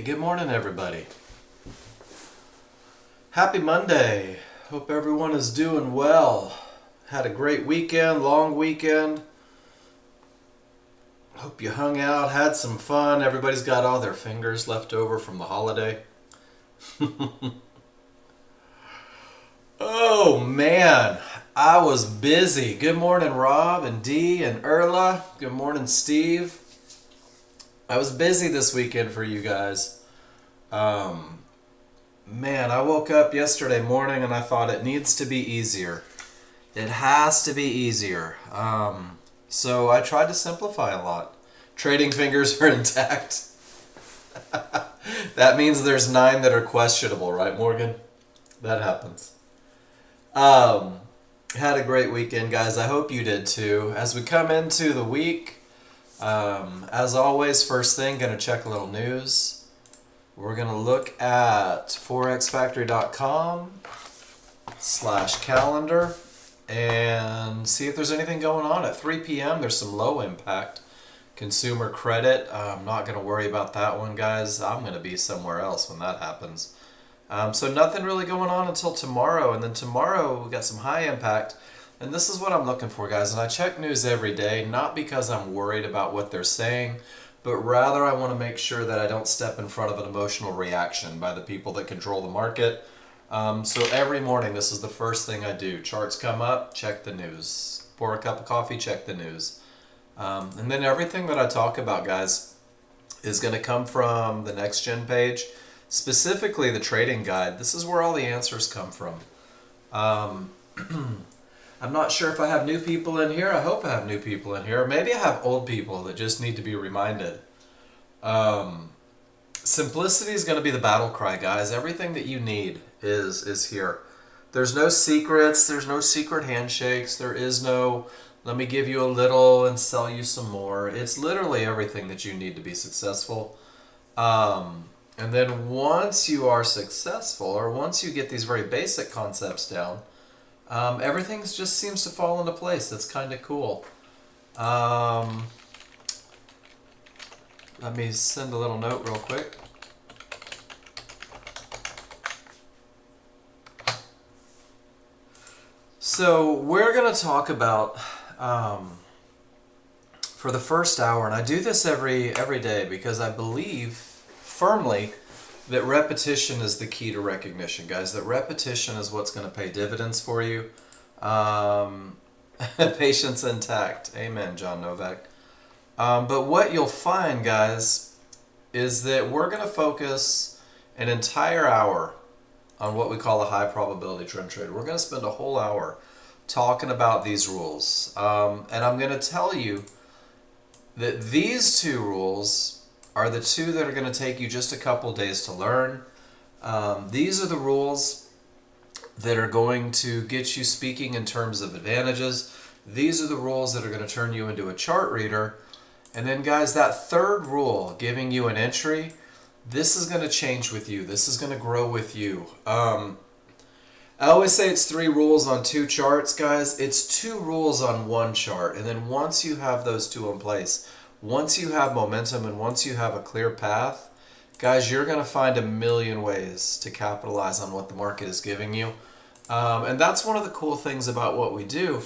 Hey, good morning, everybody. Happy Monday. Hope everyone is doing well. Had a great weekend, long weekend. Hope you hung out, had some fun. Everybody's got all their fingers left over from the holiday. Oh man, I was busy. Good morning, Rob and Dee and Erla. Good morning, Steve. I was busy this weekend for you guys. Man, I woke up yesterday morning and I thought it needs to be easier. It has to be easier. So I tried to simplify a lot. Trading fingers are intact. That means there's 9 that are questionable, right, Morgan? That happens. Had a great weekend, guys. I hope you did too. As we come into the week, as always, first thing, gonna check a little news. We're gonna look at forexfactory.com/calendar and see if there's anything going on. At 3 p.m. there's some low impact consumer credit. I'm not gonna worry about that one, guys. I'm gonna be somewhere else when that happens. So nothing really going on until tomorrow, and then tomorrow we got some high impact, and this is what I'm looking for, guys. And I check news every day, not because I'm worried about what they're saying, but rather I want to make sure that I don't step in front of an emotional reaction by the people that control the market. So every morning, this is the first thing I do. Charts come up, check the news. Pour a cup of coffee, check the news. And then everything that I talk about, guys, is going to come from the Nexgen page, specifically the trading guide. This is where all the answers come from. I'm not sure if I have new people in here. I hope I have new people in here. Maybe I have old people that just need to be reminded. Simplicity is going to be the battle cry, guys. Everything that you need is here. There's no secrets. There's no secret handshakes. There is no, let me give you a little and sell you some more. It's literally everything that you need to be successful. And then once you are successful, or once you get these very basic concepts down, everything just seems to fall into place. That's kind of cool. Let me send a little note real quick. So we're going to talk about, for the first hour, and I do this every day because I believe firmly that repetition is the key to recognition, guys. That repetition is what's going to pay dividends for you. Patience intact. Amen, John Novak. But what you'll find, guys, is that we're going to focus an entire hour on what we call a high probability trend trade. We're going to spend a whole hour talking about these rules. And I'm going to tell you that these 2 rules are the 2 that are going to take you just a couple days to learn. These are the rules that are going to get you speaking in terms of advantages. These are the rules that are going to turn you into a chart reader. And then, guys, that 3rd rule, giving you an entry, this is going to change with you. This is going to grow with you. I always say it's 3 rules on 2 charts, guys. It's 2 rules on 1 chart. And then once you have those 2 in place, once you have momentum and once you have a clear path, guys, you're going to find a million ways to capitalize on what the market is giving you. And that's one of the cool things about what we do,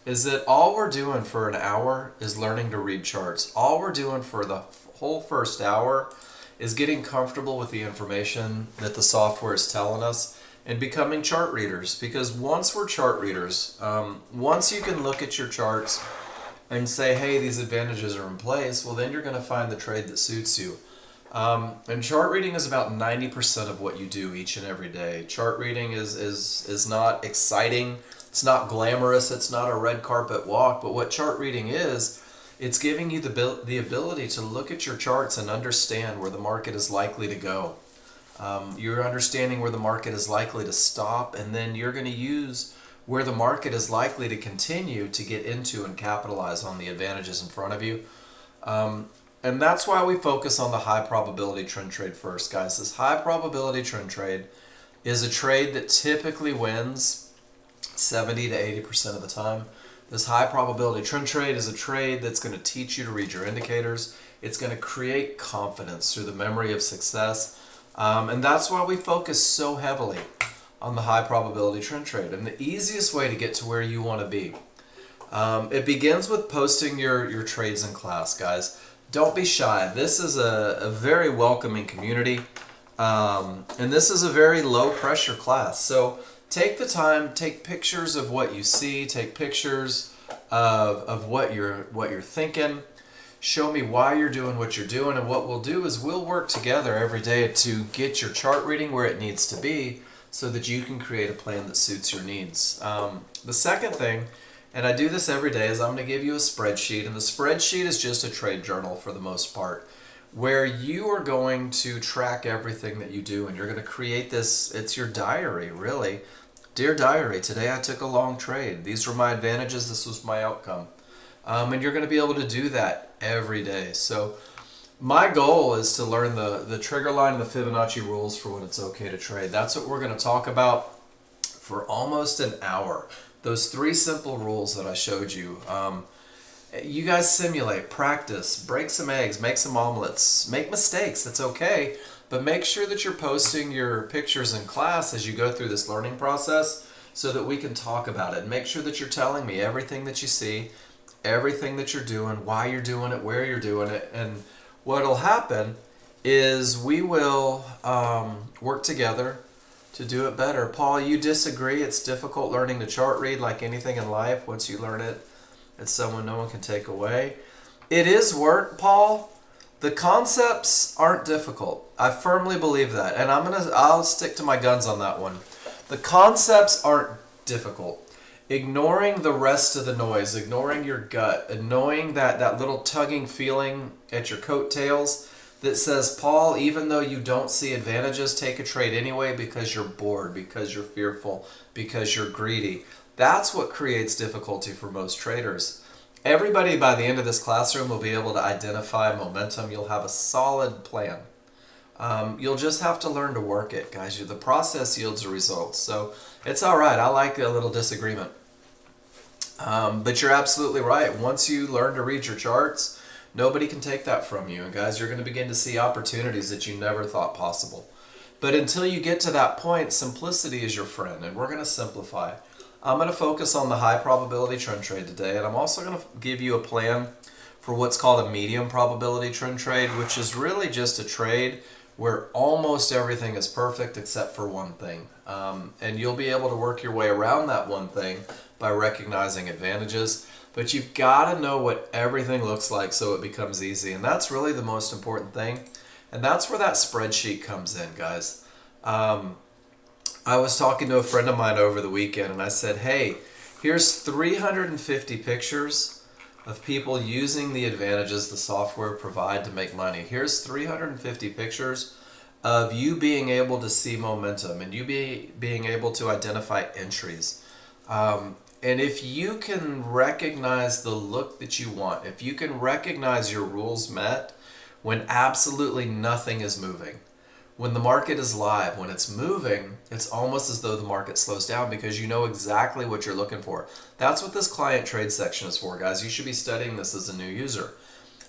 is that all we're doing for an hour is learning to read charts. All we're doing for the whole first hour is getting comfortable with the information that the software is telling us and becoming chart readers. Because once we're chart readers, once you can look at your charts and say, hey, these advantages are in place, well, then you're going to find the trade that suits you. And chart reading is about 90% of what you do each and every day. Chart reading is not exciting. It's not glamorous. It's not a red carpet walk. But what chart reading is, it's giving you the ability to look at your charts and understand where the market is likely to go. You're understanding where the market is likely to stop, and then you're going to use where the market is likely to continue to get into and capitalize on the advantages in front of you. And that's why we focus on the high probability trend trade first, guys. This high probability trend trade is a trade that typically wins 70 to 80% of the time. This high probability trend trade is a trade that's going to teach you to read your indicators. It's going to create confidence through the memory of success. And that's why we focus so heavily on the high probability trend trade. And the easiest way to get to where you want to be, it begins with posting your trades in class, guys. Don't be shy. This is a very welcoming community. And this is a very low pressure class. So take the time, take pictures of what you see, take pictures of what you're thinking. Show me why you're doing what you're doing, and what we'll do is we'll work together every day to get your chart reading where it needs to be so that you can create a plan that suits your needs. The second thing, and I do this every day, is I'm going to give you a spreadsheet, and the spreadsheet is just a trade journal for the most part, where you are going to track everything that you do, and you're going to create this, it's your diary, really. Dear diary, today I took a long trade. These were my advantages, this was my outcome. And you're going to be able to do that every day. So my goal is to learn the trigger line and the Fibonacci rules for when it's okay to trade. That's what we're going to talk about for almost an hour. Those 3 simple rules that I showed you. You guys simulate, practice, break some eggs, make some omelets, make mistakes, that's okay. But make sure that you're posting your pictures in class as you go through this learning process so that we can talk about it. And make sure that you're telling me everything that you see, everything that you're doing, why you're doing it, where you're doing it. And what'll happen is we will work together to do it better. Paul, you disagree? It's difficult learning to chart read like anything in life. Once you learn it, it's someone no one can take away. It is work, Paul. The concepts aren't difficult. I firmly believe that. And I'll stick to my guns on that one. The concepts aren't difficult. Ignoring the rest of the noise, ignoring your gut, and knowing that little tugging feeling at your coattails that says, Paul, even though you don't see advantages, take a trade anyway because you're bored, because you're fearful, because you're greedy. That's what creates difficulty for most traders. Everybody by the end of this classroom will be able to identify momentum. You'll have a solid plan. You'll just have to learn to work it, guys. The process yields the results. So it's all right. I like a little disagreement. But you're absolutely right. Once you learn to read your charts, nobody can take that from you. And guys, you're going to begin to see opportunities that you never thought possible. But until you get to that point, simplicity is your friend, and we're going to simplify. I'm going to focus on the high probability trend trade today, and I'm also going to give you a plan for what's called a medium probability trend trade, which is really just a trade where almost everything is perfect except for one thing. And you'll be able to work your way around that one thing by recognizing advantages. But you've got to know what everything looks like so it becomes easy. And that's really the most important thing. And that's where that spreadsheet comes in, guys. I was talking to a friend of mine over the weekend, and I said, hey, here's 350 pictures of people using the advantages the software provide to make money. Here's 350 pictures of you being able to see momentum and you being able to identify entries. And if you can recognize the look that you want, if you can recognize your rules met when absolutely nothing is moving, when the market is live, when it's moving, it's almost as though the market slows down because you know exactly what you're looking for. That's what this client trade section is for, guys. You should be studying this as a new user.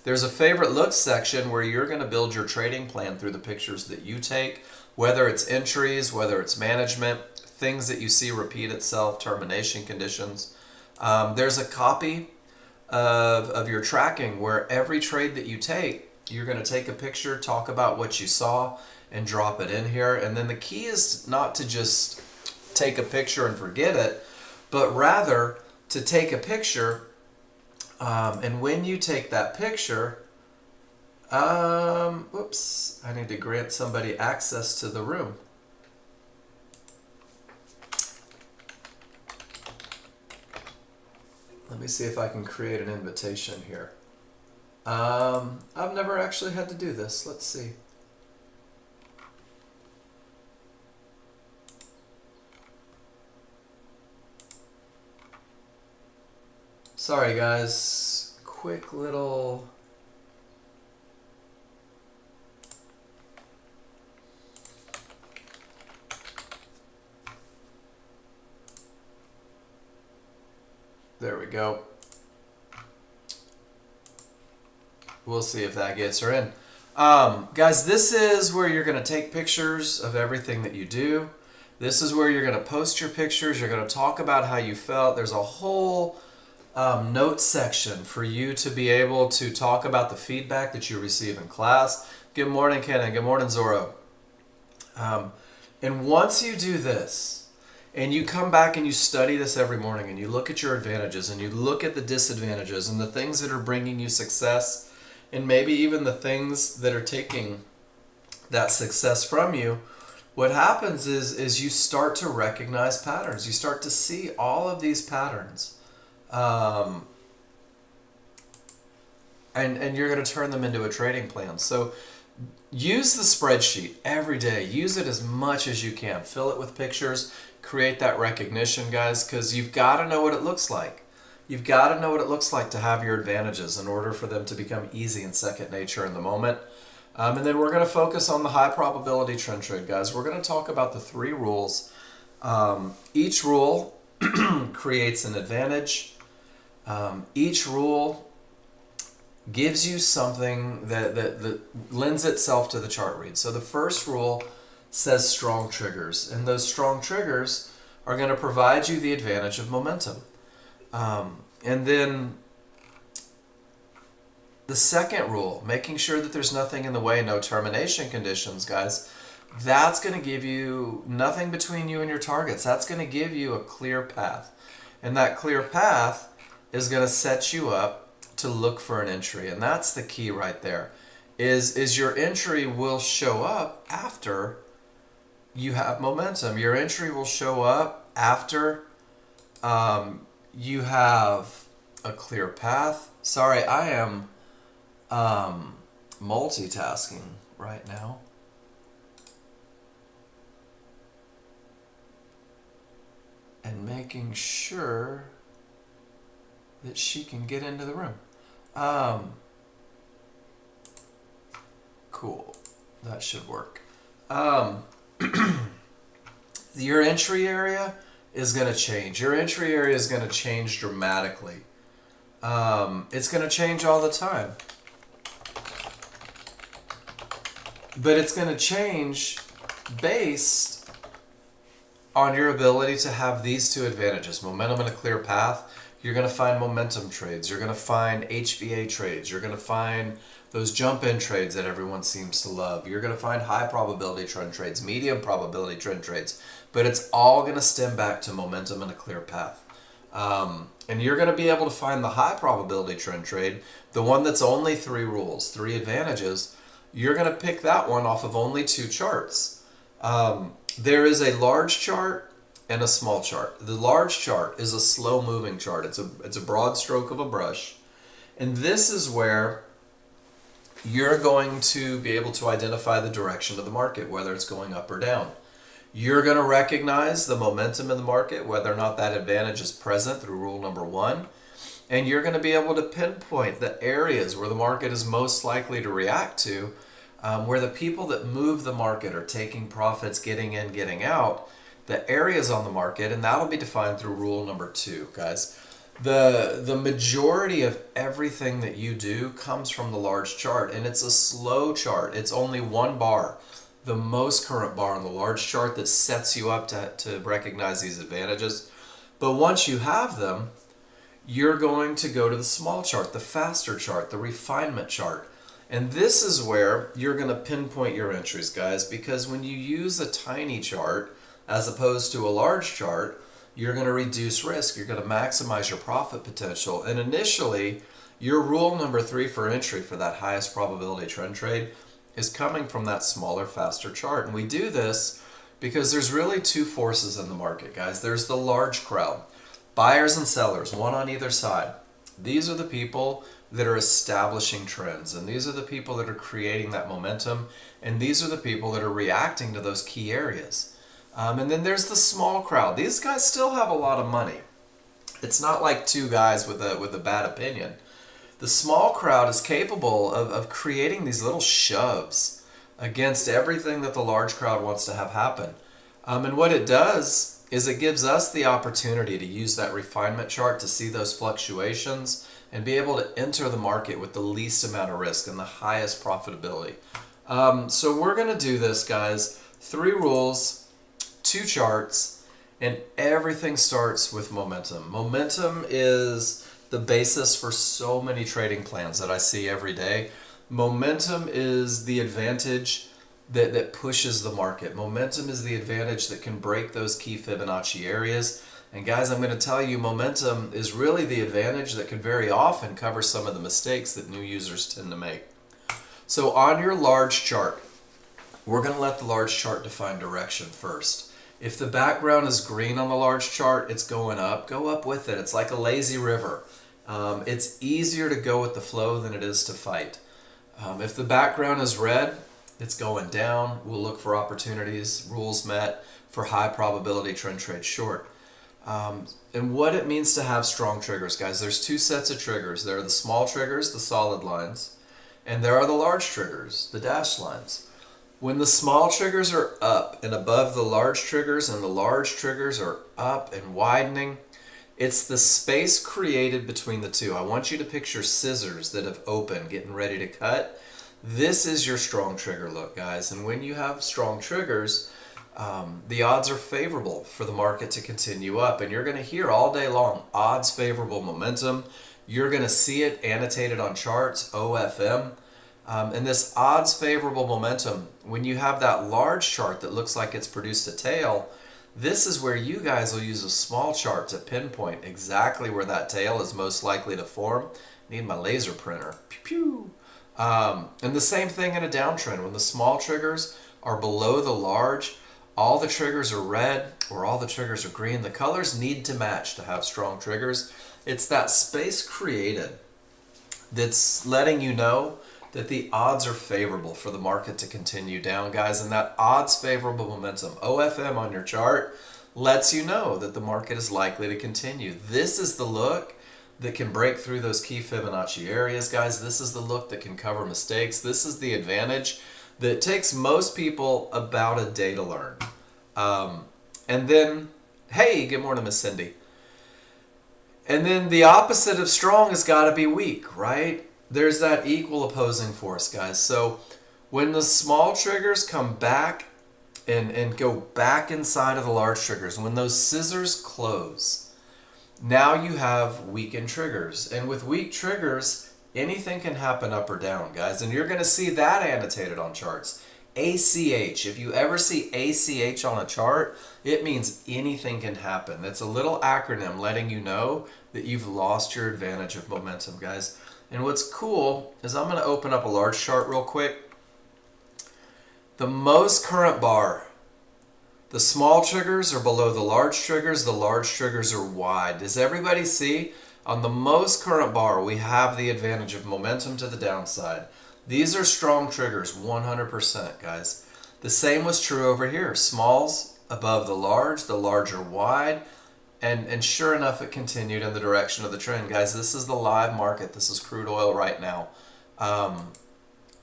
There's a favorite looks section where you're going to build your trading plan through the pictures that you take, whether it's entries, whether it's management, things that you see repeat itself, termination conditions. There's a copy of your tracking where every trade that you take, you're going to take a picture, talk about what you saw, and drop it in here. And then the key is not to just take a picture and forget it, but rather to take a picture, and when you take that picture, whoops, I need to grant somebody access to the room. Let me see if I can create an invitation here. I've never actually had to do this. Let's see. Sorry guys, quick little... There we go. We'll see if that gets her in. Guys, this is where you're going to take pictures of everything that you do. This is where you're going to post your pictures. You're going to talk about how you felt. There's a whole note section for you to be able to talk about the feedback that you receive in class. Good morning, Kenan. Good morning, Zorro. And once you do this, and you come back and you study this every morning, and you look at your advantages, and you look at the disadvantages, and the things that are bringing you success, and maybe even the things that are taking that success from you, what happens is you start to recognize patterns. You start to see all of these patterns. And you're going to turn them into a trading plan. So use the spreadsheet every day. Use it as much as you can. Fill it with pictures. Create that recognition, guys, because you've got to know what it looks like. You've got to know what it looks like to have your advantages in order for them to become easy and second nature in the moment. And then we're going to focus on the high probability trend trade, guys. We're going to talk about the 3 rules. Each rule creates an advantage. Each rule gives you something that lends itself to the chart read. So the first rule says strong triggers, and those strong triggers are going to provide you the advantage of momentum. And then the second rule, making sure that there's nothing in the way, no termination conditions, guys, that's going to give you nothing between you and your targets. That's going to give you a clear path. And that clear path is going to set you up to look for an entry. And that's the key right there, is your entry will show up after you have momentum. Your entry will show up after you have a clear path. Sorry, I am multitasking right now. And making sure that she can get into the room. Cool. That should work. Your entry area is going to change. Your entry area is going to change dramatically. It's going to change all the time. But it's going to change based on your ability to have these 2 advantages, momentum and a clear path. You're going to find momentum trades. You're going to find HVA trades. You're going to find those jump-in trades that everyone seems to love. You're going to find high probability trend trades, medium probability trend trades. But it's all going to stem back to momentum and a clear path. And you're going to be able to find the high probability trend trade, the one that's only 3 rules, 3 advantages. You're going to pick that one off of only 2 charts. There is a large chart and a small chart. The large chart is a slow moving chart. It's a broad stroke of a brush. And this is where you're going to be able to identify the direction of the market, whether it's going up or down. You're going to recognize the momentum in the market, whether or not that advantage is present through rule number 1. And you're going to be able to pinpoint the areas where the market is most likely to react to, where the people that move the market are taking profits, getting in, getting out, the areas on the market, and that'll be defined through rule number 2, guys. The majority of everything that you do comes from the large chart, and it's a slow chart. It's only 1 bar, the most current bar on the large chart, that sets you up to recognize these advantages. But once you have them, you're going to go to the small chart, the faster chart, the refinement chart. And this is where you're going to pinpoint your entries, guys, because when you use a tiny chart as opposed to a large chart, you're going to reduce risk. You're going to maximize your profit potential. And initially, your rule number 3 for entry for that highest probability trend trade is coming from that smaller, faster chart. And we do this because there's really 2 forces in the market, guys. There's the large crowd, buyers and sellers, one on either side. These are the people that are establishing trends, and these are the people that are creating that momentum, and these are the people that are reacting to those key areas. And then there's the small crowd. These guys still have a lot of money. It's not like 2 guys with a bad opinion. The small crowd is capable of creating these little shoves against everything that the large crowd wants to have happen. And what it does is it gives us the opportunity to use that refinement chart to see those fluctuations and be able to enter the market with the least amount of risk and the highest profitability. So we're going to do this, guys. 3 rules, 2 charts, and everything starts with momentum. Momentum is the basis for so many trading plans that I see every day. Momentum is the advantage that pushes the market. Momentum is the advantage that can break those key Fibonacci areas. And guys, I'm going to tell you, momentum is really the advantage that can very often cover some of the mistakes that new users tend to make. So on your large chart, we're going to let the large chart define direction first. If the background is green on the large chart, it's going up. Go up with it. It's like a lazy river. It's easier to go with the flow than it is to fight. If the background is red, it's going down. We'll look for opportunities, rules met, for high probability trend trade short. And what it means to have strong triggers, guys, there's 2 sets of triggers. There are the small triggers, the solid lines, and there are the large triggers, the dashed lines. When the small triggers are up and above the large triggers and the large triggers are up and widening, it's the space created between the two. I want you to picture scissors that have opened, getting ready to cut. This is your strong trigger look, guys. And when you have strong triggers, the odds are favorable for the market to continue up. And you're going to hear all day long, odds favorable momentum. You're going to see it annotated on charts, OFM. And this odds favorable momentum, when you have that large chart that looks like it's produced a tail, this is where you guys will use a small chart to pinpoint exactly where that tail is most likely to form. I need my laser printer. Pew, pew. And the same thing in a downtrend. When the small triggers are below the large, all the triggers are red or all the triggers are green. The colors need to match to have strong triggers. It's that space created that's letting you know that the odds are favorable for the market to continue down, guys. And that odds favorable momentum, OFM on your chart, lets you know that the market is likely to continue. This is the look that can break through those key Fibonacci areas, guys. This is the look that can cover mistakes. This is the advantage that takes most people about a day to learn. And then, hey, good morning, Miss Cindy. And then the opposite of strong has got to be weak, right? There's that equal opposing force, guys. So when the small triggers come back and go back inside of the large triggers, when those scissors close, now you have weakened triggers. And with weak triggers, anything can happen up or down, guys. And you're going to see that annotated on charts. ACH. If you ever see ACH on a chart, it means anything can happen. It's a little acronym letting you know that you've lost your advantage of momentum, guys. And what's cool is I'm going to open up a large chart real quick. The most current bar, the small triggers are below the large triggers are wide. Does everybody see? On the most current bar, we have the advantage of momentum to the downside. These are strong triggers, 100%, guys. The same was true over here. Smalls above the large are wide. And sure enough, it continued in the direction of the trend. Guys, this is the live market. This is crude oil right now.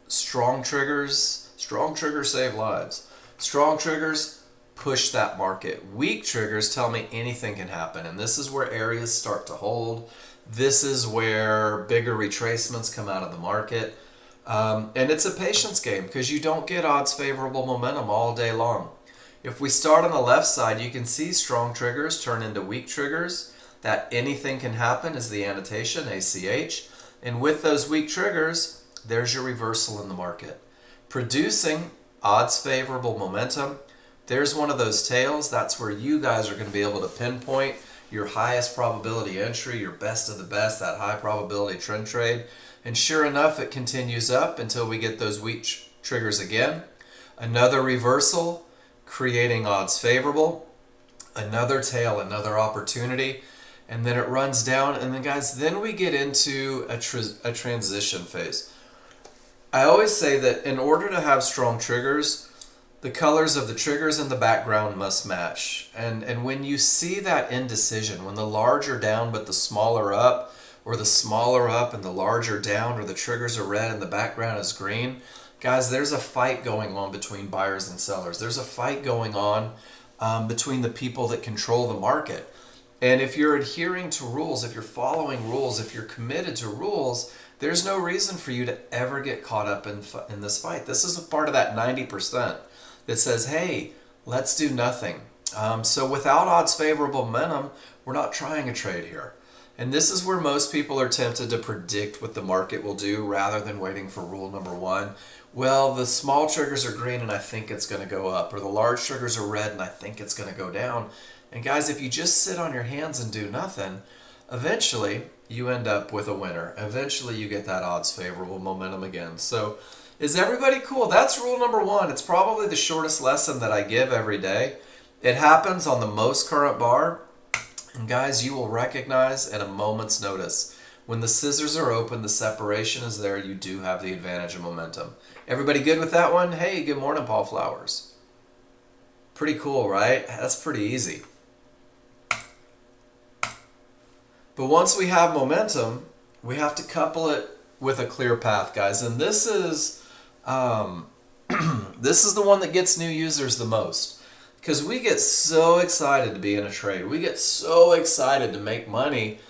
Strong triggers save lives. Strong triggers push that market. Weak triggers tell me anything can happen. And this is where areas start to hold. This is where bigger retracements come out of the market. And it's a patience game because you don't get odds favorable momentum all day long. If we start on the left side, you can see strong triggers turn into weak triggers. That anything can happen is the annotation, ACH. And with those weak triggers, there's your reversal in the market. Producing odds favorable momentum. There's one of those tails. That's where you guys are going to be able to pinpoint your highest probability entry, your best of the best, that high probability trend trade. And sure enough, it continues up until we get those weak triggers again. Another reversal, creating odds favorable, another tail, another opportunity, and then it runs down. And then guys, then we get into a transition phase. I always say that in order to have strong triggers, the colors of the triggers in the background must match. And when you see that indecision, when the large are down but the smaller up, or the smaller up and the larger down, or the triggers are red and the background is green, guys, there's a fight going on between buyers and sellers. There's a fight going on between the people that control the market. And if you're adhering to rules, if you're following rules, if you're committed to rules, there's no reason for you to ever get caught up in this fight. This is a part of that 90% that says, hey, let's do nothing. So without odds favorable momentum, we're not trying a trade here. And this is where most people are tempted to predict what the market will do rather than waiting for rule number one. Well, the small triggers are green and I think it's going to go up, or the large triggers are red and I think it's going to go down. And guys, if you just sit on your hands and do nothing, eventually you end up with a winner. Eventually you get that odds favorable momentum again. So is everybody cool? That's rule number one. It's probably the shortest lesson that I give every day. It happens on the most current bar. And guys, you will recognize at a moment's notice. When the scissors are open, the separation is there, you do have the advantage of momentum. Everybody good with that one? Hey, good morning, Paul Flowers. Pretty cool, right? That's pretty easy. But once we have momentum, we have to couple it with a clear path, guys. And this is this is the one that gets new users the most. Because we get so excited to be in a trade. We get so excited to make money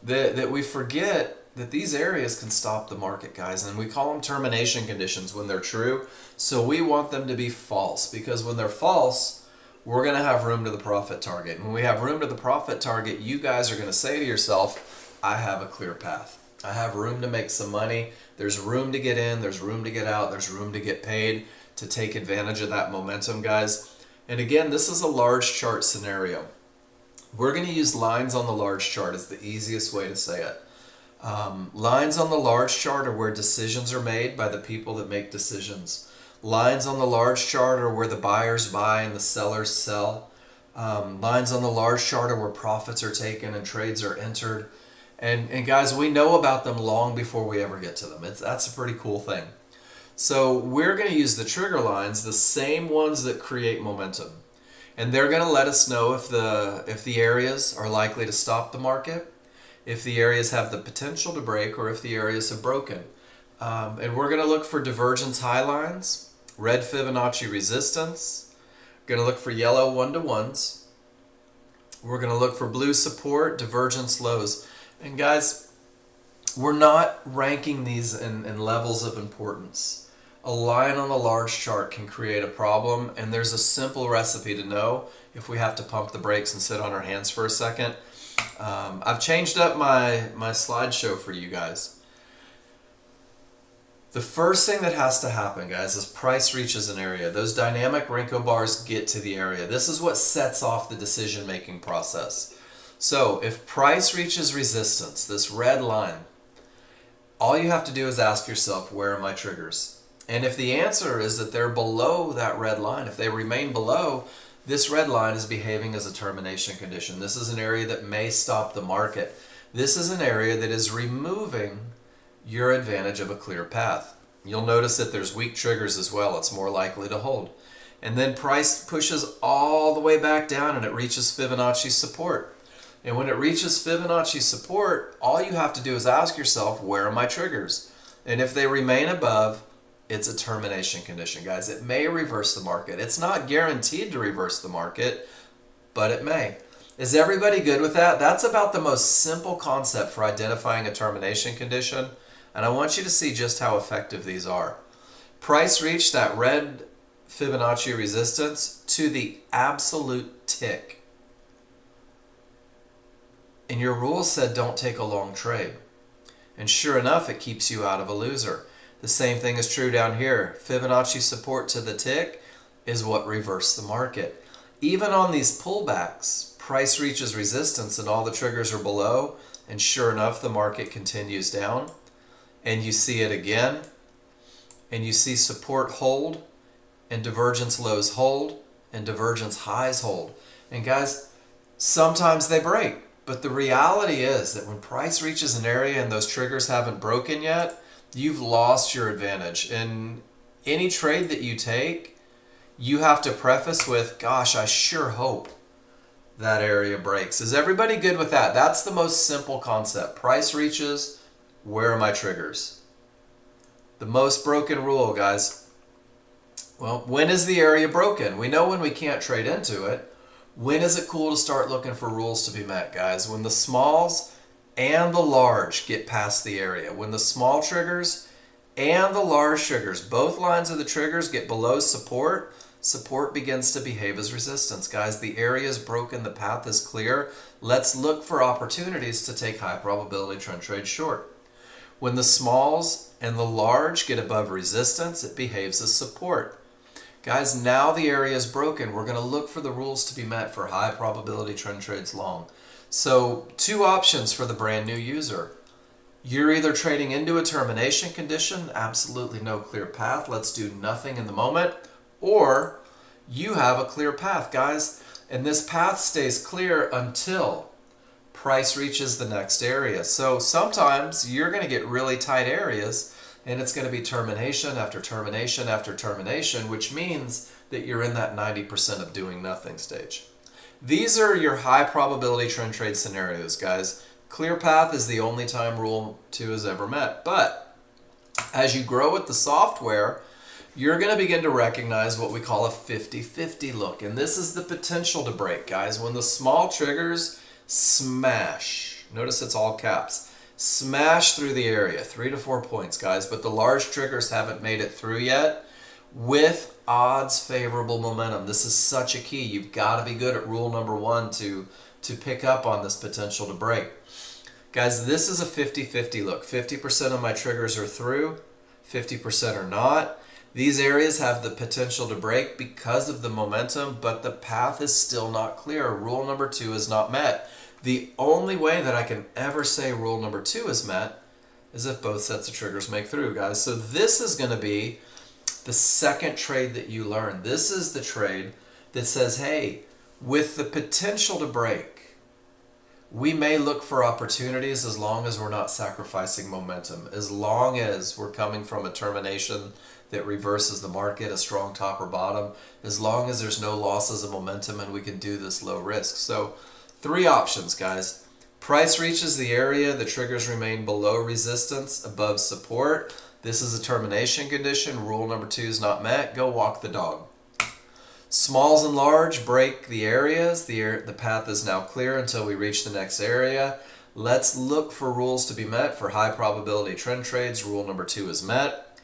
that we forget that these areas can stop the market, guys. And we call them termination conditions when they're true. So we want them to be false. Because when they're false, we're going to have room to the profit target. And when we have room to the profit target, you guys are going to say to yourself, I have a clear path. I have room to make some money. There's room to get in. There's room to get out. There's room to get paid to take advantage of that momentum, guys. And again, this is a large chart scenario. We're going to use lines on the large chart as the easiest way to say it. Lines on the large chart are where decisions are made by the people that make decisions. Lines on the large chart are where the buyers buy and the sellers sell. Lines on the large chart are where profits are taken and trades are entered. And guys, we know about them long before we ever get to them. That's a pretty cool thing. So we're going to use the trigger lines, the same ones that create momentum. And they're going to let us know if the areas are likely to stop the market, if the areas have the potential to break, or if the areas have broken. And we're going to look for divergence high lines, red Fibonacci resistance. We're going to look for yellow 1-to-1s. We're going to look for blue support, divergence lows. And guys, we're not ranking these in levels of importance. A line on a large chart can create a problem, and there's a simple recipe to know if we have to pump the brakes and sit on our hands for a second. I've changed up my slideshow for you guys. The first thing that has to happen, guys, is price reaches an area. Those dynamic Renko bars get to the area. This is what sets off the decision-making process. So if price reaches resistance, this red line, all you have to do is ask yourself, where are my triggers? And if the answer is that they're below that red line, if they remain below, this red line is behaving as a termination condition. This is an area that may stop the market. This is an area that is removing your advantage of a clear path. You'll notice that there's weak triggers as well. It's more likely to hold. And then price pushes all the way back down and it reaches Fibonacci support. And when it reaches Fibonacci support, all you have to do is ask yourself, where are my triggers? And if they remain above, it's a termination condition, guys. It may reverse the market. It's not guaranteed to reverse the market, but it may. Is everybody good with that? That's about the most simple concept for identifying a termination condition, and I want you to see just how effective these are. Price reached that red Fibonacci resistance to the absolute tick. And your rule said don't take a long trade. And sure enough, it keeps you out of a loser. The same thing is true down here. Fibonacci support to the tick is what reversed the market. Even on these pullbacks, price reaches resistance and all the triggers are below, and sure enough, the market continues down. And you see it again, and you see support hold, and divergence lows hold, and divergence highs hold. And guys, sometimes they break, but the reality is that when price reaches an area and those triggers haven't broken yet, you've lost your advantage. In any trade that you take, you have to preface with, gosh, I sure hope that area breaks. Is everybody good with that? That's the most simple concept. Price reaches, where are my triggers? The most broken rule, guys. Well, when is the area broken? We know when we can't trade into it. When is it cool to start looking for rules to be met, guys? When the smalls and the large get past the area. When the small triggers and the large triggers, both lines of the triggers get below support, support begins to behave as resistance. Guys, the area is broken, the path is clear. Let's look for opportunities to take high probability trend trade short. When the smalls and the large get above resistance, it behaves as support. Guys, now the area is broken. We're going to look for the rules to be met for high probability trend trades long. So 2 options for the brand new user. You're either trading into a termination condition, absolutely no clear path, let's do nothing in the moment, or you have a clear path, guys, and this path stays clear until price reaches the next area. So sometimes you're going to get really tight areas, and it's going to be termination after termination after termination, which means that you're in that 90% of doing nothing stage. These are your high probability trend trade scenarios, guys. Clear path is the only time rule 2 is ever met. But as you grow with the software, you're going to begin to recognize what we call a 50-50 look. And this is the potential to break, guys. When the small triggers smash, notice it's all caps, smash through the area, 3 to 4 points, guys, but the large triggers haven't made it through yet with odds favorable momentum. This is such a key. You've got to be good at rule number 1 to pick up on this potential to break. Guys, this is a 50-50 look. 50% of my triggers are through, 50% are not. These areas have the potential to break because of the momentum, but the path is still not clear. Rule number 2 is not met. The only way that I can ever say rule number 2 is met is if both sets of triggers make through, guys. So this is going to be the second trade that you learn. This is the trade that says, hey, with the potential to break, we may look for opportunities as long as we're not sacrificing momentum, as long as we're coming from a termination that reverses the market, a strong top or bottom, as long as there's no losses of momentum and we can do this low risk. So 3 options, guys. Price reaches the area, the triggers remain below resistance, above support. This is a termination condition. Rule number 2 is not met. Go walk the dog. Smalls and large break the areas. The path is now clear until we reach the next area. Let's look for rules to be met for high probability trend trades. Rule number 2 is met.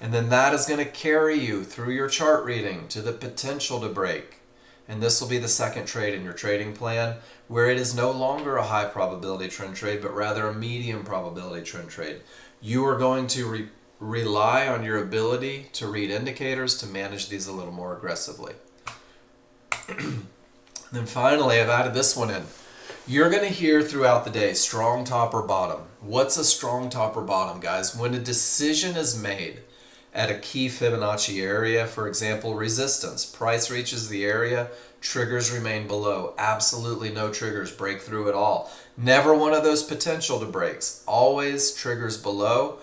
And then that is going to carry you through your chart reading to the potential to break. And this will be the second trade in your trading plan, where it is no longer a high probability trend trade, but rather a medium probability trend trade. You are going to rely on your ability to read indicators to manage these a little more aggressively. And then finally, I've added this one in. You're going to hear throughout the day, strong top or bottom. What's a strong top or bottom, guys? When a decision is made at a key Fibonacci area, for example, resistance, price reaches the area, triggers remain below. Absolutely no triggers break through at all. Never one of those potential to breaks. Always triggers below.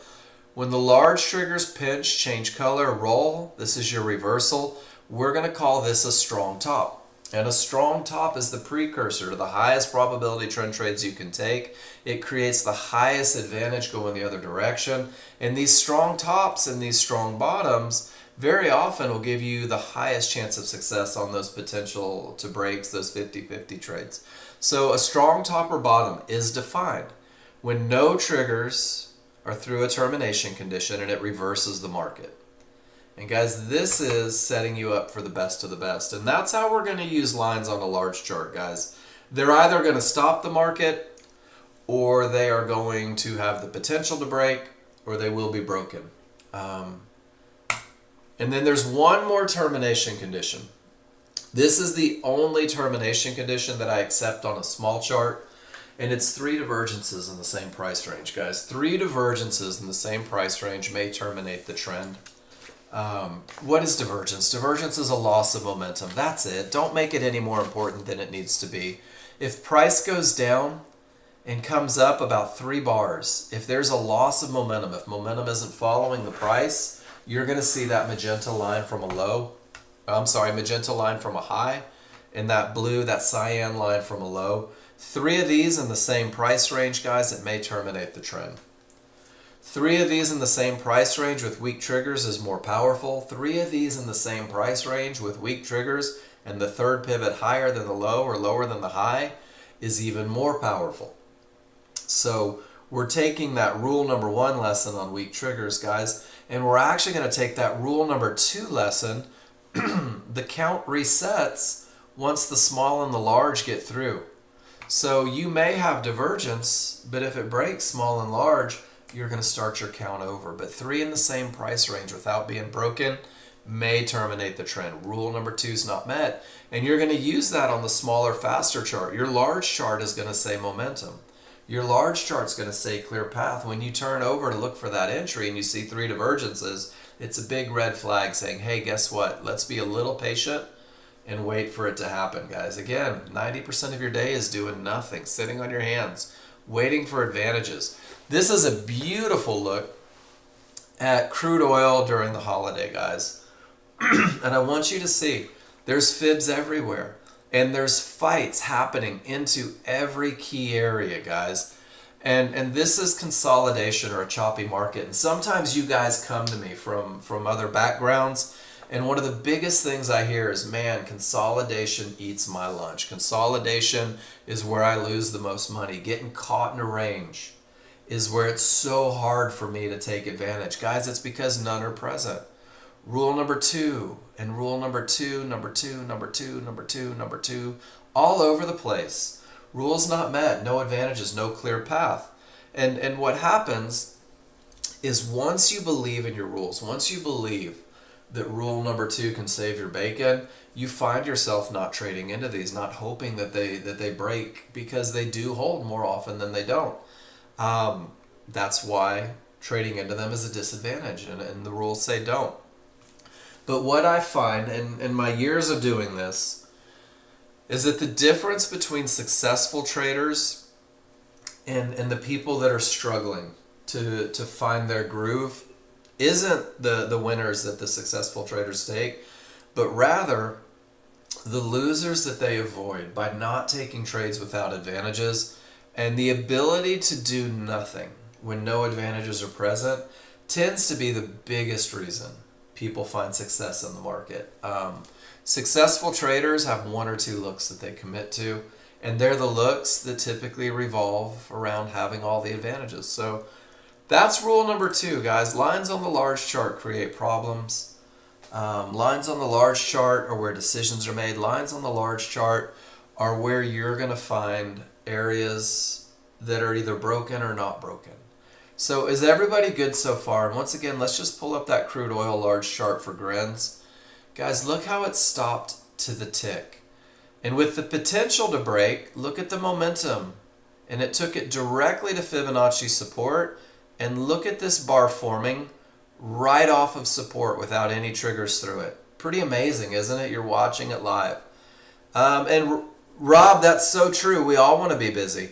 When the large triggers pinch, change color, roll, this is your reversal. We're going to call this a strong top. And a strong top is the precursor to the highest probability trend trades you can take. It creates the highest advantage going the other direction. And these strong tops and these strong bottoms very often will give you the highest chance of success on those potential to breaks, those 50-50 trades. So a strong top or bottom is defined when no triggers are through a termination condition and it reverses the market. And guys, this is setting you up for the best of the best. And that's how we're going to use lines on a large chart, guys. They're either going to stop the market, or they are going to have the potential to break, or they will be broken. And then there's one more termination condition. This is the only termination condition that I accept on a small chart. And it's 3 divergences in the same price range, guys. 3 divergences in the same price range may terminate the trend. What is divergence? Divergence is a loss of momentum. That's it. Don't make it any more important than it needs to be. If price goes down and comes up about 3 bars, if there's a loss of momentum, if momentum isn't following the price, you're going to see that magenta line from a low. Magenta line from a high, and that blue, that cyan line from a low. 3 of these in the same price range, guys, it may terminate the trend. 3 of these in the same price range with weak triggers is more powerful. 3 of these in the same price range with weak triggers and the third pivot higher than the low or lower than the high is even more powerful. So we're taking that rule number 1 lesson on weak triggers, guys, and we're actually going to take that rule number 2 lesson. The count resets once the small and the large get through. So you may have divergence, but if it breaks small and large, you're going to start your count over. But 3 in the same price range without being broken may terminate the trend. Rule number 2 is not met, and you're going to use that on the smaller, faster chart. Your large chart is going to say momentum. Your large chart's going to say clear path. When you turn over to look for that entry and you see 3 divergences, it's a big red flag saying, hey, guess what? Let's be a little patient and wait for it to happen, guys. Again, 90% of your day is doing nothing, sitting on your hands, waiting for advantages. This is a beautiful look at crude oil during the holiday, guys. And I want you to see there's fibs everywhere. And there's fights happening into every key area, guys. And this is consolidation or a choppy market. And sometimes you guys come to me from other backgrounds, and one of the biggest things I hear is, man, consolidation eats my lunch. Consolidation is where I lose the most money. Getting caught in a range is where it's so hard for me to take advantage. Guys, it's because none are present. Rule number 2, and rule number 2, number 2, number 2, number 2, number 2, all over the place. Rules not met, no advantages, no clear path. And what happens is once you believe in your rules, once you believe that rule number 2 can save your bacon, you find yourself not trading into these, not hoping that they break, because they do hold more often than they don't. That's why trading into them is a disadvantage, and the rules say don't. But what I find in my years of doing this is that the difference between successful traders and the people that are struggling to find their groove isn't the winners that the successful traders take, but rather the losers that they avoid by not taking trades without advantages. And the ability to do nothing when no advantages are present tends to be the biggest reason people find success in the market. Successful traders have 1 or 2 looks that they commit to, and they're the looks that typically revolve around having all the advantages. So that's rule number 2, guys. Lines on the large chart create problems. Lines on the large chart are where decisions are made. Lines on the large chart are where you're going to find areas that are either broken or not broken. So is everybody good so far? And once again, let's just pull up that crude oil large chart for grins. Guys, look how it stopped to the tick. And with the potential to break, look at the momentum. And it took it directly to Fibonacci support. And look at this bar forming right off of support without any triggers through it. Pretty amazing, isn't it? You're watching it live. And Rob, that's so true. We all want to be busy.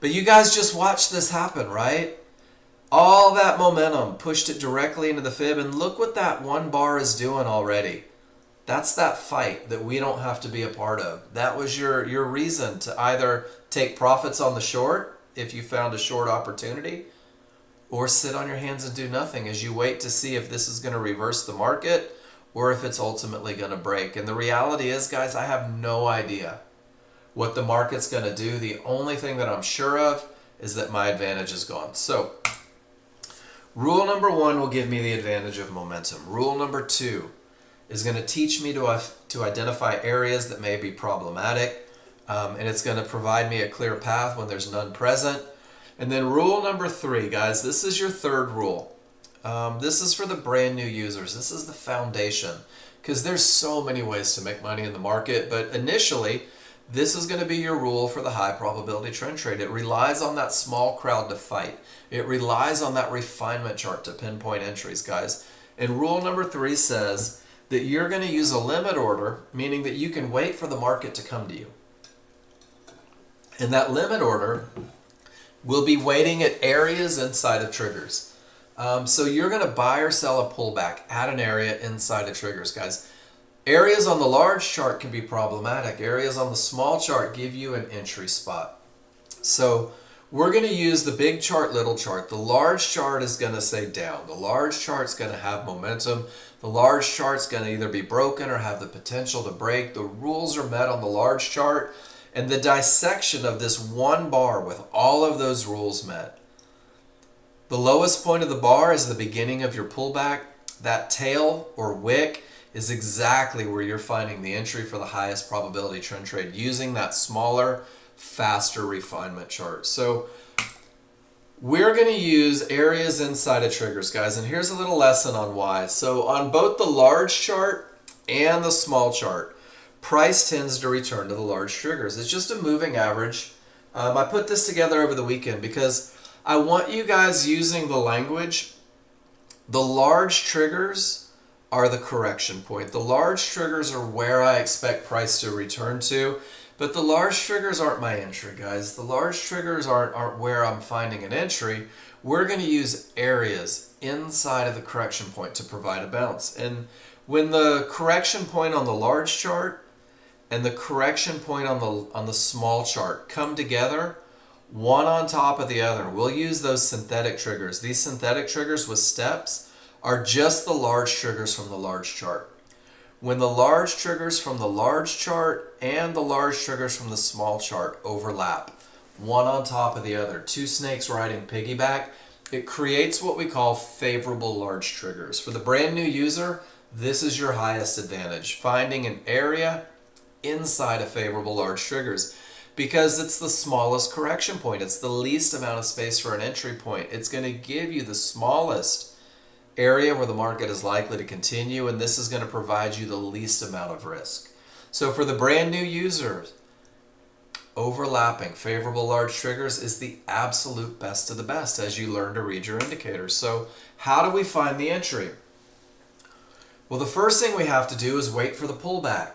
But you guys just watched this happen, right? All that momentum pushed it directly into the fib, and look what that 1 bar is doing already. That's that fight that we don't have to be a part of. That was your reason to either take profits on the short if you found a short opportunity, or sit on your hands and do nothing as you wait to see if this is going to reverse the market or if it's ultimately going to break. And the reality is, guys, I have no idea what the market's going to do. The only thing that I'm sure of is that my advantage is gone. So rule number 1 will give me the advantage of momentum. Rule number 2 is going to teach me to identify areas that may be problematic, and it's going to provide me a clear path when there's none present. And then rule number 3, guys, this is your 3rd rule. This is for the brand new users. This is the foundation, because there's so many ways to make money in the market, but initially, this is going to be your rule for the high probability trend trade. It relies on that small crowd to fight. It relies on that refinement chart to pinpoint entries, guys. And rule number 3 says that you're going to use a limit order, meaning that you can wait for the market to come to you. And that limit order will be waiting at areas inside of triggers. So you're going to buy or sell a pullback at an area inside of triggers, guys. Areas on the large chart can be problematic. Areas on the small chart give you an entry spot. So we're going to use the big chart, little chart. The large chart is going to say down. The large chart is going to have momentum. The large chart's going to either be broken or have the potential to break. The rules are met on the large chart, and the dissection of this one bar with all of those rules met. The lowest point of the bar is the beginning of your pullback. That tail or wick is exactly where you're finding the entry for the highest probability trend trade using that smaller, faster refinement chart. So we're going to use areas inside of triggers, guys, and here's a little lesson on why. So on both the large chart and the small chart, price tends to return to the large triggers. It's just a moving average. I put this together over the weekend because I want you guys using the language. The large triggers are the correction point. The large triggers are where I expect price to return to. But the large triggers aren't my entry, guys. The large triggers aren't where I'm finding an entry. We're going to use areas inside of the correction point to provide a bounce. And when the correction point on the large chart and the correction point on the small chart come together, one on top of the other, we'll use those synthetic triggers. These synthetic triggers with steps are just the large triggers from the large chart. When the large triggers from the large chart and the large triggers from the small chart overlap, one on top of the other, two snakes riding piggyback, it creates what we call favorable large triggers. For the brand new user, this is your highest advantage, finding an area inside of favorable large triggers because it's the smallest correction point. It's the least amount of space for an entry point. It's going to give you the smallest area where the market is likely to continue, and this is going to provide you the least amount of risk. So for the brand new users, overlapping favorable large triggers is the absolute best of the best as you learn to read your indicators. So how do we find the entry? Well, the first thing we have to do is wait for the pullback.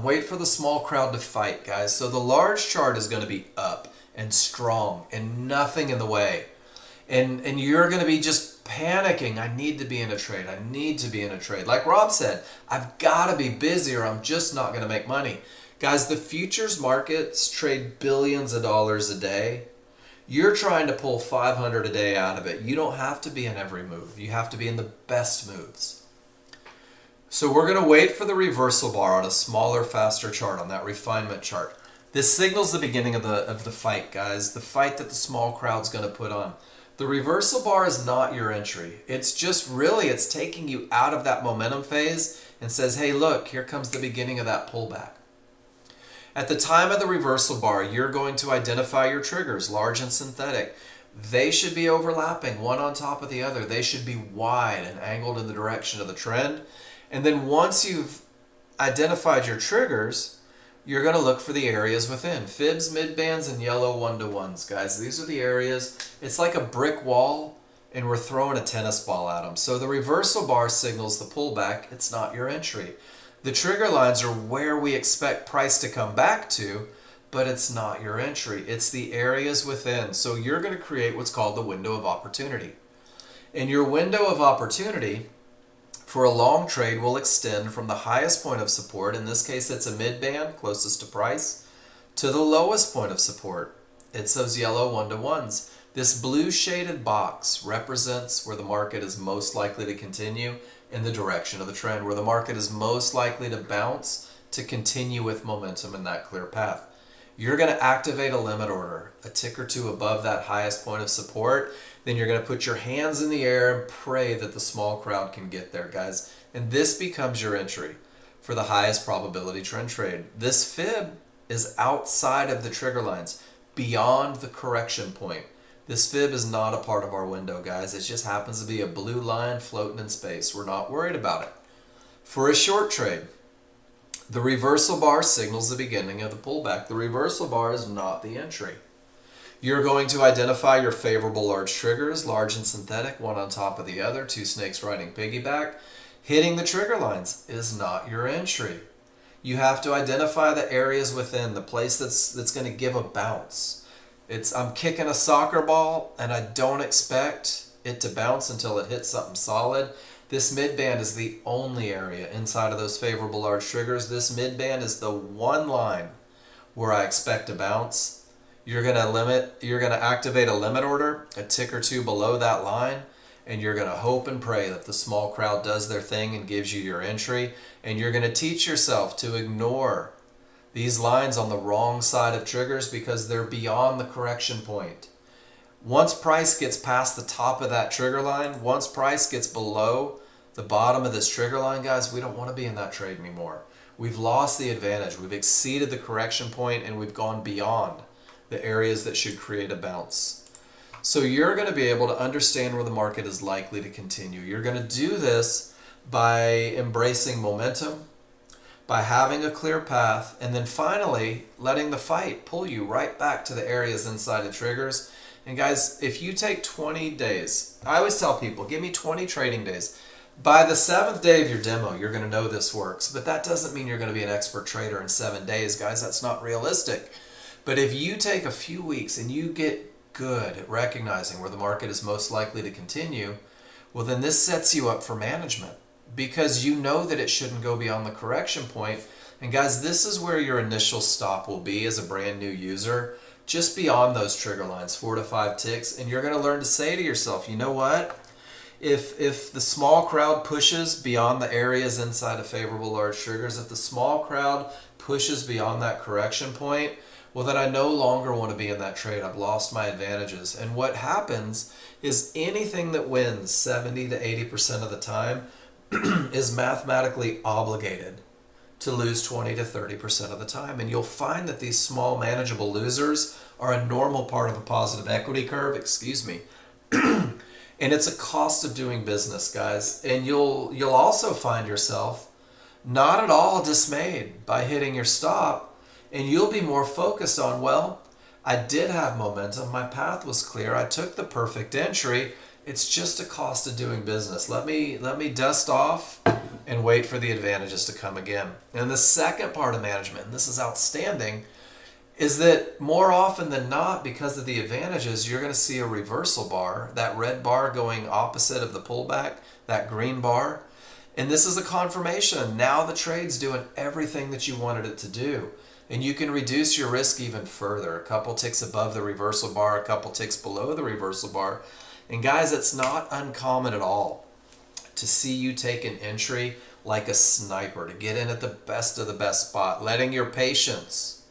Wait for the small crowd to fight, guys. So the large chart is going to be up and strong and nothing in the way. And you're going to be just panicking. I need to be in a trade. I need to be in a trade. Like Rob said, I've got to be busy or I'm just not going to make money. Guys, the futures markets trade billions of dollars a day. You're trying to pull 500 a day out of it. You don't have to be in every move. You have to be in the best moves. So we're going to wait for the reversal bar on a smaller, faster chart, on that refinement chart. This signals the beginning of the fight, guys. The fight that the small crowd's going to put on. The reversal bar is not your entry. It's just really, it's taking you out of that momentum phase and says, hey, look, here comes the beginning of that pullback. At the time of the reversal bar, you're going to identify your triggers, large and synthetic. They should be overlapping, one on top of the other. They should be wide and angled in the direction of the trend. And then once you've identified your triggers, you're going to look for the areas within. Fibs, midbands, and yellow 1-to-1s, guys. These are the areas. It's like a brick wall, and we're throwing a tennis ball at them. So the reversal bar signals the pullback. It's not your entry. The trigger lines are where we expect price to come back to, but it's not your entry. It's the areas within. So you're going to create what's called the window of opportunity. And your window of opportunity for a long trade will extend from the highest point of support, in this case it's a mid-band closest to price, to the lowest point of support. It's those yellow 1-to-1s. This blue shaded box represents where the market is most likely to continue in the direction of the trend, where the market is most likely to bounce to continue with momentum in that clear path. You're going to activate a limit order, a tick or two above that highest point of support. Then you're going to put your hands in the air and pray that the small crowd can get there, guys. And this becomes your entry for the highest probability trend trade. This fib is outside of the trigger lines, beyond the correction point. This fib is not a part of our window, guys. It just happens to be a blue line floating in space. We're not worried about it. For a short trade, the reversal bar signals the beginning of the pullback. The reversal bar is not the entry. You're going to identify your favorable large triggers, large and synthetic, one on top of the other, two snakes riding piggyback. Hitting the trigger lines is not your entry. You have to identify the areas within, the place that's going to give a bounce. I'm kicking a soccer ball and I don't expect it to bounce until it hits something solid. This midband is the only area inside of those favorable large triggers. This midband is the one line where I expect a bounce. You're going to activate a limit order, a tick or two below that line, and you're going to hope and pray that the small crowd does their thing and gives you your entry, and you're going to teach yourself to ignore these lines on the wrong side of triggers because they're beyond the correction point. Once price gets past the top of that trigger line, once price gets below the bottom of this trigger line, guys, we don't want to be in that trade anymore. We've lost the advantage. We've exceeded the correction point and we've gone beyond the areas that should create a bounce. So you're going to be able to understand where the market is likely to continue. You're going to do this by embracing momentum, by having a clear path, and then finally letting the fight pull you right back to the areas inside of triggers. And guys, if you take 20 days, I always tell people, give me 20 trading days. By the 7th day of your demo, you're going to know this works. But that doesn't mean you're going to be an expert trader in 7 days, guys. That's not realistic. But if you take a few weeks and you get good at recognizing where the market is most likely to continue, well, then this sets you up for management because you know that it shouldn't go beyond the correction point. And guys, this is where your initial stop will be as a brand new user, just beyond those trigger lines, 4 to 5 ticks. And you're going to learn to say to yourself, you know what? If the small crowd pushes beyond the areas inside of favorable large triggers, if the small crowd pushes beyond that correction point, well, then I no longer want to be in that trade. I've lost my advantages. And what happens is anything that wins 70 to 80% of the time is mathematically obligated to lose 20 to 30% of the time. And you'll find that these small manageable losers are a normal part of a positive equity curve, and it's a cost of doing business, guys. And you'll also find yourself not at all dismayed by hitting your stop, and you'll be more focused on, well, I did have momentum, my path was clear, I took the perfect entry, it's just a cost of doing business. Let me dust off and wait for the advantages to come again. And the second part of management, and this is outstanding, is that more often than not, because of the advantages, you're going to see a reversal bar, that red bar going opposite of the pullback, that green bar. And this is a confirmation. Now the trade's doing everything that you wanted it to do. And you can reduce your risk even further. A couple ticks above the reversal bar, a couple ticks below the reversal bar. And guys, it's not uncommon at all to see you take an entry like a sniper, to get in at the best of the best spot, letting your patience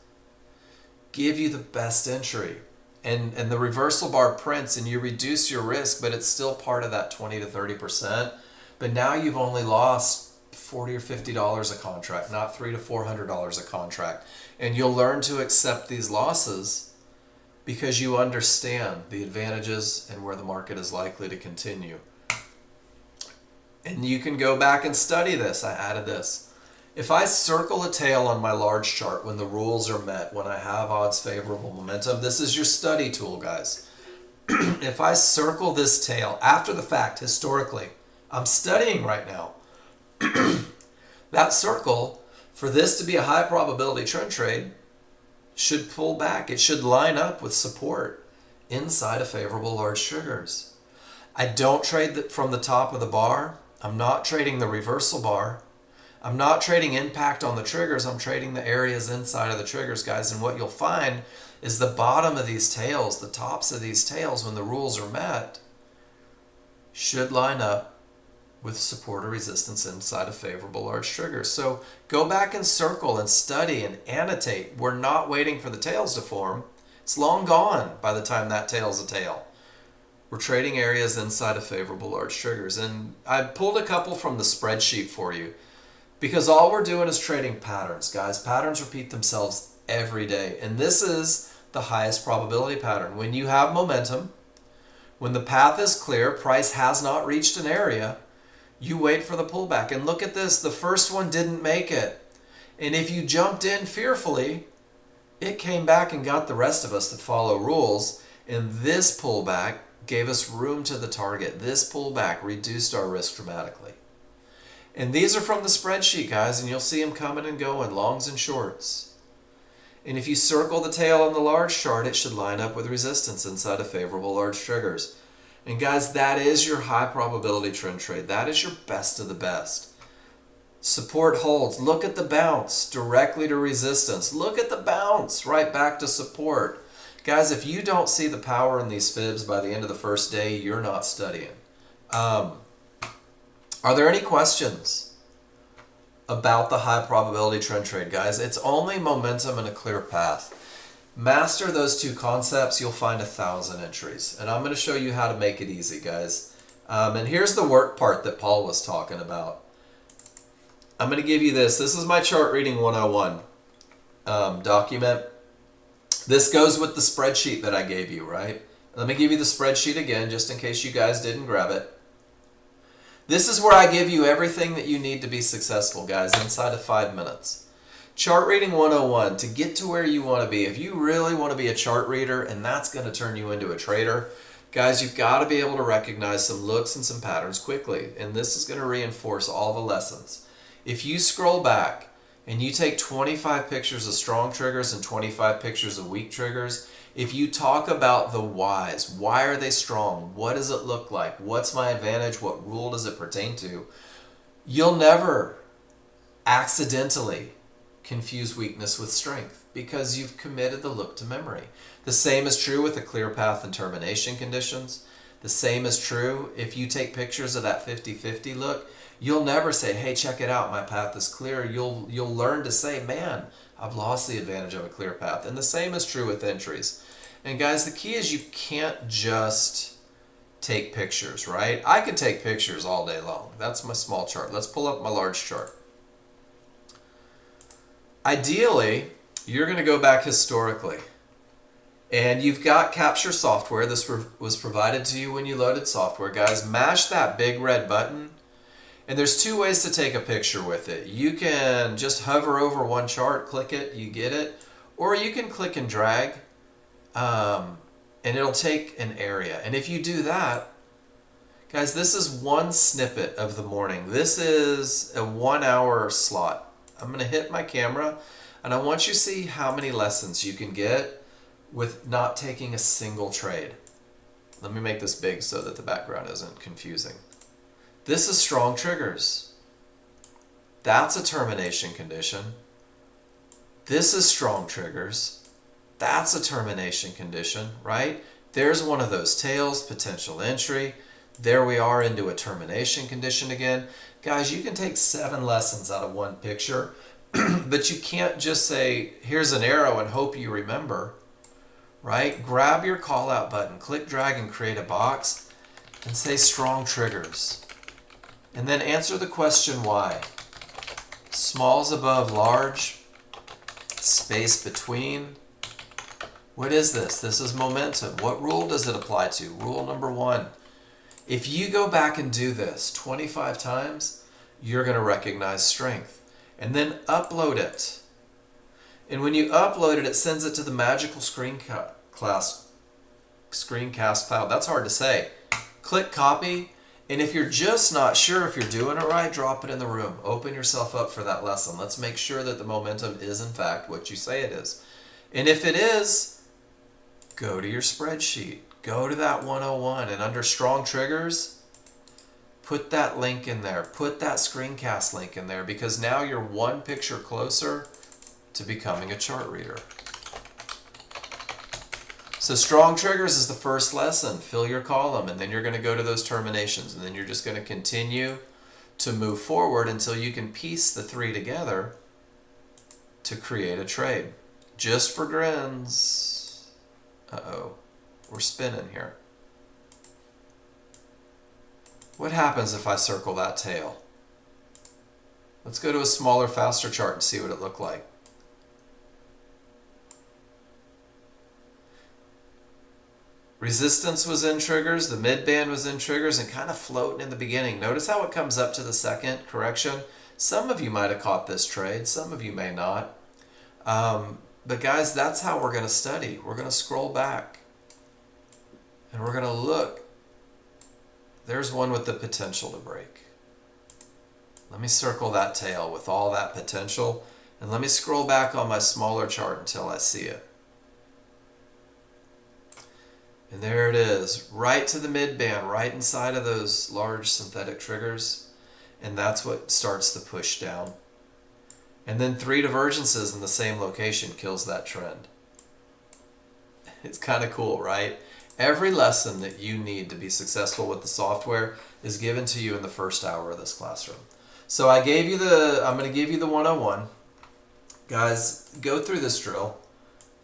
give you the best entry. And the reversal bar prints and you reduce your risk, but it's still part of that 20 to 30%. But now you've only lost $40 or $50 a contract, not $300 to $400 a contract. And you'll learn to accept these losses because you understand the advantages and where the market is likely to continue. And you can go back and study this. I added this. If I circle a tail on my large chart when the rules are met, when I have odds favorable momentum, this is your study tool, guys. If I circle this tail after the fact, historically, I'm studying right now. That circle, for this to be a high probability trend trade, should pull back. It should line up with support inside of favorable large triggers. I don't trade from the top of the bar. I'm not trading the reversal bar. I'm not trading impact on the triggers. I'm trading the areas inside of the triggers, guys. And what you'll find is the bottom of these tails, the tops of these tails, when the rules are met, should line up with support or resistance inside of favorable large triggers. So go back and circle and study and annotate. We're not waiting for the tails to form. It's long gone by the time that tail's a tail. We're trading areas inside of favorable large triggers. And I pulled a couple from the spreadsheet for you because all we're doing is trading patterns, guys. Patterns repeat themselves every day. And this is the highest probability pattern. When you have momentum, when the path is clear, price has not reached an area, you wait for the pullback. And look at this. The first one didn't make it. And if you jumped in fearfully, it came back and got the rest of us to follow rules. And this pullback gave us room to the target. This pullback reduced our risk dramatically. And these are from the spreadsheet, guys, and you'll see them coming and going, longs and shorts. And if you circle the tail on the large chart, it should line up with resistance inside of favorable large triggers. And guys, that is your high probability trend trade. That is your best of the best. Support holds. Look at the bounce directly to resistance. Look at the bounce right back to support. Guys, if you don't see the power in these fibs by the end of the first day, you're not studying. Are there any questions about the high probability trend trade, guys? It's only momentum and a clear path. Master those two concepts, you'll find 1,000 entries. And I'm going to show you how to make it easy, guys. And here's the work part that Paul was talking about. I'm going to give you this. This is my chart reading 101 document. This goes with the spreadsheet that I gave you, right? Let me give you the spreadsheet again, just in case you guys didn't grab it. This is where I give you everything that you need to be successful, guys, inside of 5 minutes. Chart reading 101, to get to where you want to be. If you really want to be a chart reader, and that's going to turn you into a trader, guys, you've got to be able to recognize some looks and some patterns quickly. And this is going to reinforce all the lessons. If you scroll back and you take 25 pictures of strong triggers and 25 pictures of weak triggers, if you talk about the whys, why are they strong? What does it look like? What's my advantage? What rule does it pertain to? You'll never accidentally confuse weakness with strength because you've committed the look to memory. The same is true with the clear path and termination conditions. The same is true if you take pictures of that 50-50 look. You'll never say, hey, check it out, my path is clear. You'll learn to say, man, I've lost the advantage of a clear path. And the same is true with entries. And guys, the key is you can't just take pictures, right? I could take pictures all day long. That's my small chart. Let's pull up my large chart. Ideally, you're going to go back historically. And you've got capture software. This was provided to you when you loaded software. Guys, mash that big red button. And there's two ways to take a picture with it. You can just hover over one chart, click it, you get it. Or you can click and drag, and it'll take an area. And if you do that, guys, this is one snippet of the morning. This is a 1 hour slot. I'm going to hit my camera, and I want you to see how many lessons you can get with not taking a single trade. Let me make this big so that the background isn't confusing. This is strong triggers. That's a termination condition. This is strong triggers. That's a termination condition, right? There's one of those tails, potential entry. There we are into a termination condition again. Guys, you can take 7 lessons out of one picture, but you can't just say, here's an arrow and hope you remember, right? Grab your call out button, click, drag, and create a box, and say strong triggers. And then answer the question why. Small's above large, space between. What is this? This is momentum. What rule does it apply to? Rule number 1. If you go back and do this 25 times, you're going to recognize strength. And then upload it. And when you upload it, it sends it to the magical screencast cloud. That's hard to say. Click copy. And if you're just not sure if you're doing it right, drop it in the room. Open yourself up for that lesson. Let's make sure that the momentum is in fact what you say it is. And if it is, go to your spreadsheet. Go to that 101 and under strong triggers, put that link in there. Put that screencast link in there because now you're one picture closer to becoming a chart reader. So strong triggers is the first lesson. Fill your column, and then you're going to go to those terminations, and then you're just going to continue to move forward until you can piece the 3 together to create a trade. Just for grins. Uh-oh, we're spinning here. What happens if I circle that tail? Let's go to a smaller, faster chart and see what it looked like. Resistance was in triggers, the mid-band was in triggers, and kind of floating in the beginning. Notice how it comes up to the second correction. Some of you might have caught this trade, some of you may not. But guys, that's how we're going to study. We're going to scroll back, and we're going to look. There's one with the potential to break. Let me circle that tail with all that potential, and let me scroll back on my smaller chart until I see it. And there it is, right to the mid-band, right inside of those large synthetic triggers. And that's what starts the push down. And then 3 divergences in the same location kills that trend. It's kind of cool, right? Every lesson that you need to be successful with the software is given to you in the first hour of this classroom. So I'm going to give you the 101. Guys, go through this drill.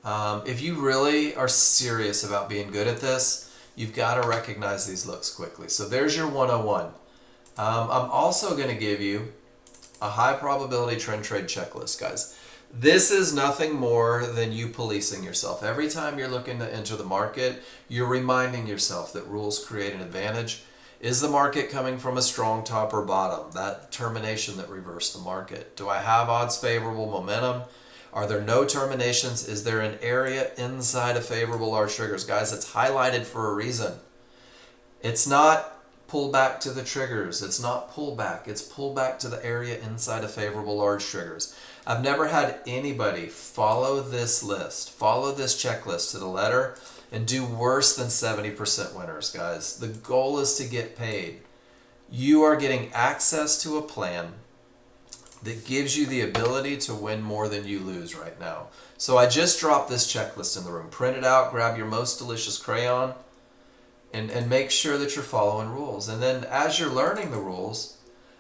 If you really are serious about being good at this, you've got to recognize these looks quickly. So there's your 101. I'm also going to give you a high probability trend trade checklist, guys. This is nothing more than you policing yourself. Every time you're looking to enter the market, you're reminding yourself that rules create an advantage. Is the market coming from a strong top or bottom? That termination that reversed the market. Do I have odds favorable momentum? Are there no terminations? Is there an area inside of favorable large triggers? Guys, it's highlighted for a reason. It's not pull back to the triggers. It's not pull back. It's pull back to the area inside of favorable large triggers. I've never had anybody follow this list, follow this checklist to the letter, and do worse than 70% winners, guys. The goal is to get paid. You are getting access to a plan that gives you the ability to win more than you lose right now. So I just dropped this checklist in the room. Print it out, grab your most delicious crayon, and make sure that you're following rules. And then as you're learning the rules,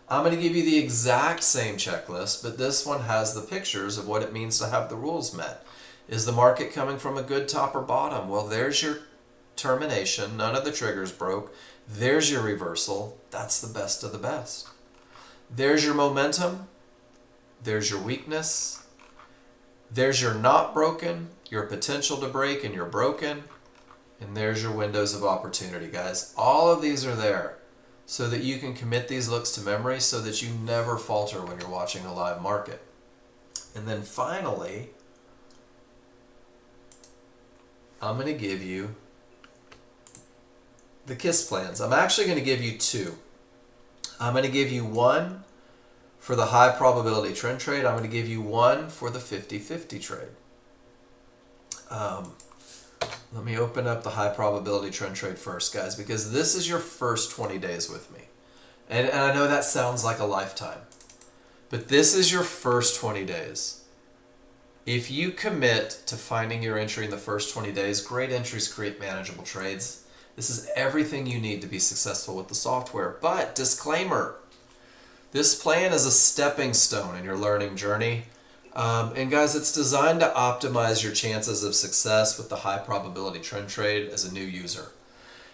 I'm going to give you the exact same checklist, but this one has the pictures of what it means to have the rules met. Is the market coming from a good top or bottom? Well, there's your termination. None of the triggers broke. There's your reversal. That's the best of the best. There's your momentum. There's your weakness. There's your not broken, your potential to break, and you're broken. And there's your windows of opportunity, guys. All of these are there so that you can commit these looks to memory so that you never falter when you're watching a live market. And then finally, I'm going to give you the KISS plans. I'm actually going to give you two. I'm going to give you one for the high probability trend trade. I'm going to give you one for the 50-50 trade. Let me open up the high probability trend trade first, guys, because this is your first 20 days with me. And I know that sounds like a lifetime, but this is your first 20 days. If you commit to finding your entry in the first 20 days, great entries create manageable trades. This is everything you need to be successful with the software. But disclaimer, this plan is a stepping stone in your learning journey. And guys, it's designed to optimize your chances of success with the high probability trend trade as a new user.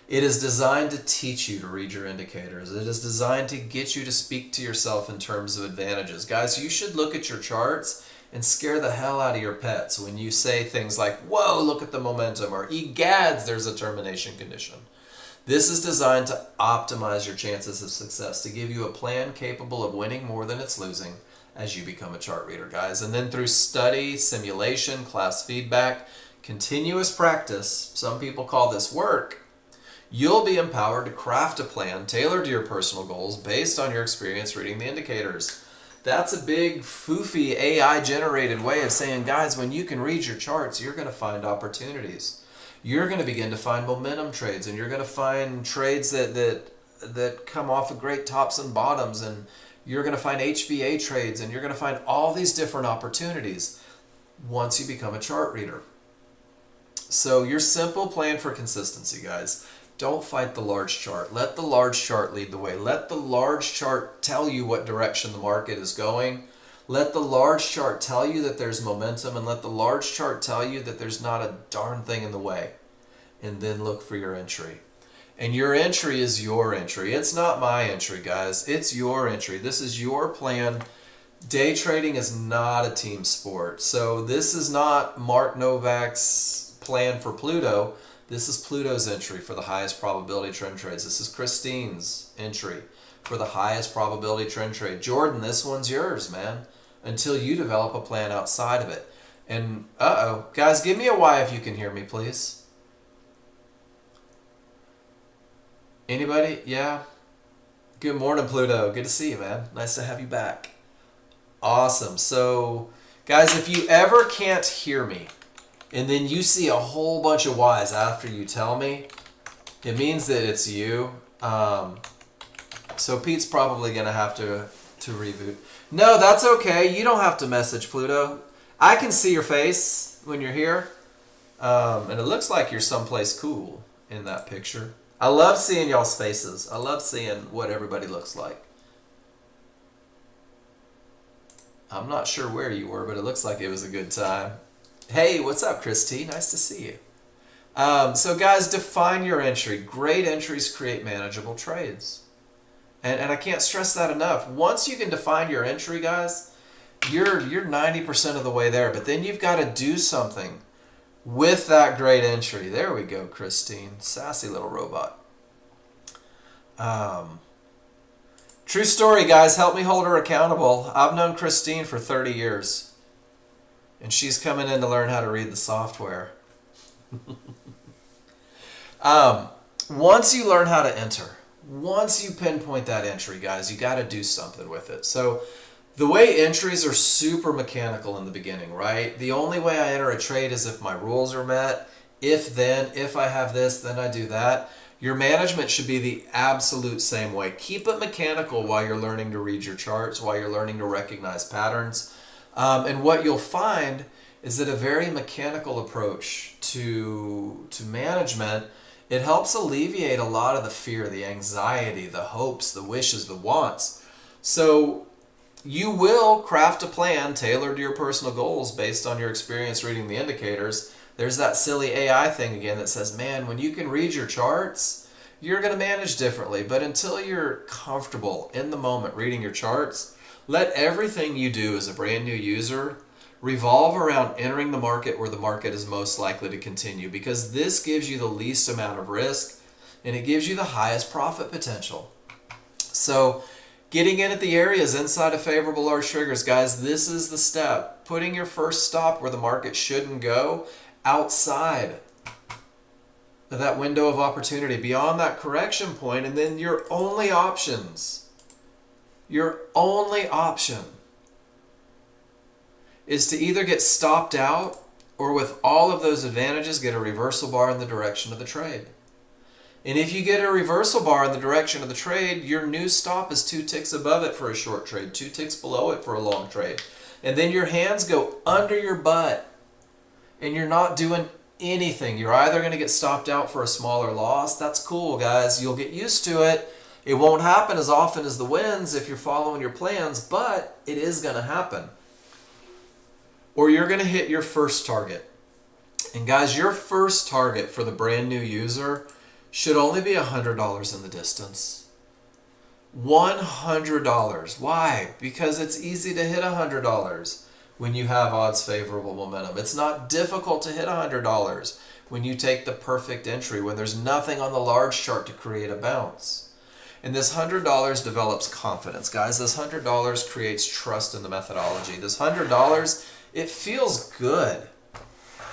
It is designed to teach you to read your indicators. It is designed to get you to speak to yourself in terms of advantages. Guys, you should look at your charts and scare the hell out of your pets when you say things like, whoa, look at the momentum, or egads, there's a termination condition. This is designed to optimize your chances of success, to give you a plan capable of winning more than it's losing as you become a chart reader, guys. And then through study, simulation, class feedback, continuous practice, some people call this work, you'll be empowered to craft a plan tailored to your personal goals based on your experience reading the indicators. That's a big, foofy, AI-generated way of saying, guys, when you can read your charts, you're going to find opportunities. You're going to begin to find momentum trades, and you're going to find trades that come off of great tops and bottoms, and you're going to find HVA trades, and you're going to find all these different opportunities once you become a chart reader. So your simple plan for consistency, guys. Don't fight the large chart. Let the large chart lead the way. Let the large chart tell you what direction the market is going. Let the large chart tell you that there's momentum, and let the large chart tell you that there's not a darn thing in the way. And then look for your entry. And your entry is your entry. It's not my entry, guys. It's your entry. This is your plan. Day trading is not a team sport. So this is not Mark Novak's plan for Pluto. This is Pluto's entry for the highest probability trend trades. This is Christine's entry for the highest probability trend trade. Jordan, this one's yours, man, until you develop a plan outside of it. And guys, give me a Y if you can hear me, please. Anybody? Yeah? Good morning, Pluto. Good to see you, man. Nice to have you back. Awesome. So, guys, if you ever can't hear me, and then you see a whole bunch of Y's after you tell me, it means that it's you. So Pete's probably going to have to reboot. No, that's okay. You don't have to message Pluto. I can see your face when you're here. And it looks like you're someplace cool. in that picture. I love seeing y'all's faces. I love seeing what everybody looks like. I'm not sure where you were, but it looks like it was a good time. Hey, what's up, Christy? Nice to see you. So guys, define your entry. Great entries create manageable trades. And I can't stress that enough. Once you can define your entry, guys, you're 90% of the way there. But then you've got to do something with that great entry. There we go, Christine. Sassy little robot. True story, guys. Help me hold her accountable. I've known Christine for 30 years. And she's coming in to learn how to read the software. Once you learn how to enter, once you pinpoint that entry, guys, you got to do something with it. So the way entries are super mechanical in the beginning, right? The only way I enter a trade is if my rules are met. If I have this, then I do that. Your management should be the absolute same way. Keep it mechanical while you're learning to read your charts, while you're learning to recognize patterns. And what you'll find is that a very mechanical approach to management, it helps alleviate a lot of the fear, the anxiety, the hopes, the wishes, the wants. So you will craft a plan tailored to your personal goals based on your experience reading the indicators. There's that silly AI thing again that says, man, when you can read your charts, you're going to manage differently. But until you're comfortable in the moment reading your charts, let everything you do as a brand new user revolve around entering the market where the market is most likely to continue, because this gives you the least amount of risk and it gives you the highest profit potential. So getting in at the areas inside of favorable large triggers, guys, this is the step. Putting your first stop where the market shouldn't go, outside of that window of opportunity, beyond that correction point, and then your only option is to either get stopped out or, with all of those advantages, get a reversal bar in the direction of the trade. And if you get a reversal bar in the direction of the trade, your new stop is 2 ticks above it for a short trade, 2 ticks below it for a long trade. And then your hands go under your butt and you're not doing anything. You're either going to get stopped out for a smaller loss. That's cool, guys. You'll get used to it. It won't happen as often as the wins if you're following your plans, but it is going to happen. Or you're going to hit your first target. And guys, your first target for the brand new user should only be $100 in the distance. $100. Why? Because it's easy to hit $100 when you have odds favorable momentum. It's not difficult to hit $100 when you take the perfect entry, when there's nothing on the large chart to create a bounce. And this $100 develops confidence, guys. This $100 creates trust in the methodology. This $100, it feels good.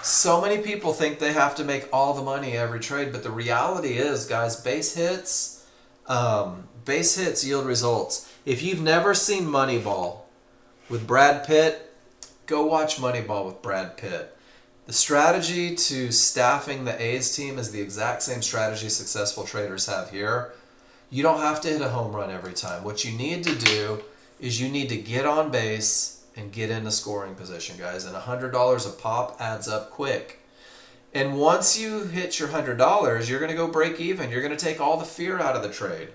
So many people think they have to make all the money every trade, but the reality is, guys, base hits yield results. If you've never seen Moneyball with Brad Pitt, go watch Moneyball with Brad Pitt. The strategy to staffing the A's team is the exact same strategy successful traders have here. You don't have to hit a home run every time. What you need to do is you need to get on base and get into scoring position, guys. And $100 a pop adds up quick. And once you hit your $100, you're going to go break even. You're going to take all the fear out of the trade.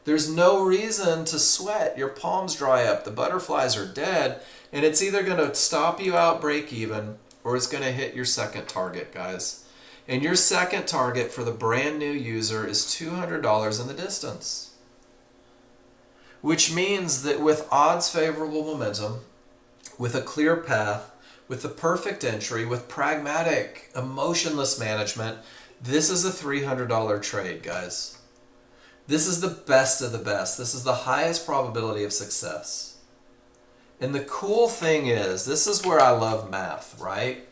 There's no reason to sweat. Your palms dry up. The butterflies are dead. And it's either going to stop you out break even, or it's going to hit your second target, guys. And your second target for the brand new user is $200 in the distance. Which means that with odds favorable momentum, with a clear path, with the perfect entry, with pragmatic, emotionless management, this is a $300 trade, guys. This is the best of the best. This is the highest probability of success. And the cool thing is, this is where I love math, right?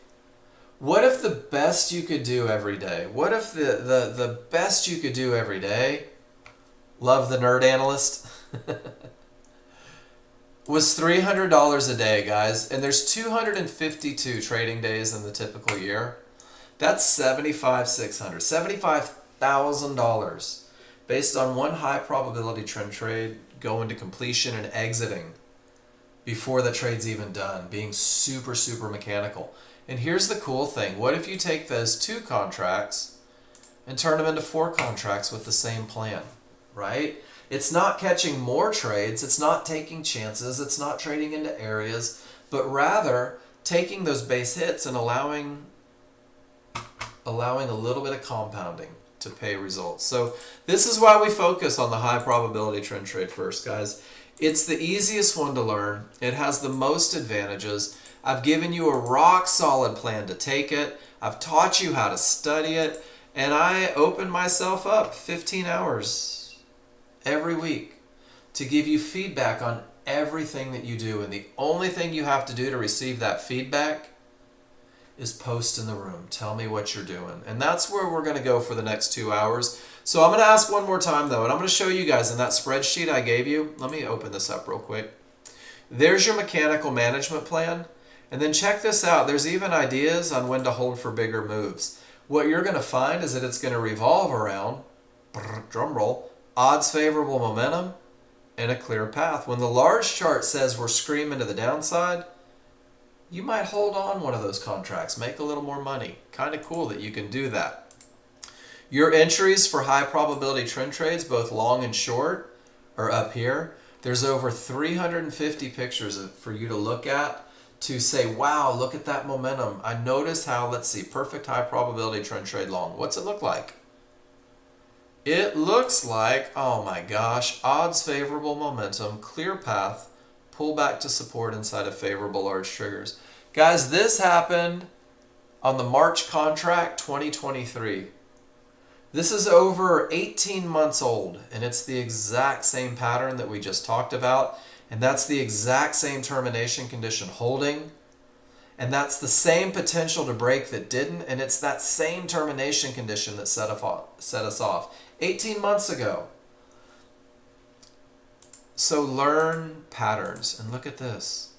What if the best you could do every day, what if the best you could do every day, love the nerd analyst, was $300 a day, guys, and there's 252 trading days in the typical year. That's $75,000 based on one high probability trend trade going to completion and exiting before the trade's even done, being super, super mechanical. And here's the cool thing. What if you take those two contracts and turn them into 4 contracts with the same plan, right? It's not catching more trades, it's not taking chances, it's not trading into areas, but rather taking those base hits and allowing a little bit of compounding to pay results. So this is why we focus on the high probability trend trade first, guys. It's the easiest one to learn. It has the most advantages. I've given you a rock solid plan to take it. I've taught you how to study it. And I open myself up 15 hours every week to give you feedback on everything that you do. And the only thing you have to do to receive that feedback is post in the room. Tell me what you're doing. And that's where we're going to go for the next 2 hours. So I'm going to ask one more time though, and I'm going to show you guys in that spreadsheet I gave you. Let me open this up real quick. There's your mechanical management plan. And then check this out. There's even ideas on when to hold for bigger moves. What you're going to find is that it's going to revolve around, drum roll, odds favorable momentum and a clear path. When the large chart says we're screaming to the downside, you might hold on one of those contracts, make a little more money. Kind of cool that you can do that. Your entries for high probability trend trades, both long and short, are up here. There's over 350 pictures for you to look at to say, wow, look at that momentum. I notice how, let's see, perfect high probability trend trade long. What's it look like? It looks like, oh my gosh, odds favorable momentum, clear path, pull back to support inside of favorable large triggers. Guys, this happened on the March contract 2023. This is over 18 months old, and it's the exact same pattern that we just talked about, and that's the exact same termination condition holding, and that's the same potential to break that didn't, and it's that same termination condition that set us off 18 months ago. So learn patterns, and look at this.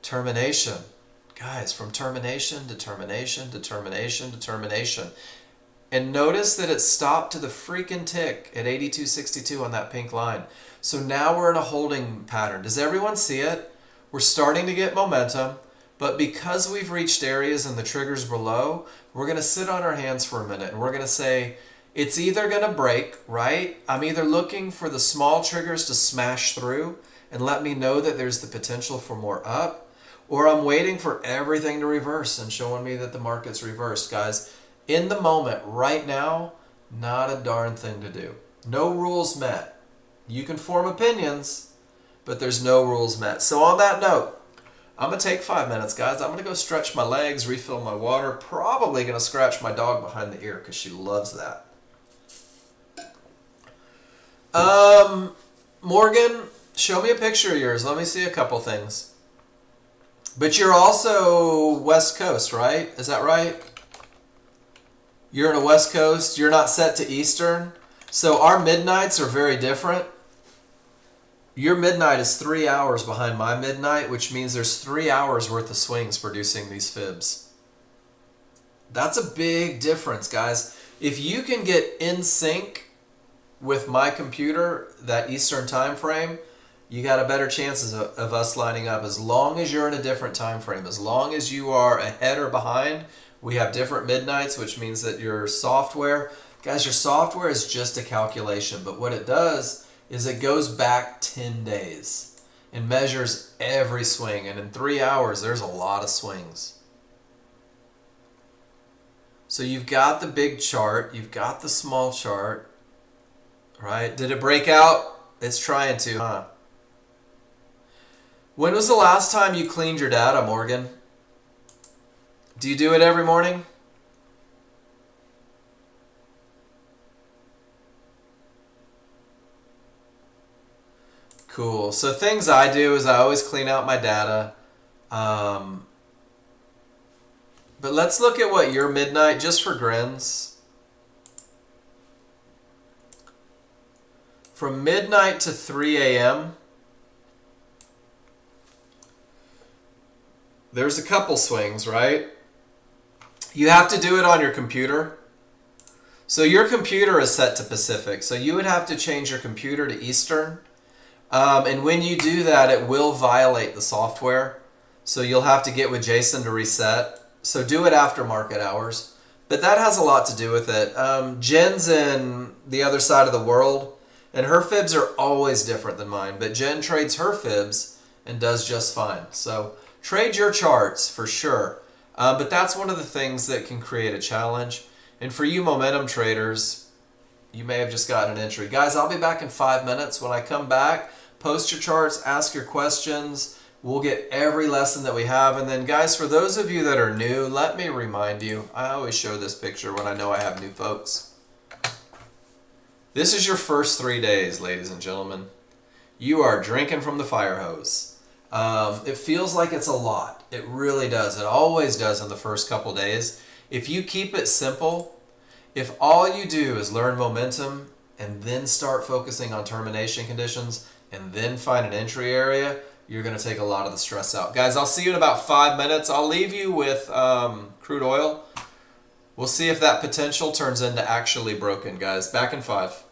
Termination. Guys, from termination to termination to termination to termination. And notice that it stopped to the freaking tick at 82.62 on that pink line. So now we're in a holding pattern. Does everyone see it? We're starting to get momentum, but because we've reached areas and the triggers below, we're going to sit on our hands for a minute and we're going to say, it's either going to break, right? I'm either looking for the small triggers to smash through and let me know that there's the potential for more up, or I'm waiting for everything to reverse and showing me that the market's reversed. Guys, in the moment, right now, not a darn thing to do. No rules met. You can form opinions, but there's no rules met. So on that note, I'm going to take 5 minutes, guys. I'm going to go stretch my legs, refill my water, probably going to scratch my dog behind the ear because she loves that. Morgan, show me a picture of yours. Let me see a couple things. But you're also West Coast, right? Is that right? You're in a West Coast. You're not set to Eastern. So our midnights are very different. Your midnight is 3 hours behind my midnight, which means there's 3 hours worth of swings producing these fibs. That's a big difference, guys. If you can get in sync with my computer, that Eastern time frame, you got a better chances of us lining up. As long as you're in a different time frame, as long as you are ahead or behind, we have different midnights, which means that your software, guys, your software is just a calculation, but what it does is it goes back 10 days and measures every swing, and in 3 hours, there's a lot of swings. So you've got the big chart, you've got the small chart, right? Did it break out? It's trying to, huh? When was the last time you cleaned your data, Morgan? Do you do it every morning? Cool. So things I do is I always clean out my data. But let's look at what your midnight, just for grins. From midnight to 3 a.m., there's a couple swings, right? You have to do it on your computer. So your computer is set to Pacific. So you would have to change your computer to Eastern. And when you do that, it will violate the software. So you'll have to get with Jason to reset. So do it after market hours. But that has a lot to do with it. Jen's in the other side of the world, and her fibs are always different than mine. But Jen trades her fibs and does just fine. So trade your charts for sure. But that's one of the things that can create a challenge. And for you momentum traders, you may have just gotten an entry. Guys, I'll be back in 5 minutes. When I come back, post your charts, ask your questions. We'll get every lesson that we have. And then, guys, for those of you that are new, let me remind you, I always show this picture when I know I have new folks. This is your first 3 days, ladies and gentlemen. You are drinking from the fire hose. It feels like it's a lot. It really does. It always does in the first couple days. If you keep it simple, if all you do is learn momentum and then start focusing on termination conditions and then find an entry area, you're going to take a lot of the stress out. Guys, I'll see you in about 5 minutes. I'll leave you with crude oil. We'll see if that potential turns into actually broken, guys. Back in 5.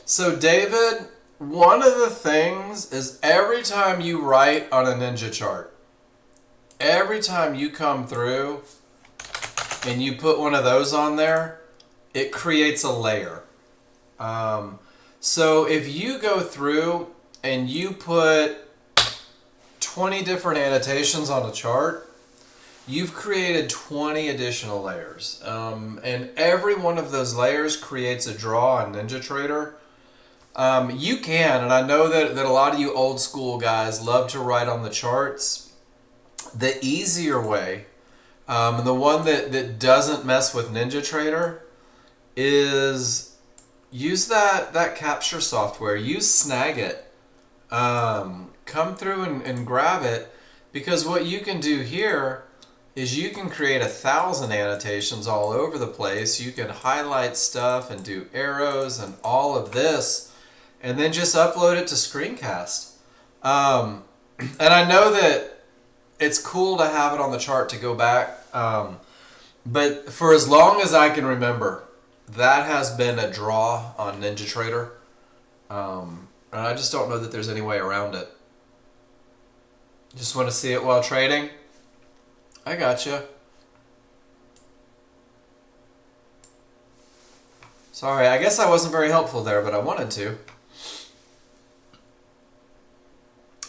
So David, one of the things is every time you write on a ninja chart, every time you come through and you put one of those on there, it creates a layer. So if you go through and you put 20 different annotations on a chart, you've created 20 additional layers. And every one of those layers creates a draw on NinjaTrader. You can, and I know that a lot of you old school guys love to write on the charts. The easier way, and the one that doesn't mess with NinjaTrader, is use that capture software. Use Snagit. Come through and grab it, because what you can do here is you can create 1,000 annotations all over the place. You can highlight stuff and do arrows and all of this, and then just upload it to Screencast. And I know that it's cool to have it on the chart to go back, but for as long as I can remember, that has been a draw on NinjaTrader. And I just don't know that there's any way around it. Just want to see it while trading? I gotcha. Sorry, I guess I wasn't very helpful there, but I wanted to.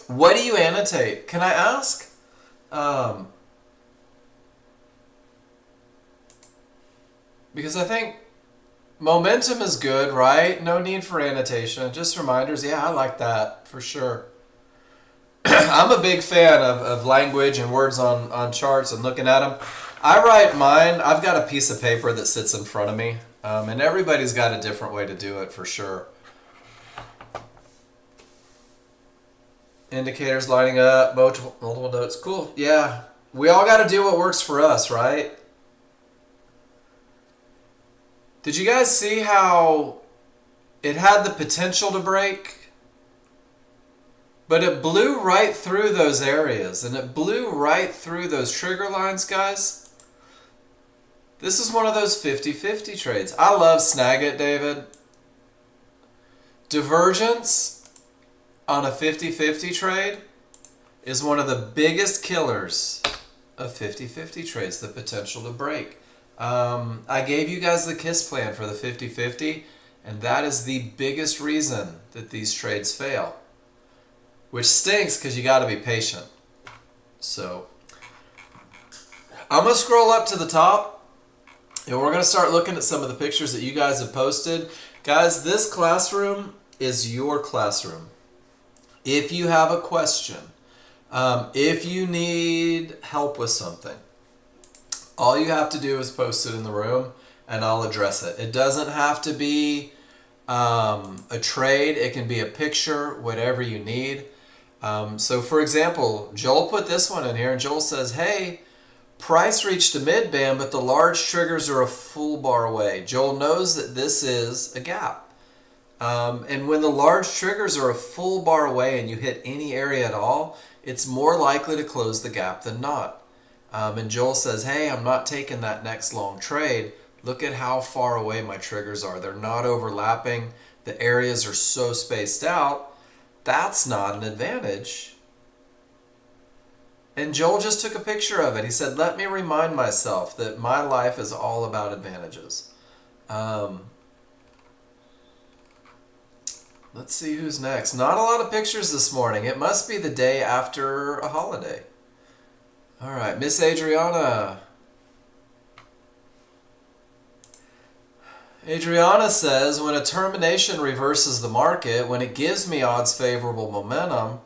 What do you annotate? Can I ask? Because I think momentum is good, right? No need for annotation. Just reminders. Yeah, I like that for sure. I'm a big fan of language and words on charts and looking at them. I write mine. I've got a piece of paper that sits in front of me. And everybody's got a different way to do it for sure. Indicators lining up, multiple notes. Cool. Yeah. We all got to do what works for us, right? Did you guys see how it had the potential to break? But it blew right through those areas, and it blew right through those trigger lines, guys. This is one of those 50-50 trades. I love Snagit, David. Divergence on a 50-50 trade is one of the biggest killers of 50-50 trades, the potential to break. I gave you guys the KISS plan for the 50-50, and that is the biggest reason that these trades fail. Which stinks because you got to be patient. So, I'm going to scroll up to the top, and we're going to start looking at some of the pictures that you guys have posted. Guys, this classroom is your classroom. If you have a question, if you need help with something, all you have to do is post it in the room, and I'll address it. It doesn't have to be a trade. It can be a picture, whatever you need. So for example, Joel put this one in here, and Joel says, hey, price reached a mid band, but the large triggers are a full bar away. Joel knows that this is a gap. And when the large triggers are a full bar away and you hit any area at all, it's more likely to close the gap than not. And Joel says, hey, I'm not taking that next long trade. Look at how far away my triggers are. They're not overlapping. The areas are so spaced out. That's not an advantage. And Joel just took a picture of it. He said, let me remind myself that my life is all about advantages. Let's see who's next. Not a lot of pictures this morning. It must be the day after a holiday. All right, Miss Adriana. Adriana says, when a termination reverses the market, when it gives me odds favorable momentum,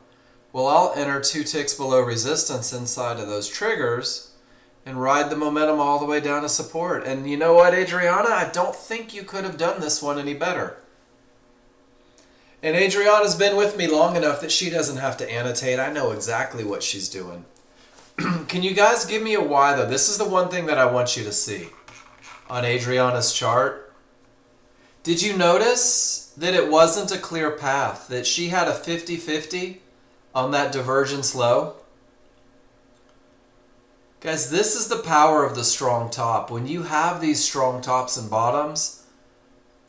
well, I'll enter 2 ticks below resistance inside of those triggers and ride the momentum all the way down to support. And you know what, Adriana? I don't think you could have done this one any better. And Adriana's been with me long enough that she doesn't have to annotate. I know exactly what she's doing. Can you guys give me a why, though? This is the one thing that I want you to see on Adriana's chart. Did you notice that it wasn't a clear path, that she had a 50-50 on that divergence low? Guys, this is the power of the strong top. When you have these strong tops and bottoms,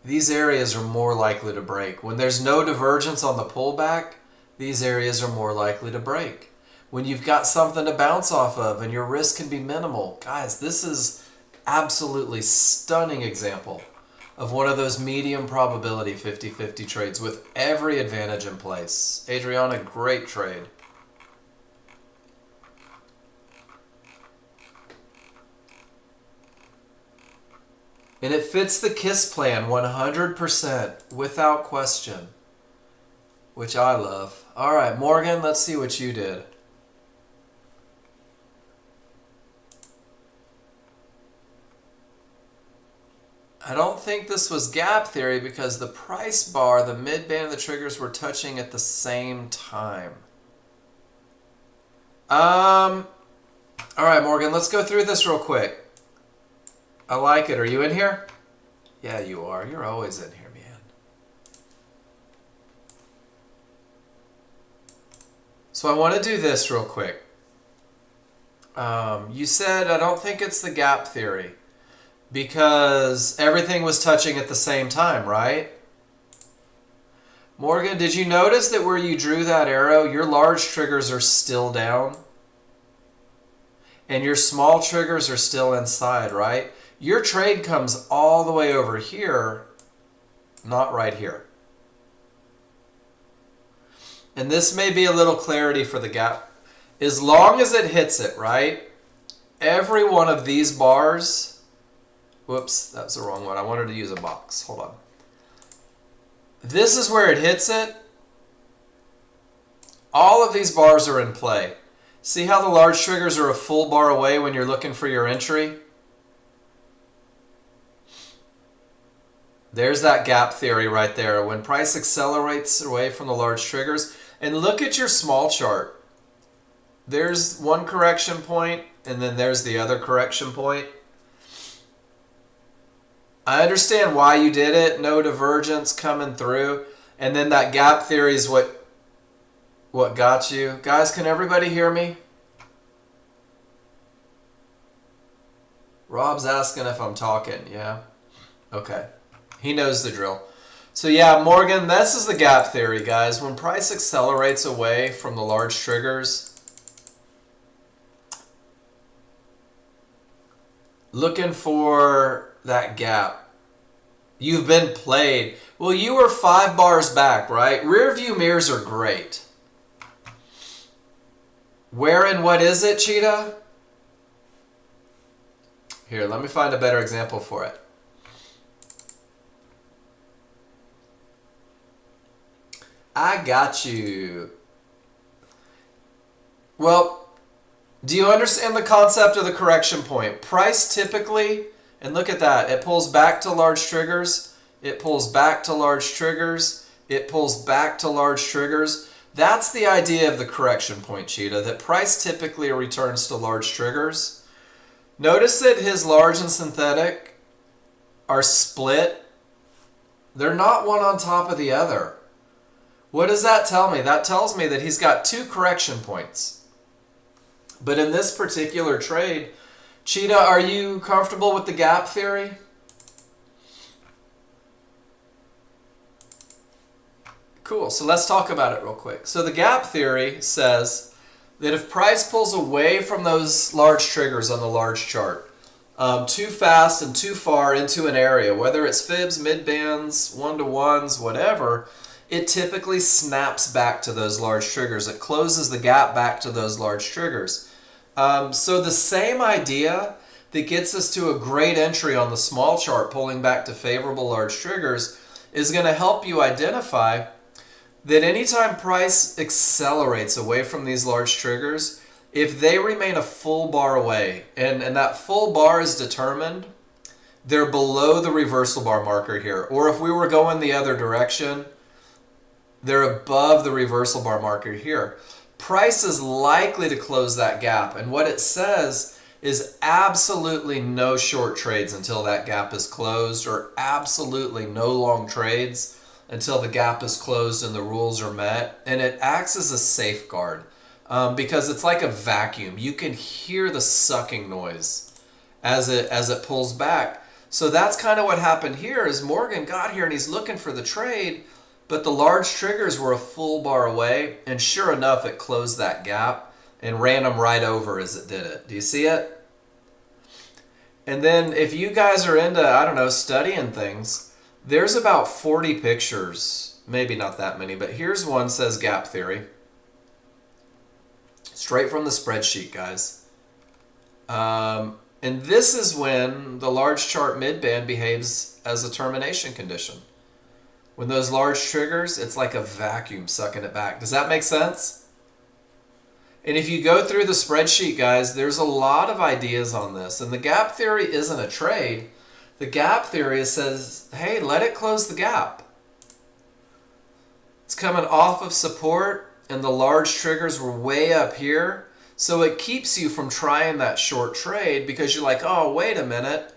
these areas are more likely to break. When there's no divergence on the pullback, these areas are more likely to break. When you've got something to bounce off of and your risk can be minimal. Guys, this is absolutely stunning example of one of those medium probability 50-50 trades with every advantage in place. Adriana, great trade. And it fits the KISS plan 100% without question, which I love. All right, Morgan, let's see what you did. I don't think this was gap theory because the price bar, the mid band, and the triggers were touching at the same time. All right, Morgan, let's go through this real quick. I like it. Are you in here? Yeah, you are. You're always in here, man. So I want to do this real quick. You said, I don't think it's the gap theory because everything was touching at the same time, right? Morgan, did you notice that where you drew that arrow, your large triggers are still down? And your small triggers are still inside, right? Your trade comes all the way over here, not right here. And this may be a little clarity for the gap. As long as it hits it, right? Every one of these bars, whoops, that's the wrong one. I wanted to use a box. Hold on. This is where it hits it. All of these bars are in play. See how the large triggers are a full bar away when you're looking for your entry? There's that gap theory right there. When price accelerates away from the large triggers, and look at your small chart. There's one correction point, and then there's the other correction point. I understand why you did it. No divergence coming through. And then that gap theory is what got you. Guys, can everybody hear me? Rob's asking if I'm talking. Yeah? Okay. He knows the drill. So yeah, Morgan, this is the gap theory, guys. When price accelerates away from the large triggers, looking for that gap. You've been played. Well, you were 5 bars back, right? Rear view mirrors are great. Where and what is it, Cheetah? Here, let me find a better example for it. I got you. Well, do you understand the concept of the correction point? Price typically, and look at that, it pulls back to large triggers, it pulls back to large triggers, it pulls back to large triggers. That's the idea of the correction point, Cheetah, that price typically returns to large triggers. Notice that his large and synthetic are split. They're not one on top of the other. What does that tell me? That tells me that he's got 2 correction points. But in this particular trade, Cheetah, are you comfortable with the gap theory? Cool, so let's talk about it real quick. So the gap theory says that if price pulls away from those large triggers on the large chart, too fast and too far into an area, whether it's fibs, mid bands, 1-to-1s, whatever, it typically snaps back to those large triggers. It closes the gap back to those large triggers. So the same idea that gets us to a great entry on the small chart pulling back to favorable large triggers is going to help you identify that anytime price accelerates away from these large triggers, if they remain a full bar away, and that full bar is determined, they're below the reversal bar marker here. Or if we were going the other direction, they're above the reversal bar marker here. Price is likely to close that gap. And what it says is absolutely no short trades until that gap is closed, or absolutely no long trades until the gap is closed and the rules are met. And it acts as a safeguard because it's like a vacuum. You can hear the sucking noise as it pulls back. So that's kind of what happened here is Morgan got here and he's looking for the trade, but the large triggers were a full bar away, and sure enough, it closed that gap and ran them right over as it did it. Do you see it? And then if you guys are into, I don't know, studying things, there's about 40 pictures, maybe not that many, but here's one says gap theory. Straight from the spreadsheet, guys. And this is when the large chart midband behaves as a termination condition. When those large triggers, it's like a vacuum sucking it back. Does that make sense? And if you go through the spreadsheet, guys, there's a lot of ideas on this. And the gap theory isn't a trade. The gap theory says, hey, let it close the gap. It's coming off of support, and the large triggers were way up here. So it keeps you from trying that short trade because you're like, oh, wait a minute.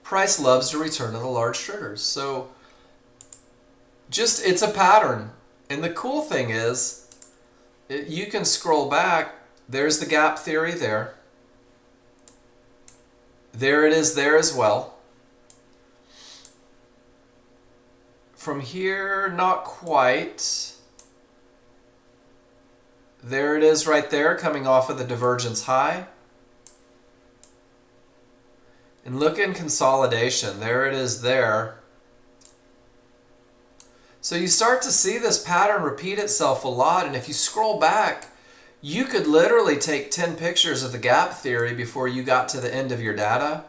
Price loves to return to the large triggers. So it's a pattern. And the cool thing is, you can scroll back. There's the gap theory there. There it is there as well. From here, not quite. There it is right there, coming off of the divergence high. And look in consolidation. There it is there. So you start to see this pattern repeat itself a lot. And if you scroll back, you could literally take 10 pictures of the gap theory before you got to the end of your data.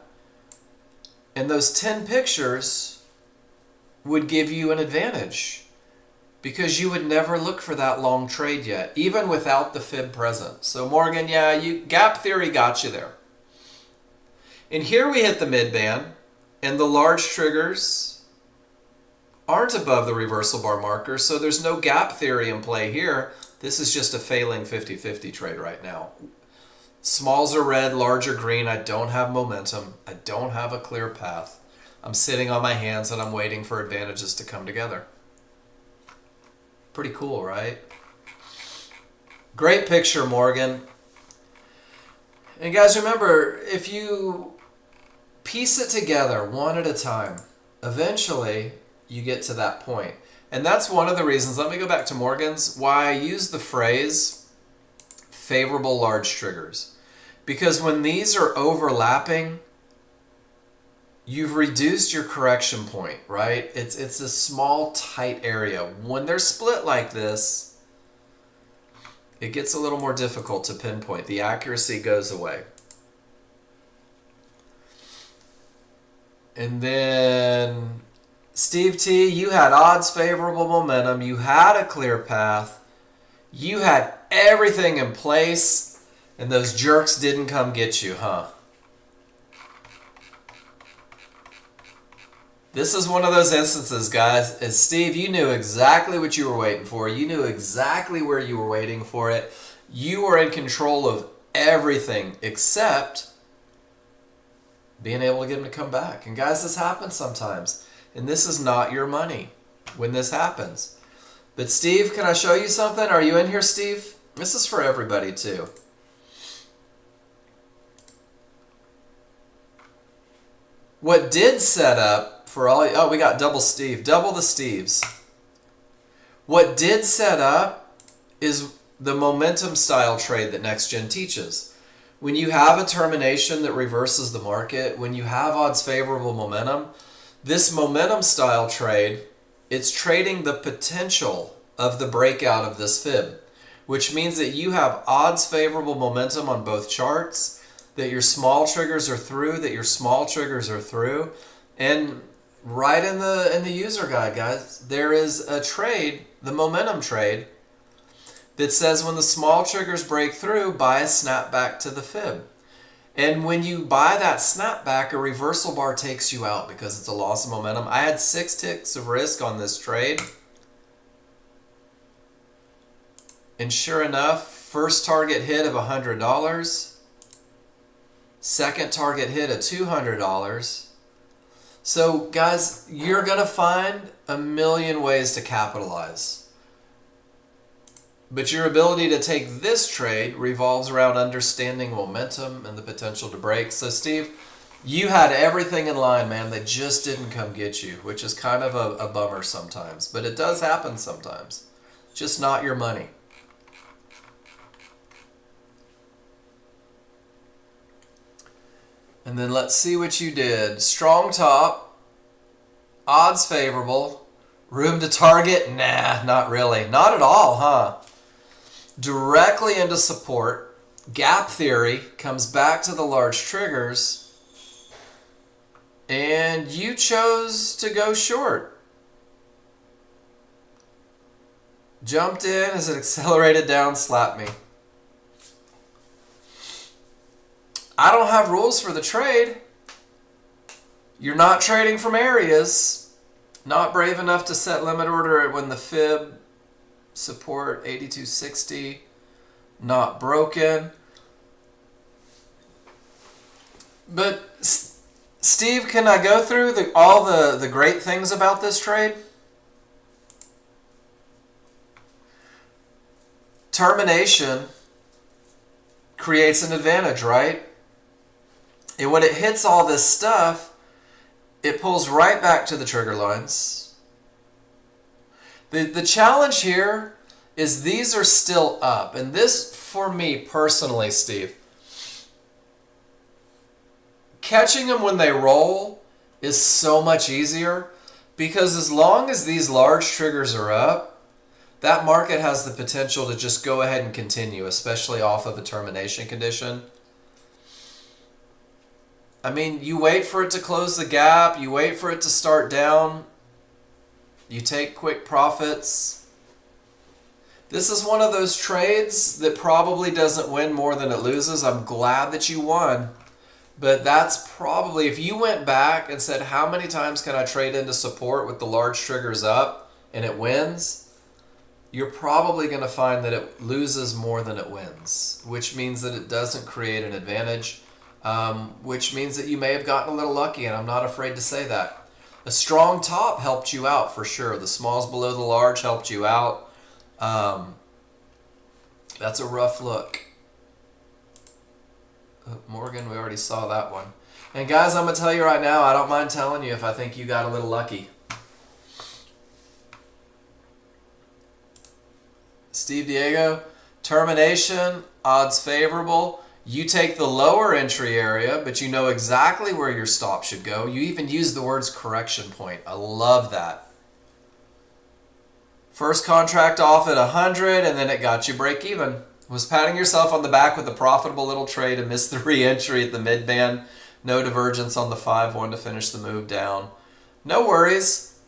And those 10 pictures would give you an advantage, because you would never look for that long trade yet, even without the fib present. So Morgan, yeah, gap theory got you there. And here we hit the midband, and the large triggers aren't above the reversal bar marker, so there's no gap theory in play here. This is just a failing 50-50 trade right now. Smalls are red, large are green. I don't have momentum. I don't have a clear path. I'm sitting on my hands and I'm waiting for advantages to come together. Pretty cool, right? Great picture, Morgan. And guys, remember, if you piece it together one at a time, eventually you get to that point. And that's one of the reasons, let me go back to Morgan's, why I use the phrase favorable large triggers. Because when these are overlapping, you've reduced your correction point, right? It's a small, tight area. When they're split like this, it gets a little more difficult to pinpoint. The accuracy goes away. And then Steve T, you had odds favorable momentum. You had a clear path. You had everything in place, and those jerks didn't come get you, huh? This is one of those instances, guys. As Steve, you knew exactly what you were waiting for. You knew exactly where you were waiting for it. You were in control of everything except being able to get them to come back. And guys, this happens sometimes. And this is not your money when this happens. But Steve, can I show you something? Are you in here, Steve? This is for everybody too. What did set up for all, oh, we got double Steve, double the Steves. What did set up is the momentum style trade that Nexgen teaches. When you have a termination that reverses the market, when you have odds favorable momentum, this momentum style trade, it's trading the potential of the breakout of this fib, which means that you have odds favorable momentum on both charts, that your small triggers are through, and right in the user guide, guys, there is a trade, the momentum trade, that says when the small triggers break through, buy a snapback to the fib. And when you buy that snapback, a reversal bar takes you out because it's a loss of momentum. I had 6 ticks of risk on this trade. And sure enough, first target hit of $100. Second target hit of $200. So guys, you're going to find a million ways to capitalize. But your ability to take this trade revolves around understanding momentum and the potential to break. So Steve, you had everything in line, man. They just didn't come get you, which is kind of a bummer sometimes. But it does happen sometimes. Just not your money. And then let's see what you did. Strong top, odds favorable, room to target? Nah, not really. Not at all, huh? Directly into support. Gap theory comes back to the large triggers. And you chose to go short. Jumped in as it accelerated down, slapped me. I don't have rules for the trade. You're not trading from areas. Not brave enough to set limit order when the fib support 8260. Not broken. But Steve, can I go through all the great things about this trade? Termination creates an advantage, right? And when it hits all this stuff, it pulls right back to the trigger lines. The challenge here is these are still up. And this, for me personally, Steve, catching them when they roll is so much easier because as long as these large triggers are up, that market has the potential to just go ahead and continue, especially off of a termination condition. I mean, you wait for it to close the gap, you wait for it to start down, you take quick profits. This is one of those trades that probably doesn't win more than it loses. I'm glad that you won. But that's probably, if you went back and said, how many times can I trade into support with the large triggers up and it wins, you're probably going to find that it loses more than it wins, which means that it doesn't create an advantage, which means that you may have gotten a little lucky, and I'm not afraid to say that. A strong top helped you out for sure. The smalls below the large helped you out. That's a rough look. Morgan, we already saw that one. And guys, I'm going to tell you right now, I don't mind telling you if I think you got a little lucky. Steve Diego, termination, odds favorable. You take the lower entry area, but you know exactly where your stop should go. You even use the words correction point. I love that. First contract off at 100, and then it got you break even. Was patting yourself on the back with a profitable little trade and missed the re-entry at the mid-band. No divergence on the 5-1 to finish the move down. No worries.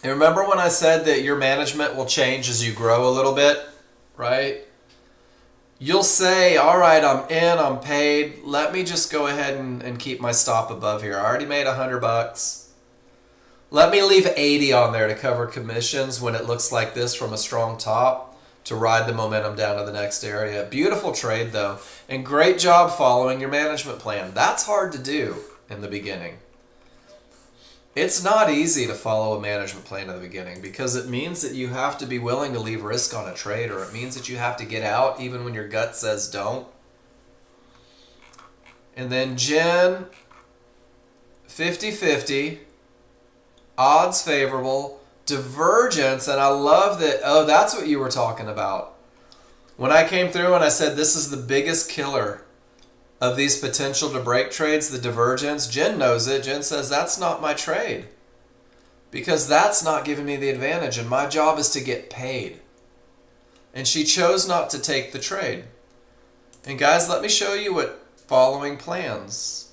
And remember when I said that your management will change as you grow a little bit, right? You'll say, all right, I'm in, I'm paid. Let me just go ahead and keep my stop above here. I already made $100. Let me leave 80 on there to cover commissions when it looks like this from a strong top, to ride the momentum down to the next area. Beautiful trade though, and great job following your management plan. That's hard to do in the beginning. It's not easy to follow a management plan in the beginning because it means that you have to be willing to leave risk on a trade, or it means that you have to get out even when your gut says don't. And then Jen, 50-50, odds favorable, divergence, and I love that. Oh, that's what you were talking about. When I came through and I said this is the biggest killer of these potential to break trades, the divergence, Jen knows it. Jen says that's not my trade because that's not giving me the advantage, and my job is to get paid. And she chose not to take the trade. And guys, let me show you what following plans.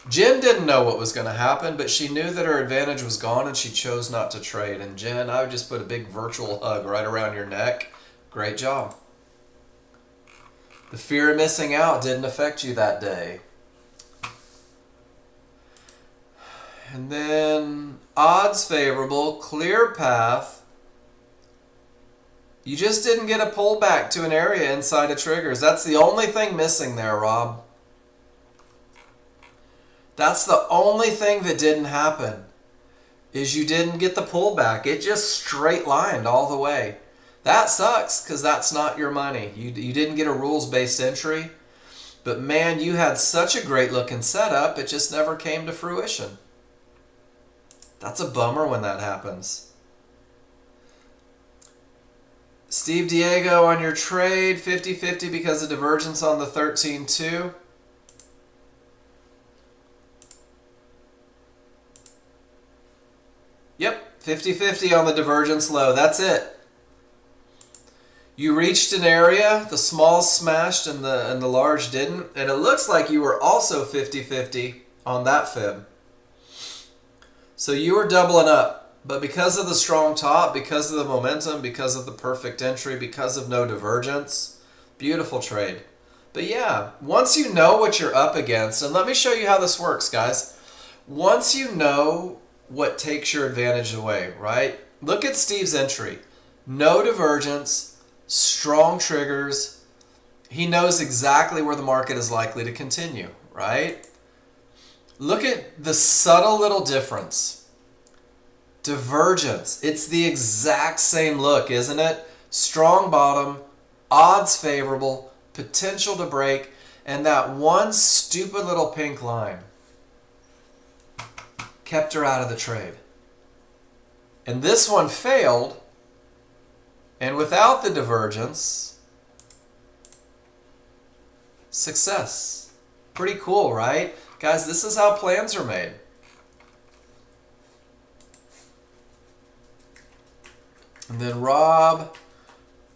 Jen didn't know what was going to happen, but she knew that her advantage was gone and she chose not to trade. And Jen, I would just put a big virtual hug right around your neck. Great job. The fear of missing out didn't affect you that day. And then odds favorable, clear path. You just didn't get a pullback to an area inside of triggers. That's the only thing missing there, Rob. That's the only thing that didn't happen, is you didn't get the pullback. It just straight lined all the way. That sucks because that's not your money. You didn't get a rules-based entry, but man, you had such a great looking setup, it just never came to fruition. That's a bummer when that happens. Steve Diego on your trade, 50-50 because of divergence on the 13-2. Yep, 50-50 on the divergence low. That's it. You reached an area, the small smashed and the large didn't, and it looks like you were also 50-50 on that fib. So you were doubling up, but because of the strong top, because of the momentum, because of the perfect entry, because of no divergence, beautiful trade. But yeah, once you know what you're up against, and let me show you how this works, guys. Once you know what takes your advantage away, right? Look at Steve's entry. No divergence, strong triggers. He knows exactly where the market is likely to continue, right? Look at the subtle little difference. Divergence. It's the exact same look, isn't it? Strong bottom, odds favorable, potential to break, and that one stupid little pink line kept her out of the trade. And this one failed, and without the divergence, success. Pretty cool, right? Guys, this is how plans are made. And then Rob,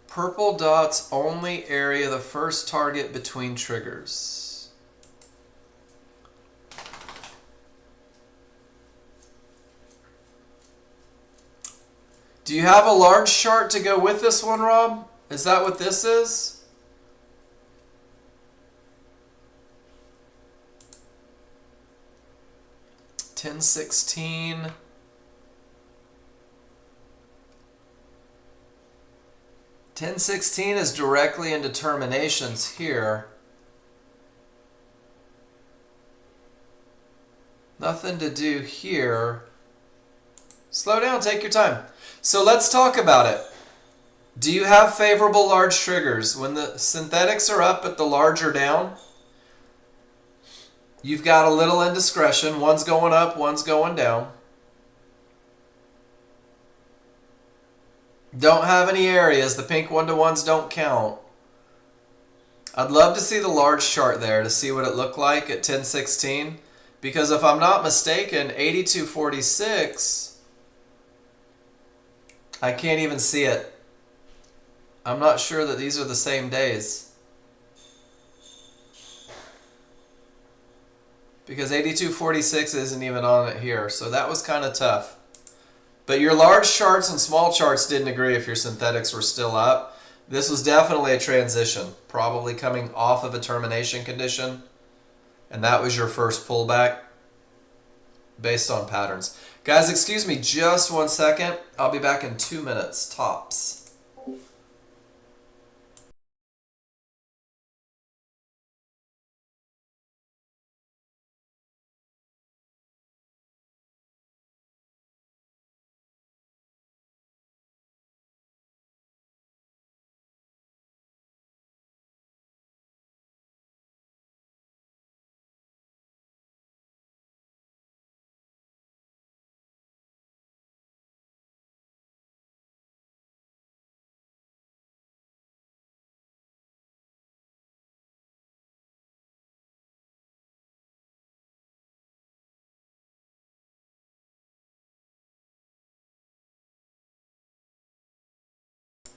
purple dots only area the first target between triggers. Do you have a large chart to go with this one, Rob? Is that what this is? $10.16. $10.16 is directly into terminations here. Nothing to do here. Slow down, take your time. So let's talk about it. Do you have favorable large triggers? When the synthetics are up but the large are down, you've got a little indiscretion. One's going up, one's going down. Don't have any areas. The pink 1-to-1s don't count. I'd love to see the large chart there to see what it looked like at 10.16. Because if I'm not mistaken, 82.46, I can't even see it. I'm not sure that these are the same days. Because 82.46 isn't even on it here. So that was kind of tough. But your large charts and small charts didn't agree if your synthetics were still up. This was definitely a transition, probably coming off of a termination condition. And that was your first pullback based on patterns. Guys, excuse me just 1 second. I'll be back in 2 minutes, tops.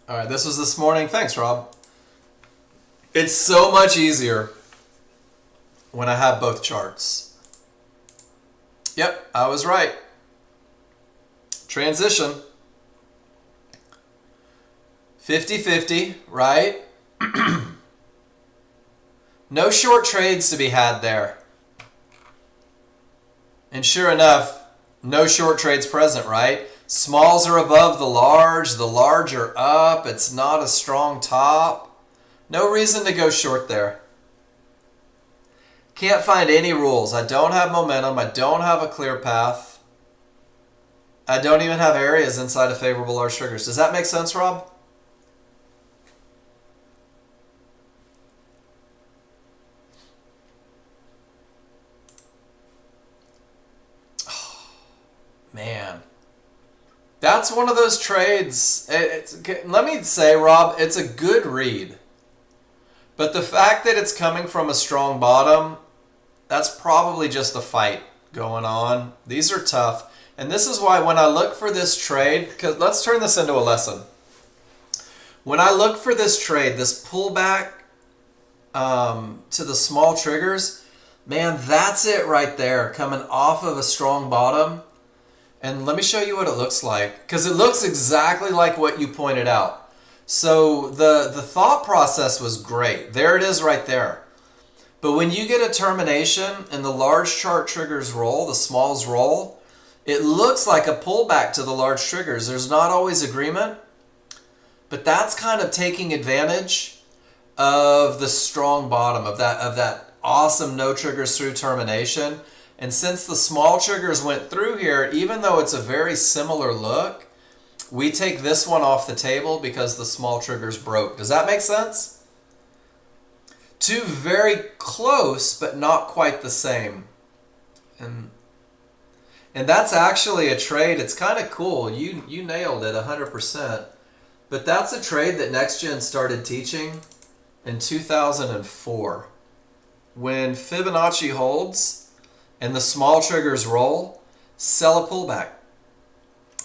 All right, this was this morning. Thanks, Rob. It's so much easier when I have both charts. Yep, I was right. Transition. 50-50, right? No short trades to be had there. And sure enough, no short trades present, right? Smalls are above the large are up. It's not a strong top. No reason to go short there. Can't find any rules. I don't have momentum. I don't have a clear path. I don't even have areas inside of favorable large triggers. Does that make sense, Rob? Oh, man. That's one of those trades. Let me say, Rob, it's a good read. But the fact that it's coming from a strong bottom, that's probably just a fight going on. These are tough. And this is why when I look for this trade, because let's turn this into a lesson. When I look for this trade, this pullback to the small triggers, man, that's it right there, coming off of a strong bottom. And let me show you what it looks like, because it looks exactly like what you pointed out. So the thought process was great. There it is right there. But when you get a termination and the large chart triggers roll, the smalls roll, it looks like a pullback to the large triggers. There's not always agreement, but that's kind of taking advantage of the strong bottom, of that awesome no triggers through termination. And since the small triggers went through here, even though it's a very similar look, we take this one off the table because the small triggers broke. Does that make sense? Two very close, but not quite the same. And that's actually a trade. It's kind of cool. You nailed it 100%. But that's a trade that Nexgen started teaching in 2004. When Fibonacci holds and the small triggers roll, sell a pullback.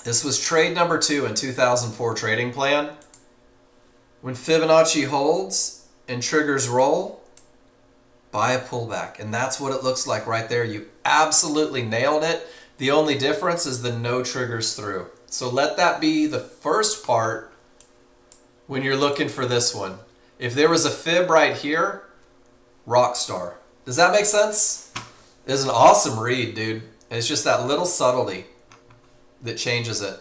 This was trade number 2 in 2004 trading plan. When Fibonacci holds and triggers roll, buy a pullback. And that's what it looks like right there. You absolutely nailed it. The only difference is the no triggers through. So let that be the first part when you're looking for this one. If there was a fib right here, rock star. Does that make sense? It's an awesome read, dude. It's just that little subtlety that changes it.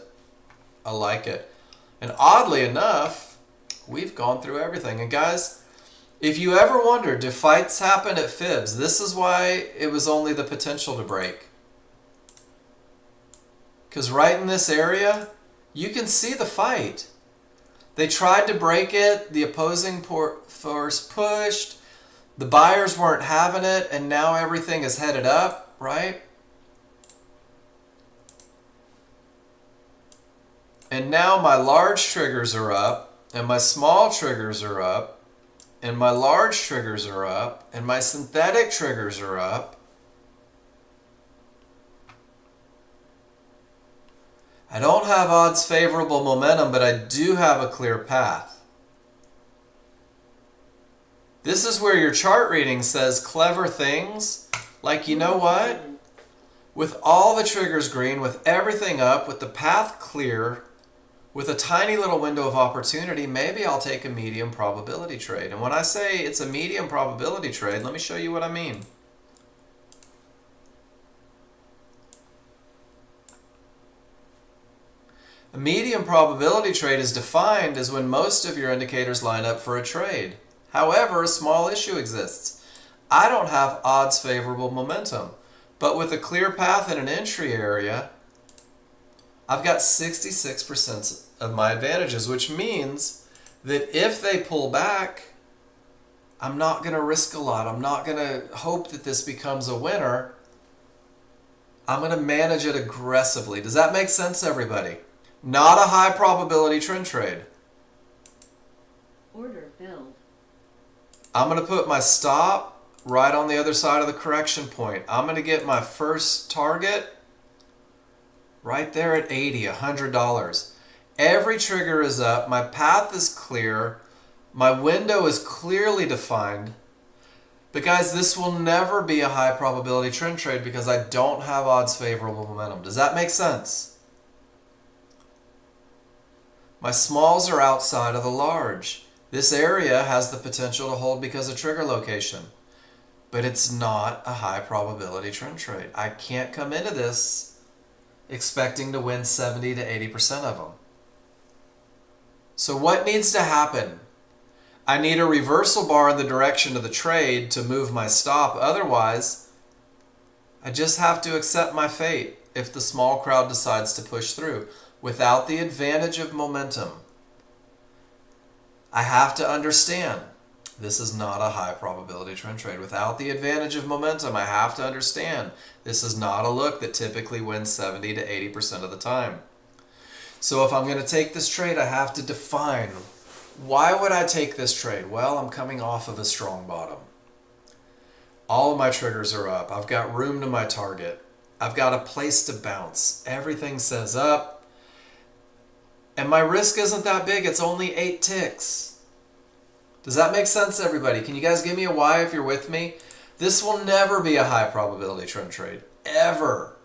I like it. And oddly enough, we've gone through everything. And guys, if you ever wonder, do fights happen at fibs? This is why it was only the potential to break. Because right in this area, you can see the fight. They tried to break it, the opposing force pushed, the buyers weren't having it, and now everything is headed up, right? And now my large triggers are up, and my small triggers are up, and my large triggers are up, and my synthetic triggers are up. I don't have odds favorable momentum, but I do have a clear path. This is where your chart reading says clever things, like, you know what? With all the triggers green, with everything up, with the path clear, with a tiny little window of opportunity, maybe I'll take a medium probability trade. And when I say it's a medium probability trade, let me show you what I mean. A medium probability trade is defined as when most of your indicators line up for a trade. However, a small issue exists. I don't have odds favorable momentum, but with a clear path in an entry area, I've got 66% of my advantages, which means that if they pull back, I'm not going to risk a lot. I'm not going to hope that this becomes a winner. I'm going to manage it aggressively. Does that make sense, everybody? Not a high probability trend trade. Order filled. I'm going to put my stop right on the other side of the correction point. I'm going to get my first target right there at $80, $100. Every trigger is up. My path is clear. My window is clearly defined. But guys, this will never be a high probability trend trade because I don't have odds favorable momentum. Does that make sense? My smalls are outside of the large. This area has the potential to hold because of trigger location. But it's not a high probability trend trade. I can't come into this expecting to win 70 to 80% of them. So what needs to happen? I need a reversal bar in the direction of the trade to move my stop. Otherwise, I just have to accept my fate if the small crowd decides to push through without the advantage of momentum. I have to understand this is not a high probability trend trade. Without the advantage of momentum, I have to understand this is not a look that typically wins 70 to 80% of the time. So if I'm going to take this trade, I have to define, why would I take this trade? Well, I'm coming off of a strong bottom. All of my triggers are up. I've got room to my target. I've got a place to bounce. Everything says up. And my risk isn't that big. It's only 8 ticks. Does that make sense, everybody? Can you guys give me a why if you're with me? This will never be a high probability trend trade. Ever.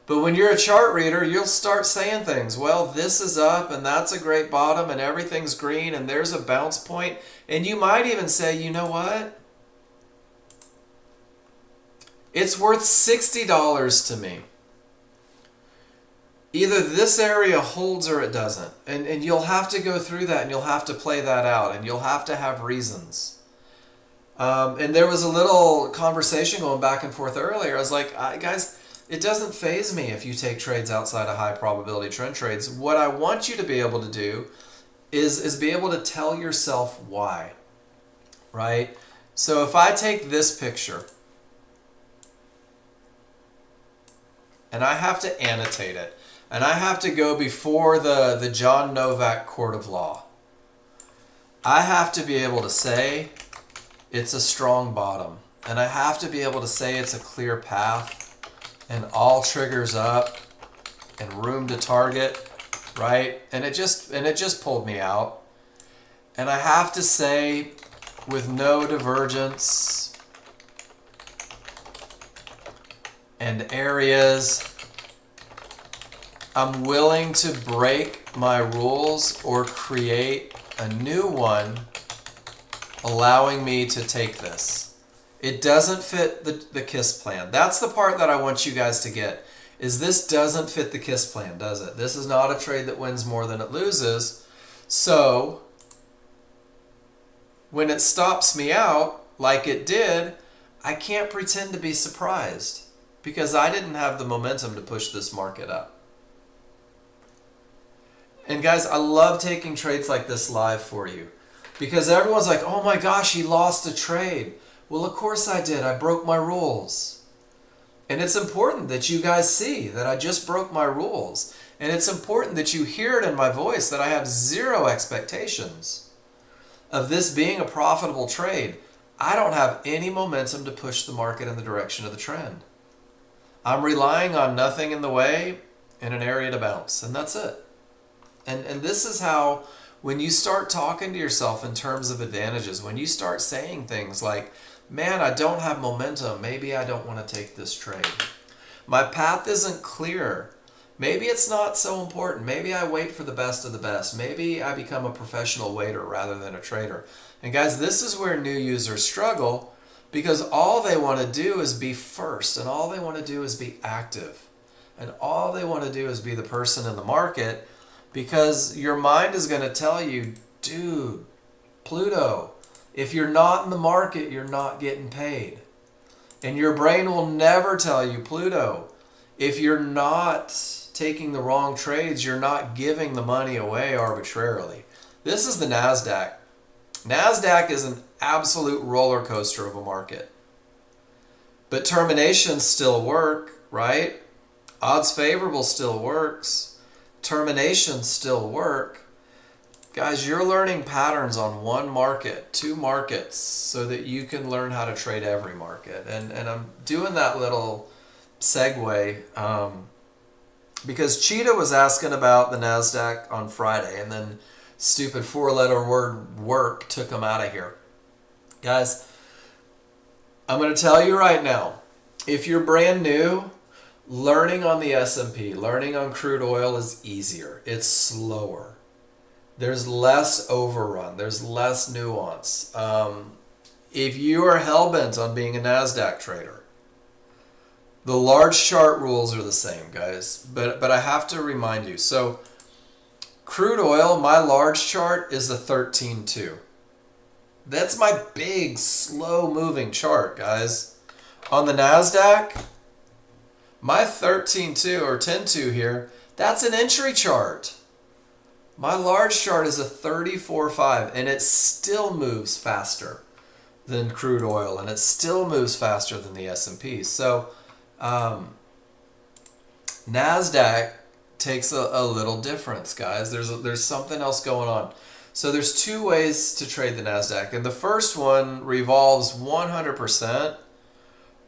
But when you're a chart reader, you'll start saying things. Well, this is up and that's a great bottom and everything's green and there's a bounce point. And you might even say, you know what? It's worth $60 to me. Either this area holds or it doesn't. And you'll have to go through that and you'll have to play that out and you'll have to have reasons. And there was a little conversation going back and forth earlier. I was like, guys, it doesn't faze me if you take trades outside of high probability trend trades. What I want you to be able to do is be able to tell yourself why, right? So if I take this picture and I have to annotate it and I have to go before the John Novak Court of Law, I have to be able to say it's a strong bottom and I have to be able to say it's a clear path and all triggers up and room to target, right? And it just pulled me out. And I have to say, with no divergence and areas, I'm willing to break my rules or create a new one allowing me to take this. It doesn't fit the KISS plan. That's the part that I want you guys to get, is this doesn't fit the KISS plan, does it? This is not a trade that wins more than it loses. So when it stops me out, like it did, I can't pretend to be surprised because I didn't have the momentum to push this market up. And guys, I love taking trades like this live for you because everyone's like, oh my gosh, he lost a trade. Well, of course I did. I broke my rules. And it's important that you guys see that I just broke my rules. And it's important that you hear it in my voice that I have zero expectations of this being a profitable trade. I don't have any momentum to push the market in the direction of the trend. I'm relying on nothing in the way and an area to bounce. And that's it. And this is how, when you start talking to yourself in terms of advantages, when you start saying things like, man, I don't have momentum. Maybe I don't want to take this trade. My path isn't clear. Maybe it's not so important. Maybe I wait for the best of the best. Maybe I become a professional waiter rather than a trader. And guys, this is where new users struggle because all they want to do is be first and all they want to do is be active. And all they want to do is be the person in the market because your mind is going to tell you, dude, Pluto, if you're not in the market, you're not getting paid. And your brain will never tell you, Pluto, if you're not taking the wrong trades, you're not giving the money away arbitrarily. This is the NASDAQ. NASDAQ is an absolute roller coaster of a market. But terminations still work, right? Odds favorable still works. Terminations still work. Guys, you're learning patterns on one market, two markets, so that you can learn how to trade every market. And I'm doing that little segue because Cheetah was asking about the NASDAQ on Friday, and then stupid four-letter word work took him out of here. Guys, I'm going to tell you right now, if you're brand new, learning on the S&P, learning on crude oil is easier. It's slower. There's less overrun. There's less nuance. If you are hell-bent on being a NASDAQ trader, the large chart rules are the same, guys. But I have to remind you. So crude oil, my large chart is the 13.2. That's my big, slow-moving chart, guys. On the NASDAQ, my 13.2 or 10.2 here, that's an entry chart. My large chart is a 34.5 and it still moves faster than crude oil and it still moves faster than the S&P. So NASDAQ takes a little difference, guys. There's something else going on. So there's two ways to trade the NASDAQ. And the first one revolves 100%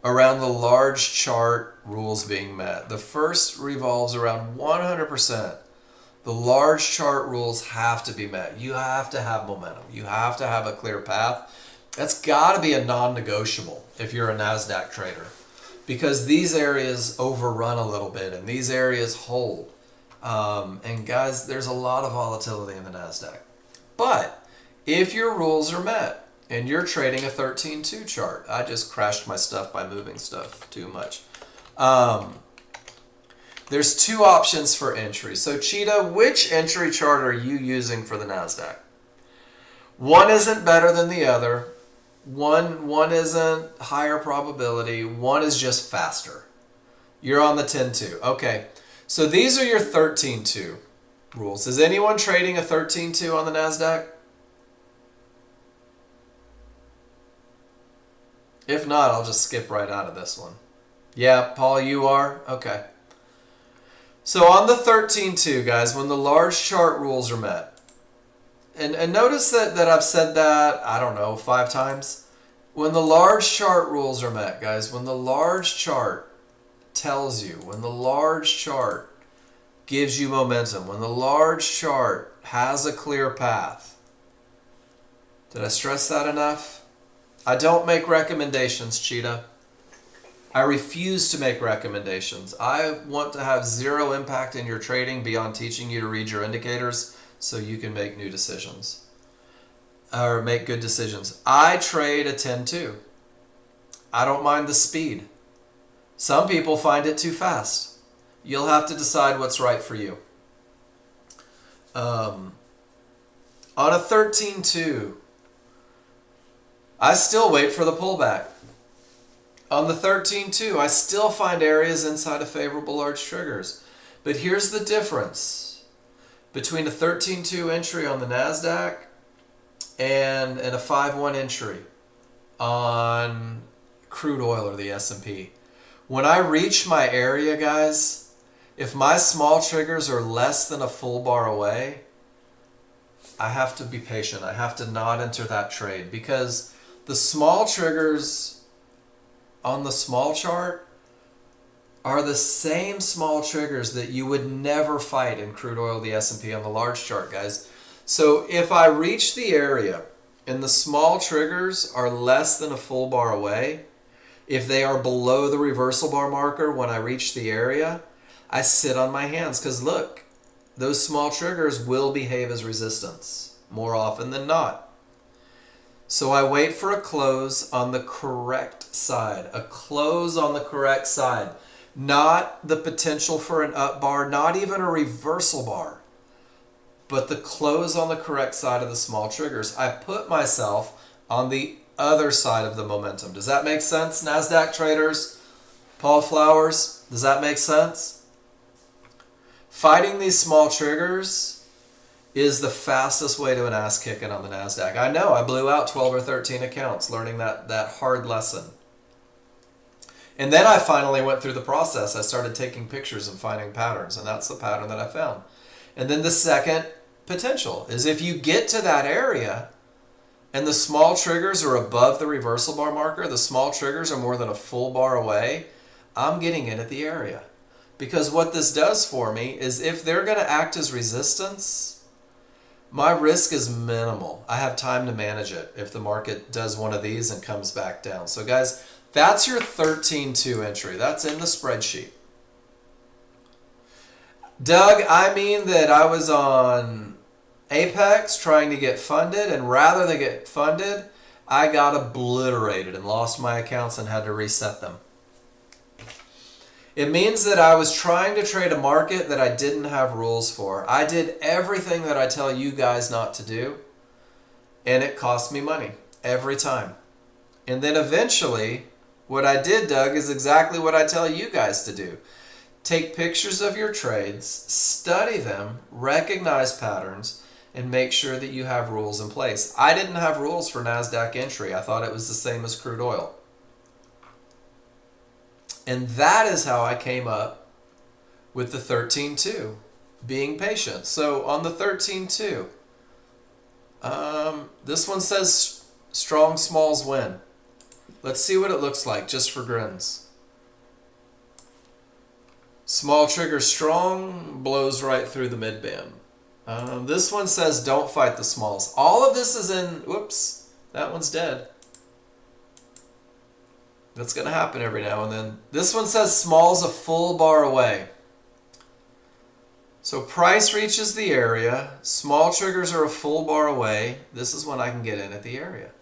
around the large chart rules being met. The first revolves around 100% The large chart rules have to be met. You have to have momentum. You have to have a clear path. That's got to be a non-negotiable if you're a NASDAQ trader, because these areas overrun a little bit and these areas hold. And guys, there's a lot of volatility in the NASDAQ. But if your rules are met and you're trading a 13-2 chart, I just crashed my stuff by moving stuff too much. There's two options for entry. So Cheetah, which entry chart are you using for the NASDAQ? One isn't better than the other. One isn't higher probability. One is just faster. You're on the 10-2. Okay, so these are your 13-2 rules. Is anyone trading a 13-2 on the NASDAQ? If not, I'll just skip right out of this one. Yeah, Paul, you are? Okay. So on the 13-2, guys, when the large chart rules are met, and notice that I've said that, I don't know, 5 times. When the large chart rules are met, guys, when the large chart tells you, when the large chart gives you momentum, when the large chart has a clear path. Did I stress that enough? I don't make recommendations, Cheetah. I refuse to make recommendations. I want to have zero impact in your trading beyond teaching you to read your indicators so you can make new decisions or make good decisions. I trade a 10-2. I don't mind the speed. Some people find it too fast. You'll have to decide what's right for you. On a 13-2, I still wait for the pullback. On the 13-2, I still find areas inside of favorable large triggers. But here's the difference between a 13-2 entry on the NASDAQ and a 5-1 entry on crude oil or the S&P. When I reach my area, guys, if my small triggers are less than a full bar away, I have to be patient. I have to not enter that trade, because the small triggers on the small chart are the same small triggers that you would never fight in crude oil, the S&P on the large chart, guys. So if I reach the area and the small triggers are less than a full bar away, if they are below the reversal bar marker when I reach the area, I sit on my hands, because look, those small triggers will behave as resistance more often than not. So I wait for a close on the correct side, a close on the correct side, not the potential for an up bar, not even a reversal bar, but the close on the correct side of the small triggers. I put myself on the other side of the momentum. Does that make sense, NASDAQ traders? Paul Flowers, does that make sense? Fighting these small triggers is the fastest way to an ass kicking on the NASDAQ. I know, I blew out 12 or 13 accounts learning that hard lesson. And then I finally went through the process. I started taking pictures and finding patterns, and that's the pattern that I found. And then the second potential is if you get to that area and the small triggers are above the reversal bar marker, the small triggers are more than a full bar away, I'm getting in at the area. Because what this does for me is if they're going to act as resistance, my risk is minimal. I have time to manage it if the market does one of these and comes back down. So guys, that's your 13-2 entry. That's in the spreadsheet. Doug, I mean that I was on Apex trying to get funded, and rather than get funded, I got obliterated and lost my accounts and had to reset them. It means that I was trying to trade a market that I didn't have rules for. I did everything that I tell you guys not to do, and it cost me money every time. And then eventually, what I did, Doug, is exactly what I tell you guys to do. Take pictures of your trades, study them, recognize patterns, and make sure that you have rules in place. I didn't have rules for NASDAQ entry. I thought it was the same as crude oil. And that is how I came up with the 13-2, being patient. So on the 13-2, this one says strong smalls win. Let's see what it looks like just for grins. Small trigger strong, blows right through the mid-band. This one says don't fight the smalls. All of this is in, whoops, that one's dead. That's going to happen every now and then. This one says smalls a full bar away. So price reaches the area. Small triggers are a full bar away. This is when I can get in at the area.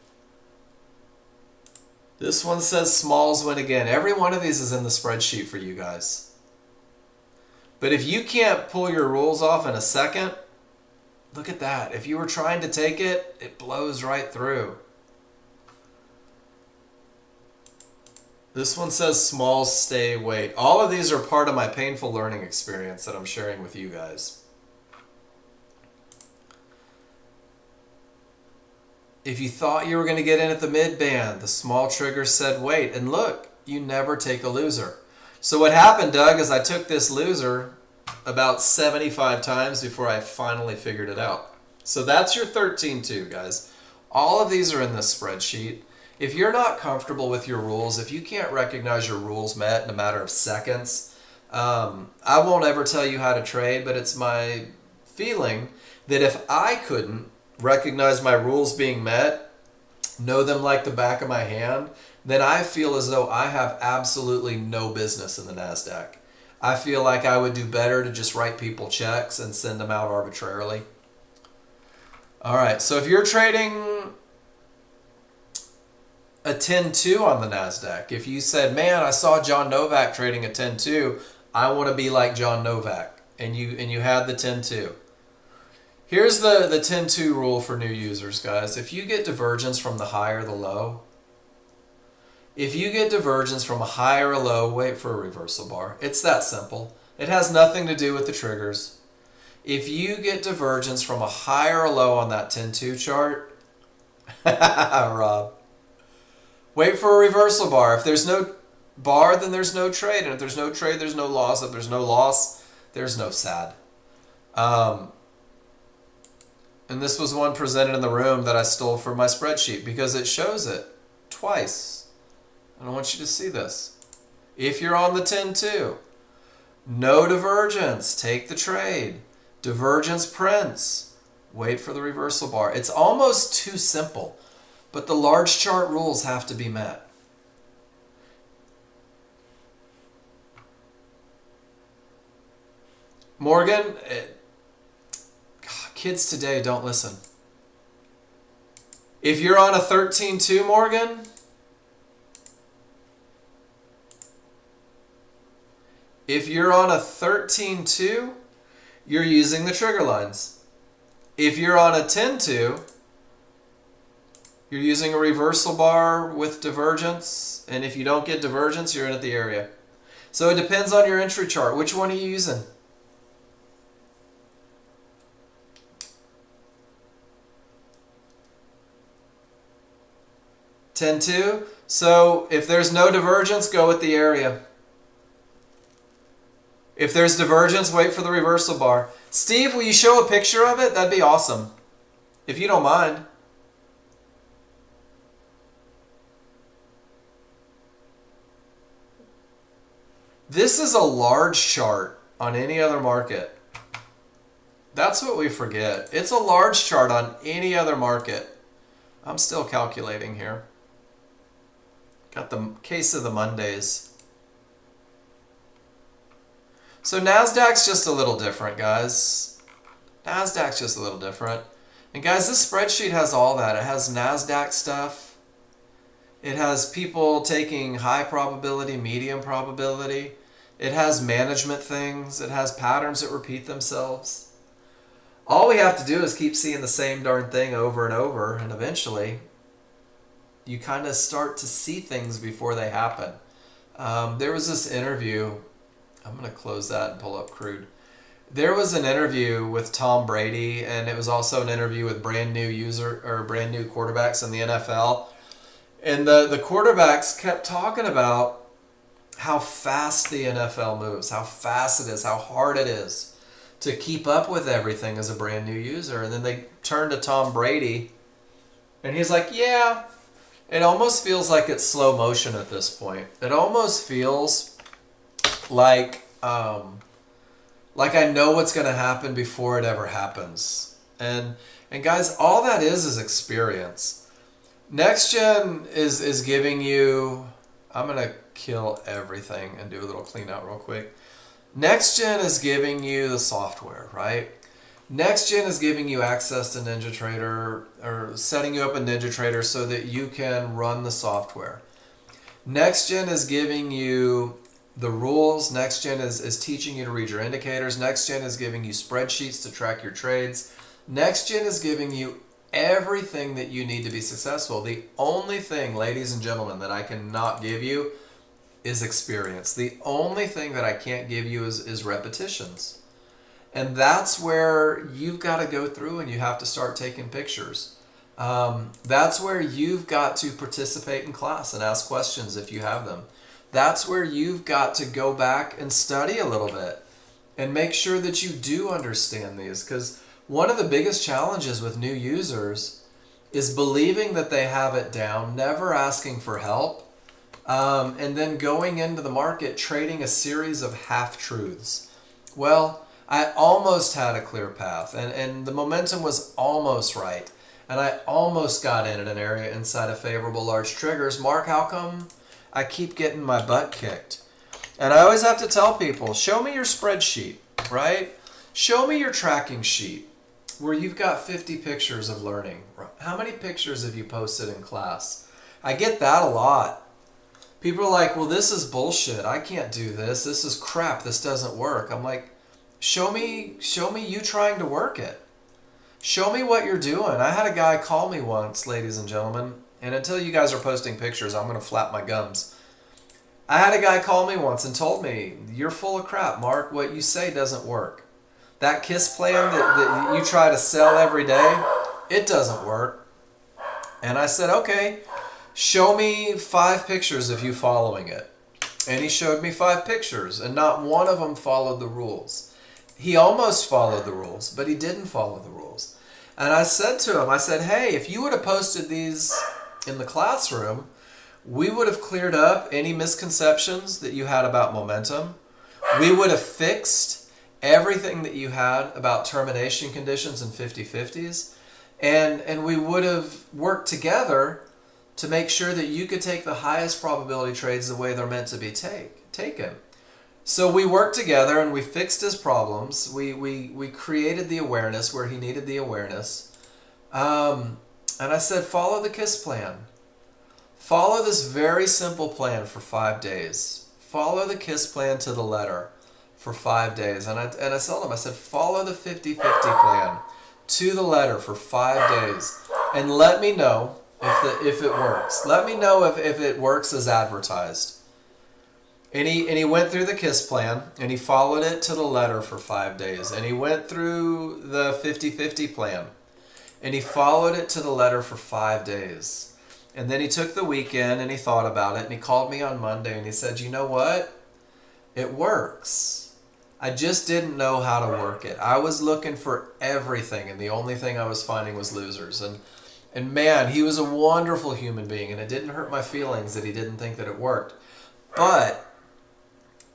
This one says smalls win again. Every one of these is in the spreadsheet for you guys. But if you can't pull your rules off in a second, look at that. If you were trying to take it, it blows right through. This one says small stay wait. All of these are part of my painful learning experience that I'm sharing with you guys. If you thought you were going to get in at the mid band, the small trigger said wait. And look, you never take a loser. So what happened, Doug, is I took this loser about 75 times before I finally figured it out. So that's your 13-2, guys. All of these are in this spreadsheet. If you're not comfortable with your rules, if you can't recognize your rules met in a matter of seconds, I won't ever tell you how to trade, but it's my feeling that if I couldn't recognize my rules being met, know them like the back of my hand, then I feel as though I have absolutely no business in the NASDAQ. I feel like I would do better to just write people checks and send them out arbitrarily. All right, so if you're trading a 10-2 on the NASDAQ, if you said, man, I saw John Novak trading a 10-2, I want to be like John Novak, and you had the 10-2. Here's the 10-2 rule for new users, guys. If you get divergence from the high or the low, if you get divergence from a high or a low, wait for a reversal bar. It's that simple. It has nothing to do with the triggers. If you get divergence from a high or a low on that 10-2 chart, Rob, wait for a reversal bar. If there's no bar, then there's no trade. And if there's no trade, there's no loss. If there's no loss, there's no sad. And this was one presented in the room that I stole from my spreadsheet because it shows it twice. And I want you to see this. If you're on the 10-2, no divergence, take the trade. Divergence prints, wait for the reversal bar. It's almost too simple, but the large chart rules have to be met. Morgan, kids today don't listen. If you're on a 13-2, Morgan, if you're on a 13-2, you're using the trigger lines. If you're on a 10-2, you're using a reversal bar with divergence, and if you don't get divergence, you're in at the area. So it depends on your entry chart. Which one are you using? (10-2). So if there's no divergence, go with the area. If there's divergence, wait for the reversal bar. Steve, will you show a picture of it? That'd be awesome. If you don't mind. This is a large chart on any other market. That's what we forget. It's a large chart on any other market. I'm still calculating here. Got the case of the Mondays. So NASDAQ's just a little different, guys. NASDAQ's just a little different. And guys, this spreadsheet has all that. It has NASDAQ stuff. It has people taking high probability, medium probability. It has management things. It has patterns that repeat themselves. All we have to do is keep seeing the same darn thing over and over, and eventually you kind of start to see things before they happen. There was this interview. I'm going to close that and pull up crude. There was an interview with Tom Brady, and it was also an interview with brand new quarterbacks in the NFL. And the quarterbacks kept talking about how fast the NFL moves, how fast it is, how hard it is to keep up with everything as a brand new user. And then they turned to Tom Brady, and he's like, yeah, it almost feels like it's slow motion at this point. It almost feels like like I know what's going to happen before it ever happens. And guys, all that is experience. Nexgen is giving you, I'm going to kill everything and do a little clean out real quick. Nexgen is giving you the software, right? Nexgen is giving you access to NinjaTrader, or setting you up in NinjaTrader so that you can run the software. Nexgen is giving you the rules. Nexgen is teaching you to read your indicators. Nexgen is giving you spreadsheets to track your trades. Nexgen is giving you everything that you need to be successful. The only thing, ladies and gentlemen, that I cannot give you is experience. The only thing that I can't give you is repetitions. And that's where you've got to go through and you have to start taking pictures. That's where you've got to participate in class and ask questions if you have them. That's where you've got to go back and study a little bit and make sure that you do understand these. Because one of the biggest challenges with new users is believing that they have it down, never asking for help, and then going into the market trading a series of half-truths. Well, I almost had a clear path, and the momentum was almost right, and I almost got in at an area inside of favorable large triggers. Mark, how come I keep getting my butt kicked? And I always have to tell people, show me your spreadsheet, right? Show me your tracking sheet where you've got 50 pictures of learning. How many pictures have you posted in class? I get that a lot. People are like, well, this is bullshit. I can't do this. This is crap. This doesn't work. I'm like, show me you trying to work it. Show me what you're doing. I had a guy call me once, ladies and gentlemen, and until you guys are posting pictures, I'm going to flap my gums. I had a guy call me once and told me, you're full of crap, Mark. What you say doesn't work. That KISS plan that you try to sell every day, it doesn't work. And I said, okay, show me 5 pictures of you following it. And he showed me 5 pictures, and not one of them followed the rules. He almost followed the rules, but he didn't follow the rules. And I said to him, I said, hey, if you would have posted these in the classroom, we would have cleared up any misconceptions that you had about momentum. We would have fixed everything that you had about termination conditions and 50-50s. And we would have worked together to make sure that you could take the highest probability trades the way they're meant to be taken. So we worked together and we fixed his problems. We created the awareness where he needed the awareness. And I said, follow the KISS plan. Follow this very simple plan for 5 days. Follow the KISS plan to the letter for 5 days. And I told him, I said, follow the 50-50 plan to the letter for 5 days. And let me know if it works. Let me know if it works as advertised. And he went through the KISS plan, and he followed it to the letter for 5 days. And he went through the 50-50 plan, and he followed it to the letter for 5 days. And then he took the weekend, and he thought about it, and he called me on Monday, and he said, you know what? It works. I just didn't know how to work it. I was looking for everything, and the only thing I was finding was losers. And man, he was a wonderful human being, and it didn't hurt my feelings that he didn't think that it worked. But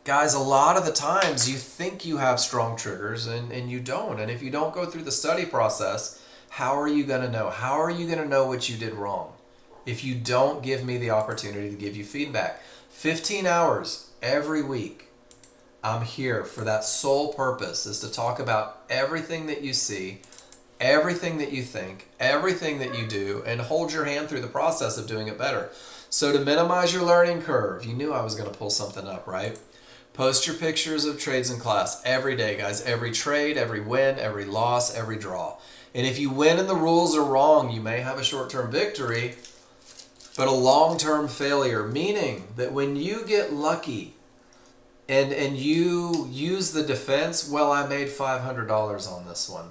guys, a lot of the times you think you have strong triggers and you don't. And if you don't go through the study process, how are you going to know? How are you going to know what you did wrong if you don't give me the opportunity to give you feedback? 15 hours every week. I'm here for that sole purpose, is to talk about everything that you see, everything that you think, everything that you do, and hold your hand through the process of doing it better. So to minimize your learning curve, you knew I was going to pull something up, right? Post your pictures of trades in class every day, guys. Every trade, every win, every loss, every draw. And if you win and the rules are wrong, you may have a short-term victory, but a long-term failure, meaning that when you get lucky and you use the defense, well, I made $500 on this one.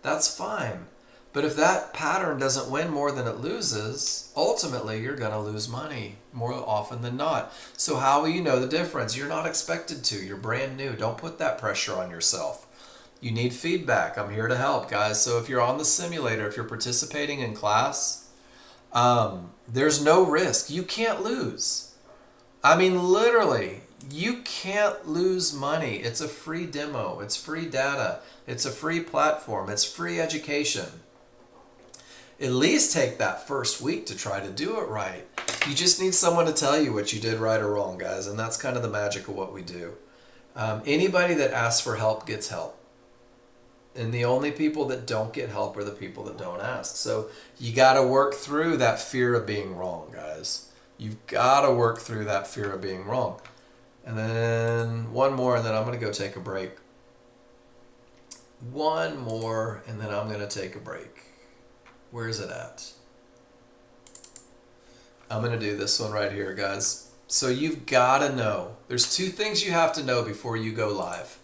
That's fine. But if that pattern doesn't win more than it loses, ultimately you're going to lose money more often than not. So how will you know the difference? You're not expected to. You're brand new. Don't put that pressure on yourself. You need feedback. I'm here to help, guys. So if you're on the simulator, if you're participating in class, there's no risk. You can't lose. I mean, literally, You can't lose money. It's a free demo. It's free data. It's a free platform. It's free education. At least take that first week to try to do it right. You just need someone to tell you what you did right or wrong, guys. And that's kind of the magic of what we do. Anybody that asks for help gets help. And the only people that don't get help are the people that don't ask. So you got to work through that fear of being wrong, guys. You've got to work through that fear of being wrong. And then one more, and then I'm going to go take a break. One more, and then I'm going to take a break. Where is it at? I'm going to do this one right here, guys. So you've got to know. There's two things you have to know before you go live.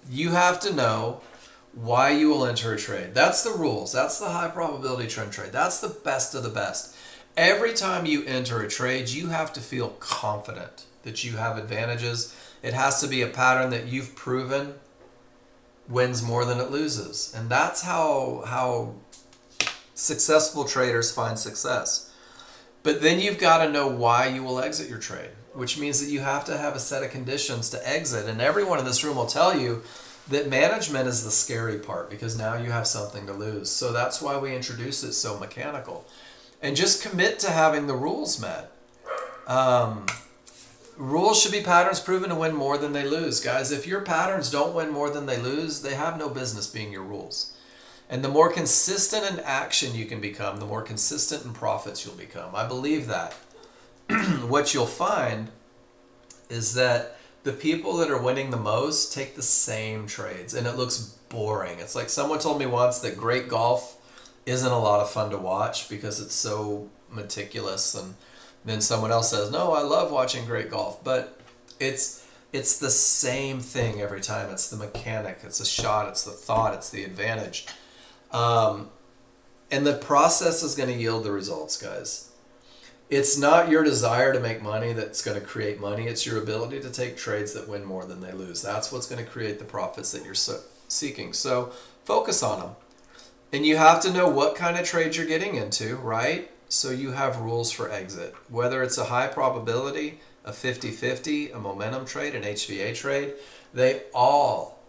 You have to know why you will enter a trade. That's the rules. That's the high probability trend trade. That's the best of the best. Every time you enter a trade, you have to feel confident that you have advantages. It has to be a pattern that you've proven wins more than it loses. And that's how successful traders find success. But then you've got to know why you will exit your trade, which means that you have to have a set of conditions to exit. And everyone in this room will tell you that management is the scary part because now you have something to lose. So that's why we introduce it so mechanical. And just commit to having the rules met. Rules should be patterns proven to win more than they lose. Guys, if your patterns don't win more than they lose, they have no business being your rules. And the more consistent in action you can become, the more consistent in profits you'll become. I believe that. What you'll find is that the people that are winning the most take the same trades, and it looks boring. It's like someone told me once that great golf isn't a lot of fun to watch because it's so meticulous, and then someone else says, no, I love watching great golf, but it's the same thing every time. It's the mechanic, it's the shot, it's the thought, it's the advantage. And the process is going to yield the results, guys. It's not your desire to make money that's going to create money. It's your ability to take trades that win more than they lose. That's what's going to create the profits that you're seeking. So focus on them. And you have to know what kind of trades you're getting into, right? So you have rules for exit. Whether it's a high probability, a 50-50, a momentum trade, an HVA trade, they all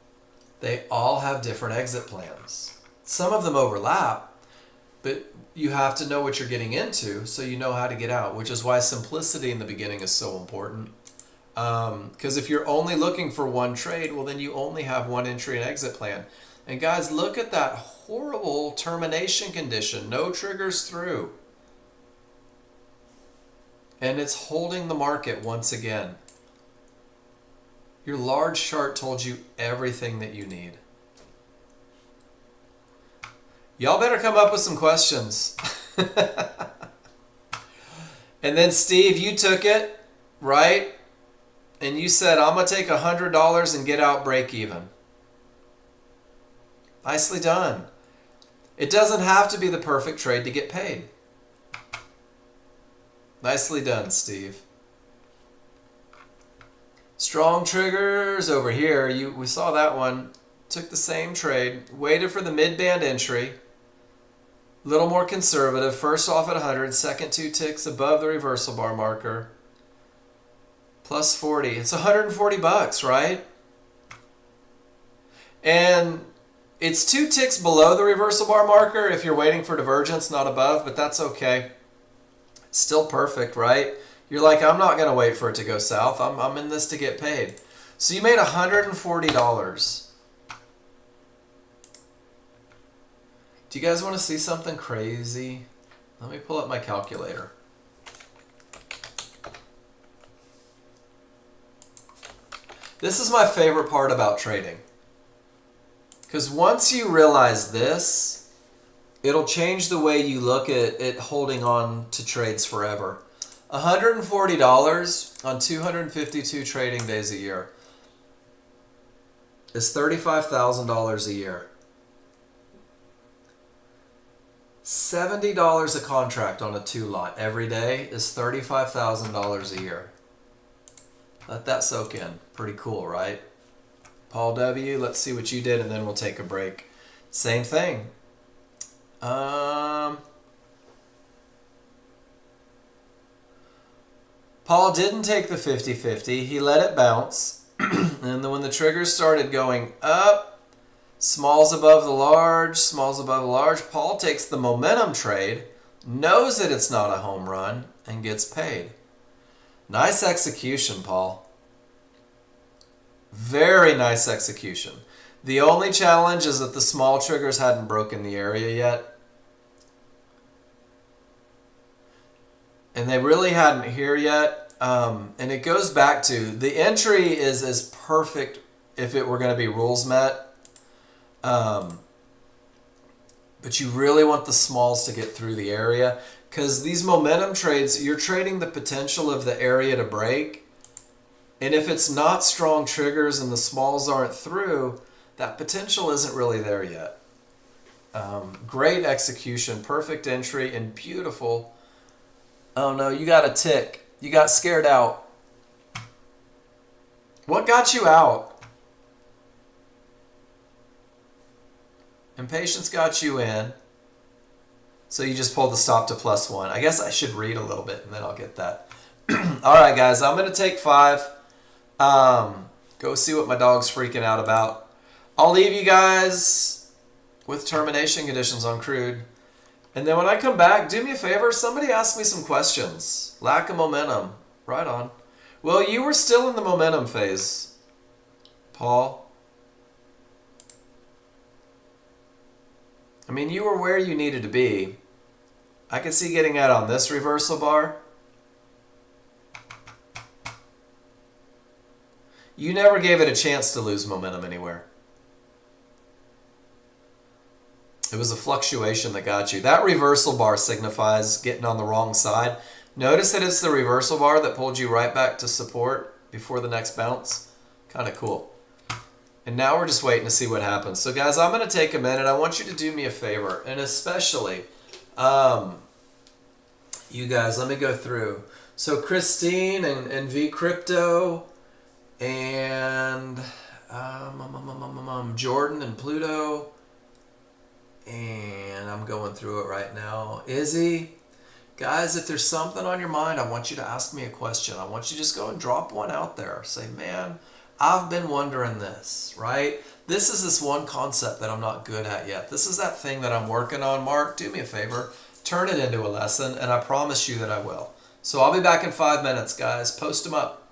have different exit plans. Some of them overlap, but you have to know what you're getting into so you know how to get out, which is why simplicity in the beginning is so important. Because if you're only looking for one trade, well, then you only have one entry and exit plan. And guys, look at that horrible termination condition. No triggers through. And it's holding the market once again. Your large chart told you everything that you need. Y'all better come up with some questions. And then Steve, you took it, right? And you said, I'm going to take $100 and get out break even. Nicely done. It doesn't have to be the perfect trade to get paid. Nicely done, Steve. Strong triggers over here. We saw that one. Took the same trade. Waited for the mid-band entry. A little more conservative. First off at 100. Second 2 ticks above the reversal bar marker. Plus 40. It's 140 bucks, right? And it's 2 ticks below the reversal bar marker if you're waiting for divergence, not above, but that's okay. Still perfect, right? You're like, I'm not going to wait for it to go south. I'm in this to get paid. So you made $140. Do you guys want to see something crazy? Let me pull up my calculator. This is my favorite part about trading. Because once you realize this, it'll change the way you look at it holding on to trades forever. $140 on 252 trading days a year is $35,000 a year. $70 a contract on a 2-lot every day is $35,000 a year. Let that soak in. Pretty cool, right? Paul W., let's see what you did, and then we'll take a break. Same thing. Paul didn't take the 50-50. He let it bounce. And then when the triggers started going up, smalls above the large, smalls above the large, Paul takes the momentum trade, knows that it's not a home run, and gets paid. Nice execution, Paul. Very nice execution. The only challenge is that the small triggers hadn't broken the area yet. And they really hadn't here yet. And it goes back to the entry is as perfect if it were going to be rules met. But you really want the smalls to get through the area, because these momentum trades, you're trading the potential of the area to break. And if it's not strong triggers and the smalls aren't through, that potential isn't really there yet. Great execution, perfect entry, and beautiful. Oh no, you got a tick. You got scared out. What got you out? Impatience got you in. So you just pulled the stop to +1. I guess I should read a little bit and then I'll get that. All right, guys, I'm going to take 5. Go see what my dog's freaking out about. I'll leave you guys with termination conditions on crude. And then when I come back, do me a favor, somebody ask me some questions. Lack of momentum. Right on. Well, you were still in the momentum phase, Paul. I mean, you were where you needed to be. I could see getting out on this reversal bar. You never gave it a chance to lose momentum anywhere. It was a fluctuation that got you. That reversal bar signifies getting on the wrong side. Notice that it's the reversal bar that pulled you right back to support before the next bounce. Kind of cool. And now we're just waiting to see what happens. So guys, I'm going to take a minute. I want you to do me a favor. And especially, you guys, let me go through. So Christine and V Crypto and Jordan and Pluto. And I'm going through it right now. Izzy, guys, if there's something on your mind, I want you to ask me a question. I want you to just go and drop one out there. Say, man, I've been wondering this, right? This is this one concept that I'm not good at yet. This is that thing that I'm working on. Mark, do me a favor. Turn it into a lesson, and I promise you that I will. So I'll be back in 5 minutes, guys. Post them up.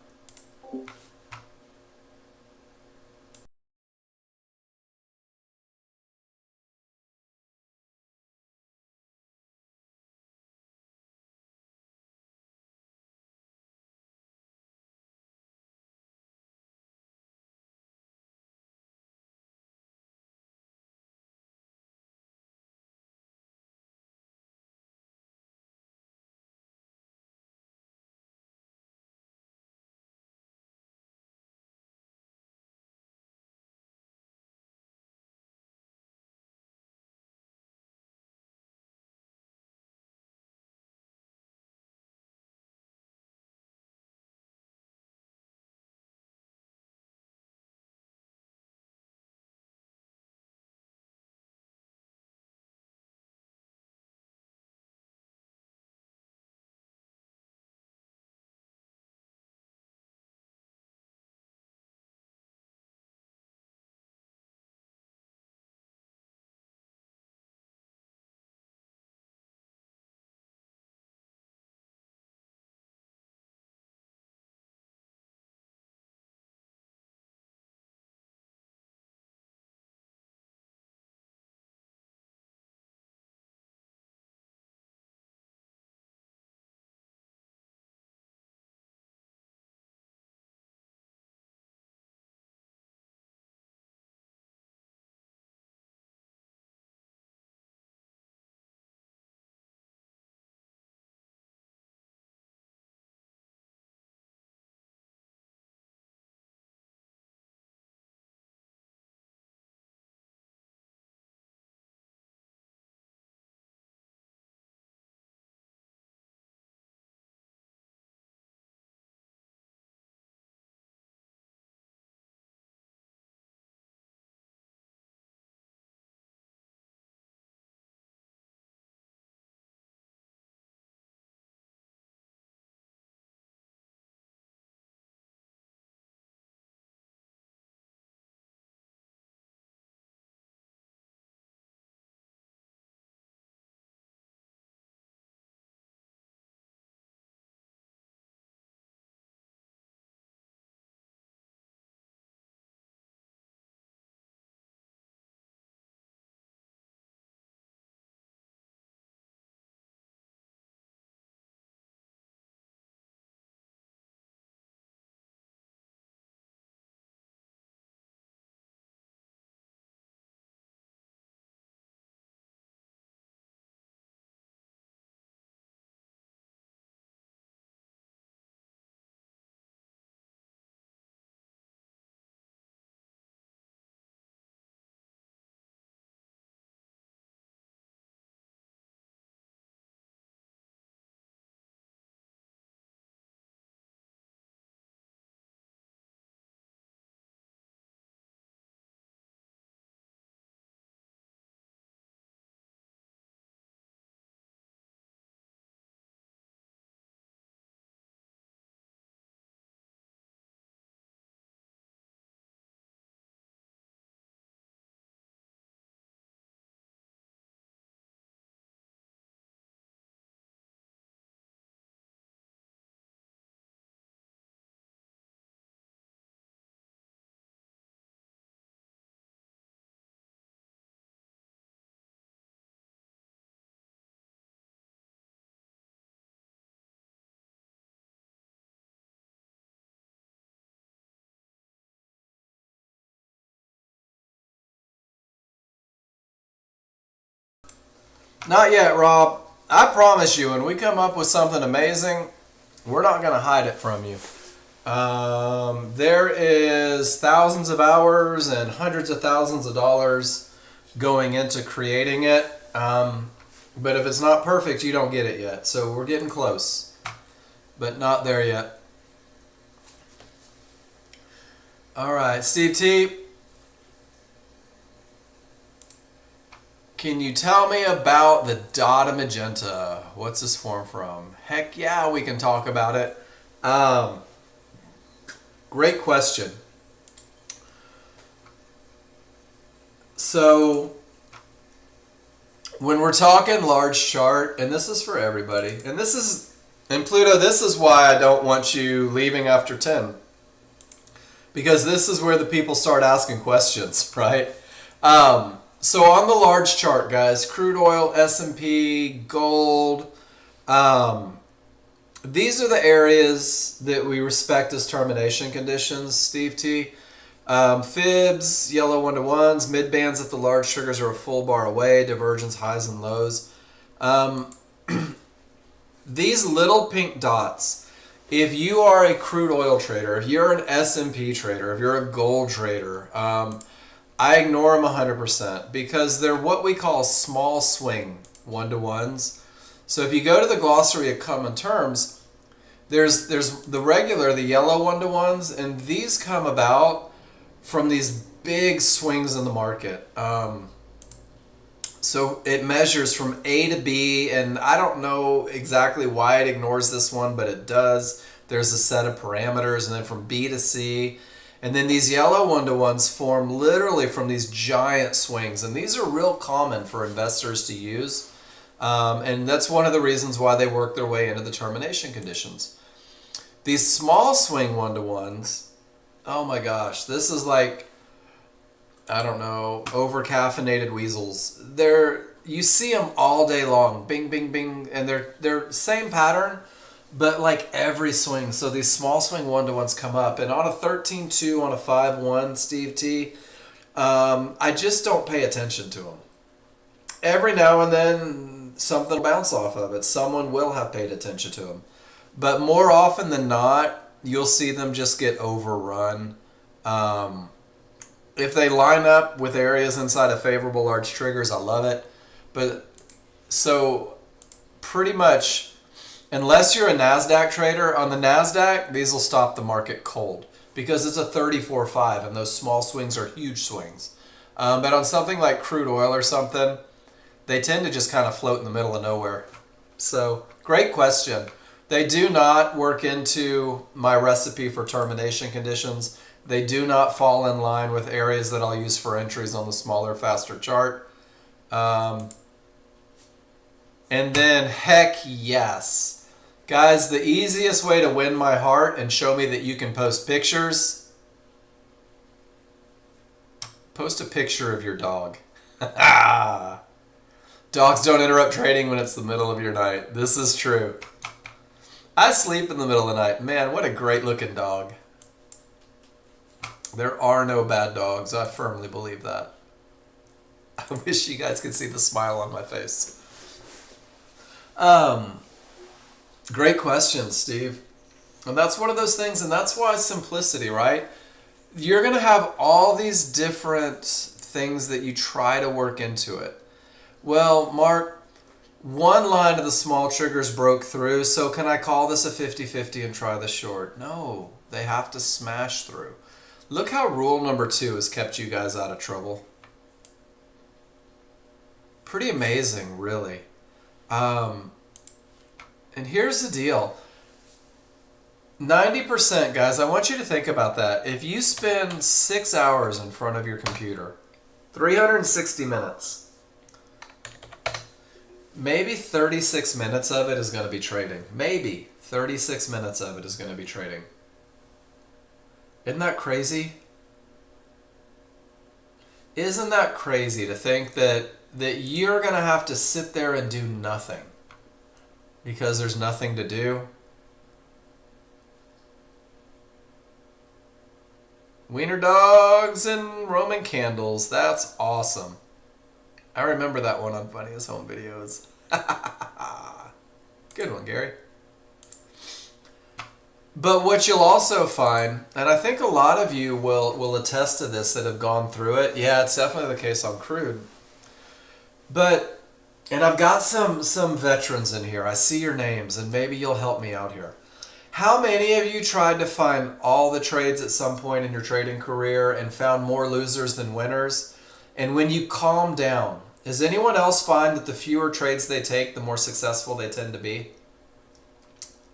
Not yet, Rob. I promise you, when we come up with something amazing, we're not going to hide it from you. There is thousands of hours and hundreds of thousands of dollars going into creating it. But if it's not perfect, you don't get it yet. So we're getting close, but not there yet. All right, Steve T. Can you tell me about the Dada Magenta? What's this form from? Heck yeah, we can talk about it. Great question. So, when we're talking large chart, and this is for everybody, and Pluto, this is why I don't want you leaving after 10. Because this is where the people start asking questions, right? So on the large chart, guys, crude oil, S&P, gold, these are the areas that we respect as termination conditions, Steve T. Fibs, yellow 1-to-1s, mid bands if the large triggers are a full bar away, divergence, highs and lows. These little pink dots, if you are a crude oil trader, if you're an S&P trader, if you're a gold trader, I ignore them 100% because they're what we call small swing 1-to-1s. So if you go to the glossary of common terms, there's the regular, the yellow 1-to-1s, and these come about from these big swings in the market. So it measures from A to B, and I don't know exactly why it ignores this one, but it does. There's a set of parameters, and then from B to C. And then these yellow 1-to-1s form literally from these giant swings. And these are real common for investors to use. And that's one of the reasons why they work their way into the termination conditions. These small swing 1-to-1s, oh my gosh, this is like, I don't know, over-caffeinated weasels. You see them all day long, bing, bing, bing, and they're same pattern, but like every swing. So these small swing 1-to-1s come up, and on a 13-2, on a 5-1, Steve T, I just don't pay attention to them. Every now and then, something will bounce off of it. Someone will have paid attention to them. But more often than not, you'll see them just get overrun. If they line up with areas inside of favorable large triggers, I love it. But so pretty much, unless you're a NASDAQ trader, on the NASDAQ, these will stop the market cold because it's a 34.5 and those small swings are huge swings. But on something like crude oil or something, they tend to just kind of float in the middle of nowhere. So great question. They do not work into my recipe for termination conditions. They do not fall in line with areas that I'll use for entries on the smaller, faster chart. And then, heck yes. Guys, the easiest way to win my heart and show me that you can post pictures, post a picture of your dog. Dogs don't interrupt trading when it's the middle of your night. This is true. I sleep in the middle of the night. Man, what a great looking dog. There are no bad dogs. I firmly believe that. I wish you guys could see the smile on my face. Great question, Steve. And that's one of those things, and that's why simplicity, right? You're going to have all these different things that you try to work into it. Well, Mark, one line of the small triggers broke through, so can I call this a 50-50 and try the short? No, they have to smash through. Look how rule number 2 has kept you guys out of trouble. Pretty amazing, really. And here's the deal. 90%, guys, I want you to think about that. If you spend 6 hours in front of your computer, 360 minutes, maybe 36 minutes of it is going to be trading. Maybe 36 minutes of it is going to be trading. Isn't that crazy? Isn't that crazy to think that you're going to have to sit there and do nothing because there's nothing to do? Wiener dogs and Roman candles. That's awesome. I remember that one on Funniest Home Videos. Good one, Gary. But what you'll also find, and I think a lot of you will attest to this that have gone through it. Yeah, it's definitely the case on crude. But, and I've got some veterans in here. I see your names, and maybe you'll help me out here. How many of you tried to find all the trades at some point in your trading career and found more losers than winners? And when you calm down, does anyone else find that the fewer trades they take, the more successful they tend to be?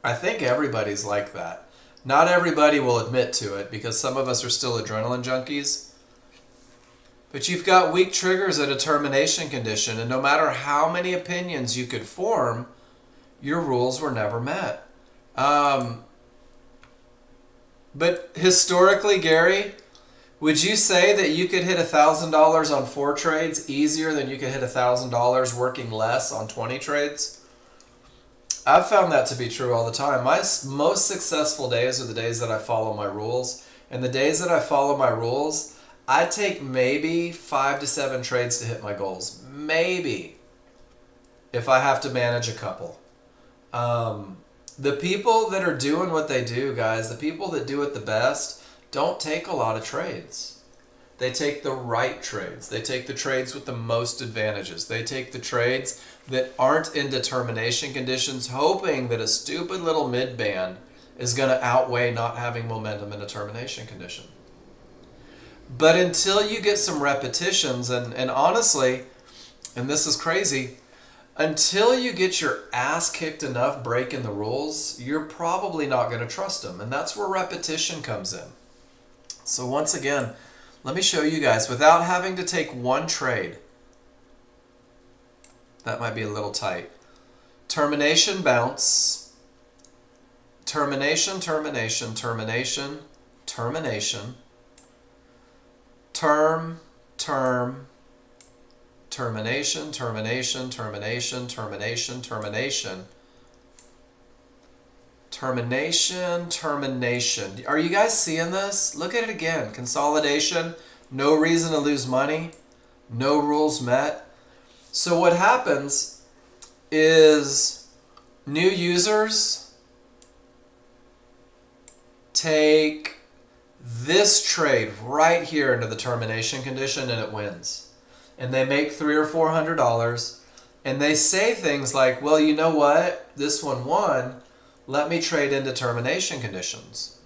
I think everybody's like that. Not everybody will admit to it because some of us are still adrenaline junkies. But you've got weak triggers at a termination condition, and no matter how many opinions you could form, your rules were never met. But historically, Gary, would you say that you could hit $1,000 on 4 trades easier than you could hit $1,000 working less on 20 trades? I've found that to be true all the time. My most successful days are the days that I follow my rules. And the days that I follow my rules, I take maybe 5 to 7 trades to hit my goals. Maybe. If I have to manage a couple. The people that are doing what they do, guys, the people that do it the best, don't take a lot of trades. They take the right trades. They take the trades with the most advantages. They take the trades that aren't in determination conditions, hoping that a stupid little mid-band is going to outweigh not having momentum in a termination condition. But until you get some repetitions, and honestly, and this is crazy, until you get your ass kicked enough breaking the rules, you're probably not going to trust them. And that's where repetition comes in. So once again, let me show you guys, without having to take one trade. That might be a little tight. Termination, bounce. Termination, termination, termination, termination. Term, termination, termination, termination, termination, termination. Termination, termination. Are you guys seeing this? Look at it again. Consolidation, no reason to lose money, no rules met. So what happens is new users take this trade right here into the termination condition and it wins. And they make $300 or $400 and they say things like, well, you know what? This one won. Let me trade into termination conditions.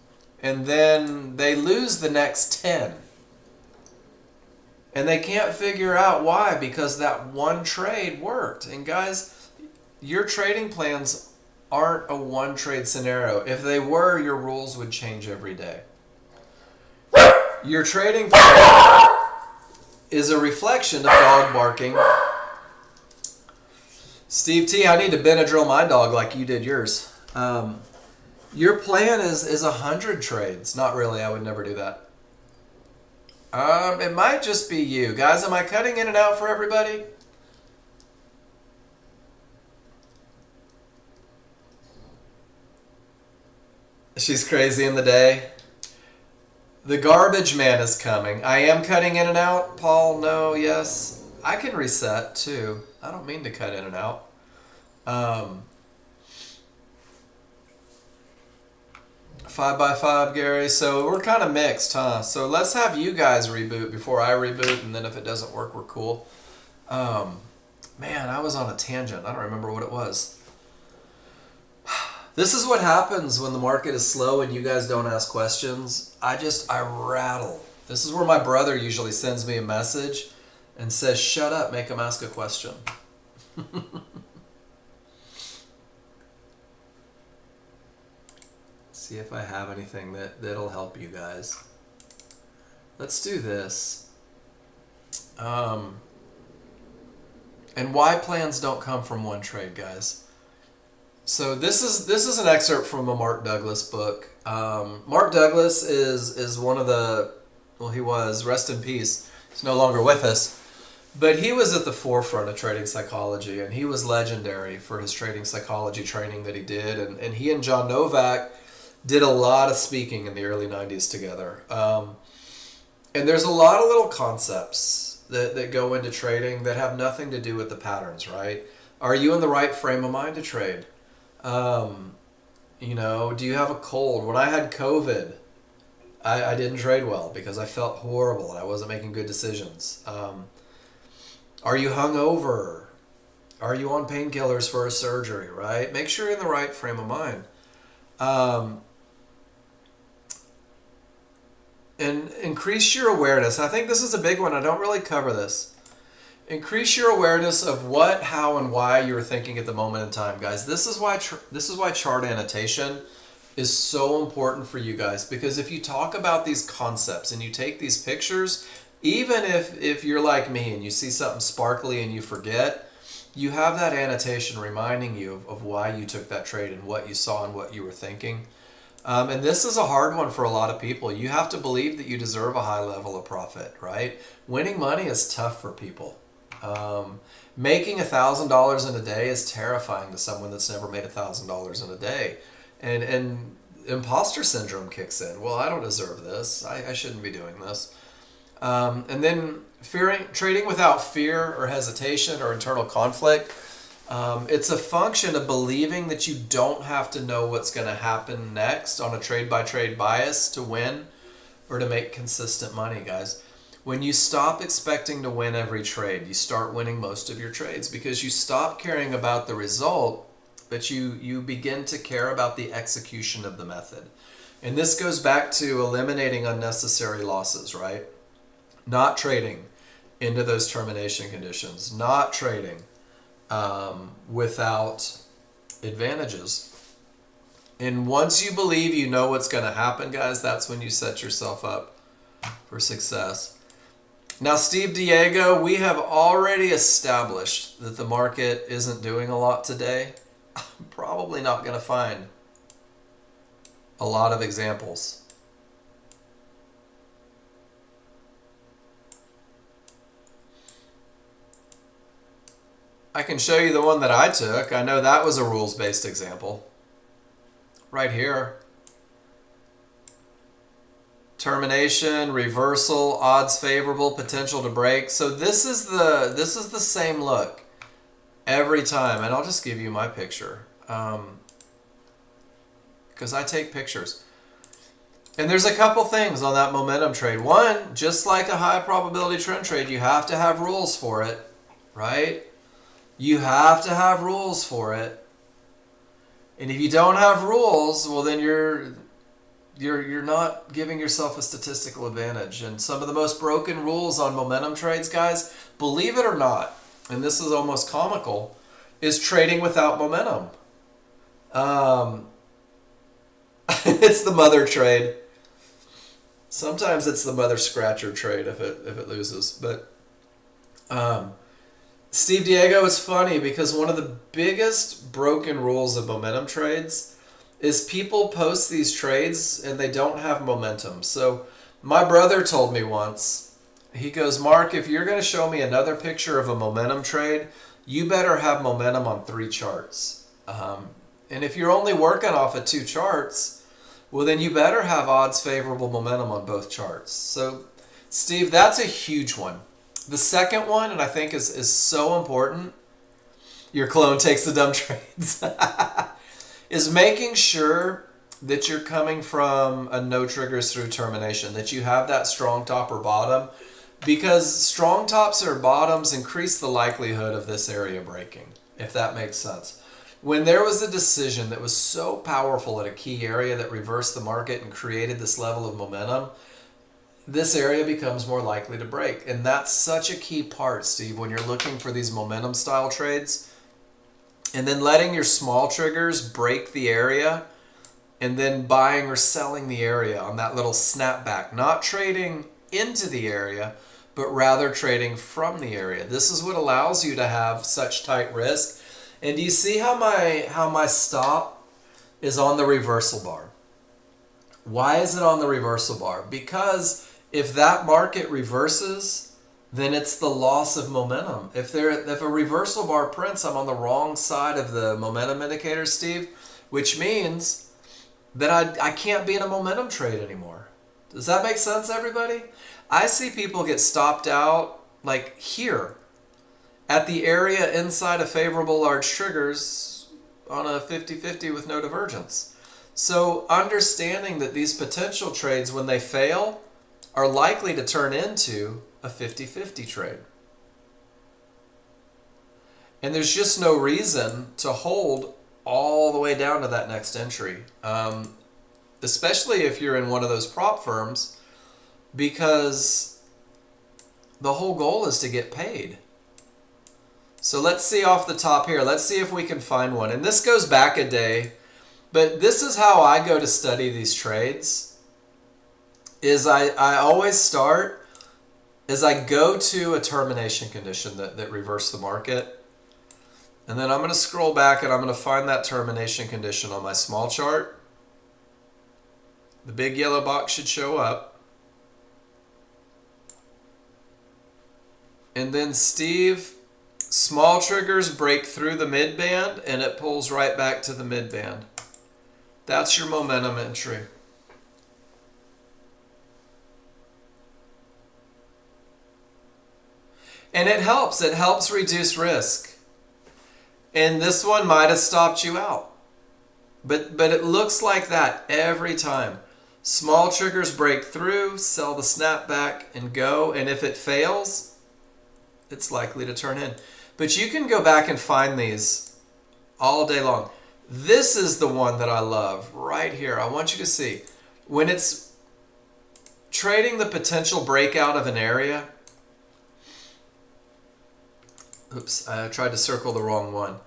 And then they lose the next 10. And they can't figure out why, because that one trade worked. And guys, your trading plans aren't a one trade scenario. If they were, your rules would change every day. Your trading plan is a reflection of dog barking. Steve T, I need to Benadryl my dog like you did yours. Your plan is 100 trades. Not really, I would never do that. It might just be you. Guys, am I cutting in and out for everybody? She's crazy in the day. The garbage man is coming. I am cutting in and out. Paul, no, yes. I can reset too. I don't mean to cut in and out. 5x5, Gary. So we're kind of mixed, huh? So let's have you guys reboot before I reboot, and then if it doesn't work, we're cool. Man, I was on a tangent. I don't remember what it was. This is what happens when the market is slow and you guys don't ask questions. I rattle. This is where my brother usually sends me a message and says, shut up, make him ask a question. See if I have anything that'll help you guys. Let's do this. And why plans don't come from one trade, guys. So this is an excerpt from a Mark Douglas book. Mark Douglas is one of the, well, he was, rest in peace. He's no longer with us. But he was at the forefront of trading psychology, and he was legendary for his trading psychology training that he did. And he and John Novak did a lot of speaking in the early 90s together. And there's a lot of little concepts that go into trading that have nothing to do with the patterns, right? Are you in the right frame of mind to trade? Do you have a cold? When I had COVID, I didn't trade well because I felt horrible and I wasn't making good decisions. Are you hungover? Are you on painkillers for a surgery, right? Make sure you're in the right frame of mind. And increase your awareness. I think this is a big one. I don't really cover this. Increase your awareness of what, how, and why you're thinking at the moment in time, guys. This is why chart annotation is so important for you guys, because if you talk about these concepts and you take these pictures, even if you're like me and you see something sparkly and you forget, you have that annotation reminding you of why you took that trade and what you saw and what you were thinking. And this is a hard one for a lot of people. You have to believe that you deserve a high level of profit, right? Winning money is tough for people. Making $1,000 in a day is terrifying to someone that's never made $1,000 in a day. And imposter syndrome kicks in. Well, I don't deserve this. I shouldn't be doing this. And then trading without fear or hesitation or internal conflict. It's a function of believing that you don't have to know what's going to happen next on a trade-by-trade bias to win or to make consistent money, guys. When you stop expecting to win every trade, you start winning most of your trades because you stop caring about the result, but you begin to care about the execution of the method. And this goes back to eliminating unnecessary losses, right? Not trading into those termination conditions, not trading without advantages. And once you believe you know what's going to happen, guys, that's when you set yourself up for success. Now, Steve Diego, we have already established that the market isn't doing a lot today. I'm probably not going to find a lot of examples. I can show you the one that I took. I know that was a rules-based example. Right here. Termination, reversal, odds favorable, potential to break. So this is the same look every time. And I'll just give you my picture. Because I take pictures. And there's a couple things on that momentum trade. One, just like a high probability trend trade, you have to have rules for it, right? You have to have rules for it. And if you don't have rules, well then you're not giving yourself a statistical advantage. And some of the most broken rules on momentum trades, guys, believe it or not, and this is almost comical, is trading without momentum. It's the mother trade. Sometimes it's the mother scratcher trade if it loses. But Steve Diego is funny because one of the biggest broken rules of momentum trades is people post these trades and they don't have momentum. So my brother told me once, he goes, Mark, if you're going to show me another picture of a momentum trade, you better have momentum on 3 charts. And if you're only working off of 2 charts, well then you better have odds favorable momentum on both charts. So Steve, that's a huge one. The second one, and I think is so important, your clone takes the dumb trades, is making sure that you're coming from a no triggers through termination, that you have that strong top or bottom, because strong tops or bottoms increase the likelihood of this area breaking, if that makes sense. When there was a decision that was so powerful at a key area that reversed the market and created this level of momentum, this area becomes more likely to break. And that's such a key part, Steve, when you're looking for these momentum style trades. And then letting your small triggers break the area and then buying or selling the area on that little snapback. Not trading into the area, but rather trading from the area. This is what allows you to have such tight risk. And do you see how my stop is on the reversal bar? Why is it on the reversal bar? Because if that market reverses, then it's the loss of momentum. If a reversal bar prints, I'm on the wrong side of the momentum indicator, Steve, which means that I can't be in a momentum trade anymore. Does that make sense, everybody? I see people get stopped out like here, at the area inside of favorable large triggers on a 50-50 with no divergence. So understanding that these potential trades, when they fail, are likely to turn into a 50-50 trade. And there's just no reason to hold all the way down to that next entry, especially if you're in one of those prop firms, because the whole goal is to get paid. So let's see off the top here. Let's see if we can find one. And this goes back a day, but this is how I go to study these trades. Is I always start is I go to a termination condition that reversed the market. And then I'm going to scroll back and I'm going to find that termination condition on my small chart. The big yellow box should show up. And then Steve, small triggers break through the mid band and it pulls right back to the mid band. That's your momentum entry. And it helps reduce risk. And this one might have stopped you out. But it looks like that every time. Small triggers break through, sell the snapback and go. And if it fails, it's likely to turn in. But you can go back and find these all day long. This is the one that I love right here. I want you to see. When it's trading the potential breakout of an area. Oops, I tried to circle the wrong one.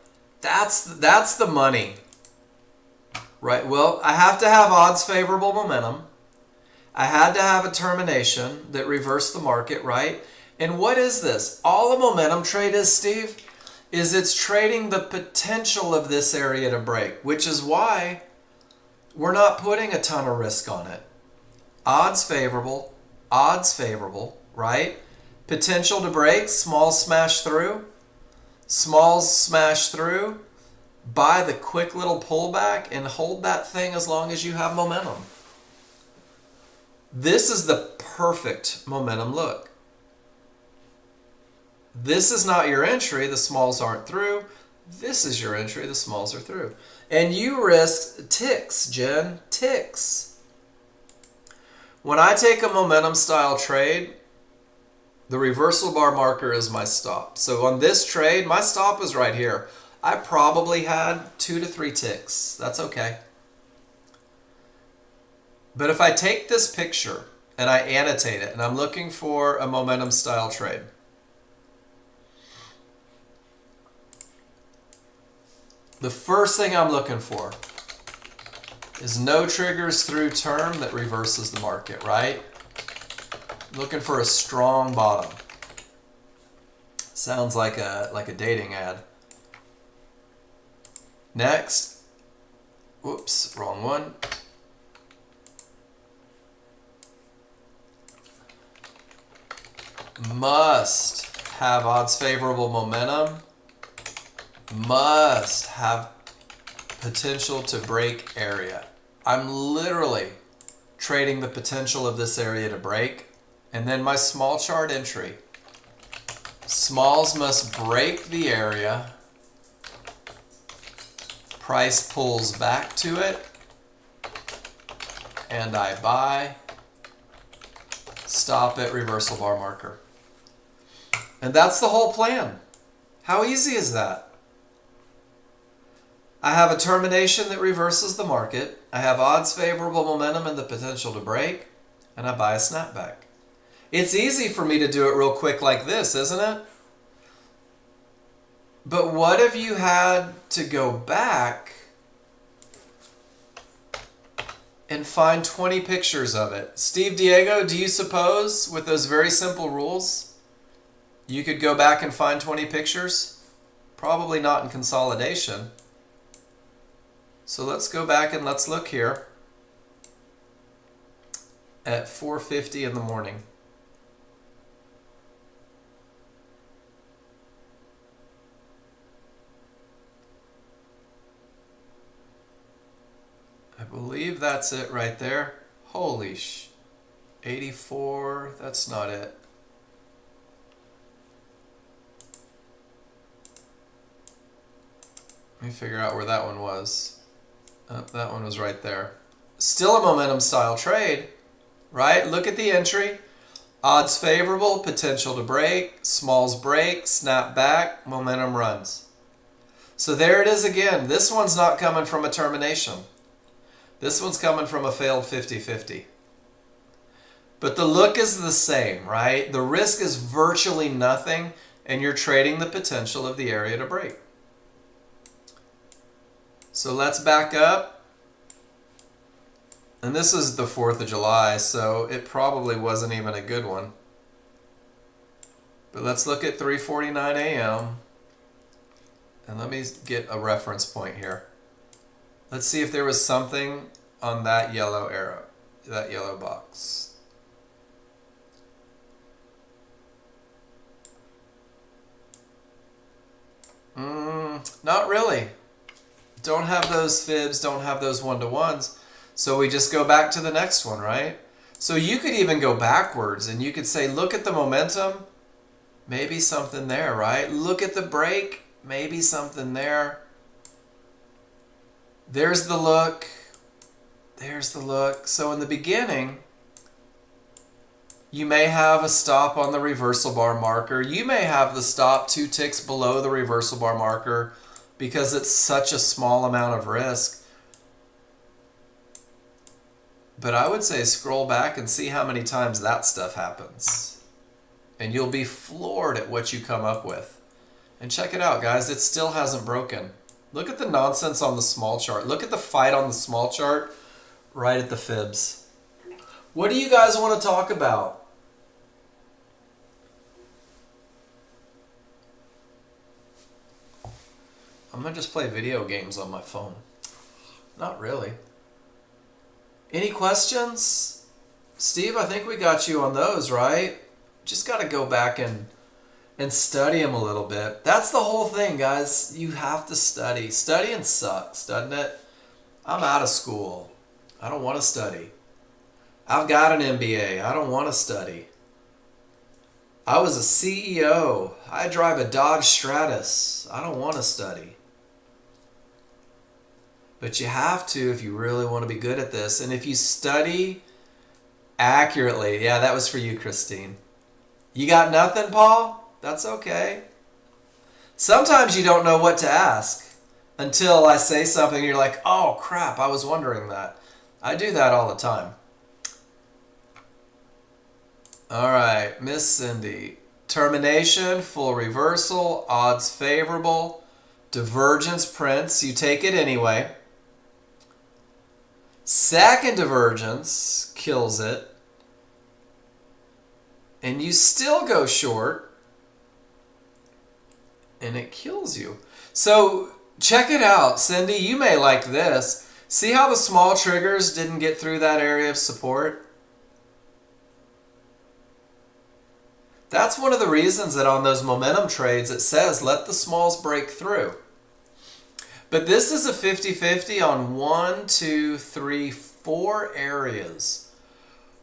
That's the money. Right, well, I have to have odds favorable momentum. I had to have a termination that reversed the market, right? And what is this? All a momentum trade is, Steve, is it's trading the potential of this area to break, which is why we're not putting a ton of risk on it. Odds favorable, right? Potential to break, small smash through, buy the quick little pullback and hold that thing as long as you have momentum. This is the perfect momentum look. This is not your entry, the smalls aren't through. This is your entry, the smalls are through. And you risk ticks, Jen, ticks. When I take a momentum style trade, the reversal bar marker is my stop. So on this trade, my stop is right here. I probably had 2 to 3 ticks. That's okay. But if I take this picture and I annotate it and I'm looking for a momentum style trade, the first thing I'm looking for is no triggers through term that reverses the market, right? Looking for a strong bottom. Sounds like a dating ad. Next, whoops, wrong one. Must have odds favorable momentum. Must have potential to break area. I'm literally trading the potential of this area to break. And then my small chart entry. Smalls must break the area. Price pulls back to it. And I buy. Stop at reversal bar marker. And that's the whole plan. How easy is that? I have a termination that reverses the market. I have odds favorable momentum and the potential to break. And I buy a snapback. It's easy for me to do it real quick like this, isn't it? But what if you had to go back and find 20 pictures of it? Steve Diego, do you suppose with those very simple rules, you could go back and find 20 pictures? Probably not in consolidation. So let's go back and let's look here at 4:50 in the morning. I believe that's it right there. Holy 84, that's not it. Let me figure out where that one was. Oh, that one was right there. Still a momentum style trade, right? Look at the entry. Odds favorable, potential to break, smalls break, snap back, momentum runs. So there it is again. This one's not coming from a termination. This one's coming from a failed 50-50. But the look is the same, right? The risk is virtually nothing, and you're trading the potential of the area to break. So let's back up. And this is the 4th of July, so it probably wasn't even a good one. But let's look at 3:49 a.m. And let me get a reference point here. Let's see if there was something on that yellow arrow, that yellow box. Not really. Don't have those fibs, don't have those one-to-ones. So we just go back to the next one, right? So you could even go backwards and you could say, look at the momentum, maybe something there, right? Look at the break, maybe something there. There's the look. There's the look. So in the beginning, you may have a stop on the reversal bar marker. You may have the stop 2 ticks below the reversal bar marker because it's such a small amount of risk. But I would say scroll back and see how many times that stuff happens. And you'll be floored at what you come up with. And check it out, guys. It still hasn't broken. Look at the nonsense on the small chart. Look at the fight on the small chart right at the fibs. What do you guys want to talk about? I'm going to just play video games on my phone. Not really. Any questions? Steve, I think we got you on those, right? Just got to go back and study them a little bit. That's the whole thing, guys. You have to study. Studying sucks, doesn't it? I'm out of school. I don't want to study. I've got an MBA. I don't want to study. I was a CEO. I drive a Dodge Stratus. I don't want to study. But you have to if you really want to be good at this. And if you study accurately, yeah, that was for you, Christine. You got nothing, Paul? That's okay. Sometimes you don't know what to ask until I say something and you're like, oh crap, I was wondering that. I do that all the time. All right, Miss Cindy. Termination, full reversal, odds favorable, divergence prints, you take it anyway. Second divergence kills it. And you still go short. And it kills you. So check it out, Cindy. You may like this. See how the small triggers didn't get through that area of support? That's one of the reasons that on those momentum trades it says let the smalls break through. But this is a 50-50 on 1, 2, 3, 4 areas.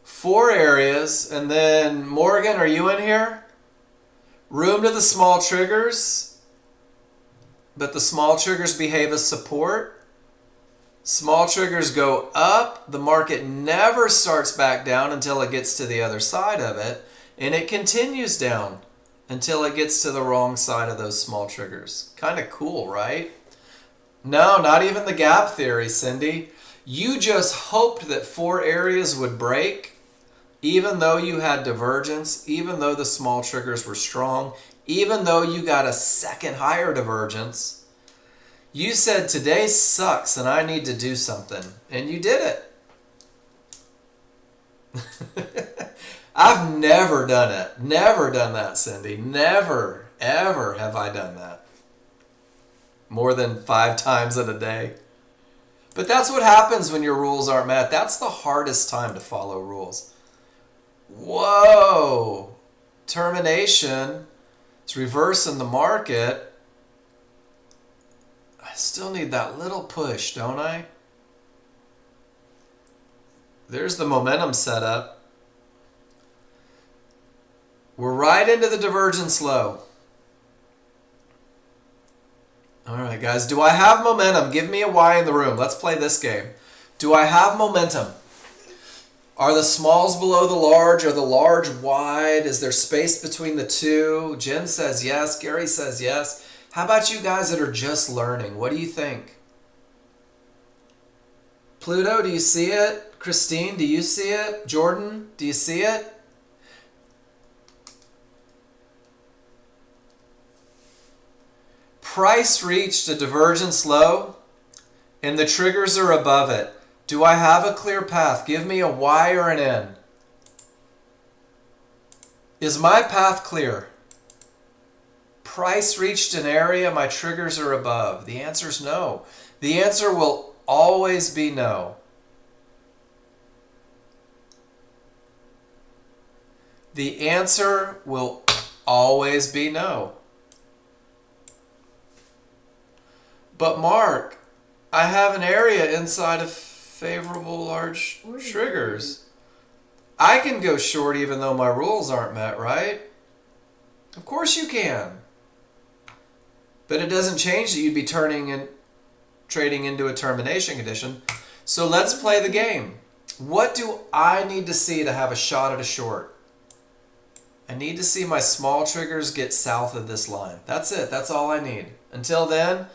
4 areas, and then Morgan, are you in here? Room to the small triggers, but the small triggers behave as support. Small triggers go up. The market never starts back down until it gets to the other side of it, and it continues down until it gets to the wrong side of those small triggers. Kind of cool, right? No, not even the gap theory, Cindy. You just hoped that 4 areas would break, even though you had divergence, even though the small triggers were strong, even though you got a second higher divergence. You said today sucks and I need to do something, and you did it. I've never done it. Never done that, Cindy. Never, ever have I done that. More than 5 times in a day. But that's what happens when your rules aren't met. That's the hardest time to follow rules. Whoa! Termination. It's reversing the market. I still need that little push, don't I? There's the momentum setup. We're right into the divergence low. All right, guys. Do I have momentum? Give me a Y in the room. Let's play this game. Do I have momentum? Are the smalls below the large? Are the large wide? Is there space between the two? Jen says yes. Gary says yes. How about you guys that are just learning? What do you think? Pluto, do you see it? Christine, do you see it? Jordan, do you see it? Price reached a divergence low, and the triggers are above it. Do I have a clear path? Give me a Y or an N. Is my path clear? Price reached an area, my triggers are above. The answer is no. The answer will always be no. The answer will always be no. But Mark, I have an area inside of favorable large triggers. I can go short even though my rules aren't met, right? Of course you can. But it doesn't change that you'd be trading into a termination condition. So let's play the game. What do I need to see to have a shot at a short? I need to see my small triggers get south of this line. That's it. That's all I need. Until then,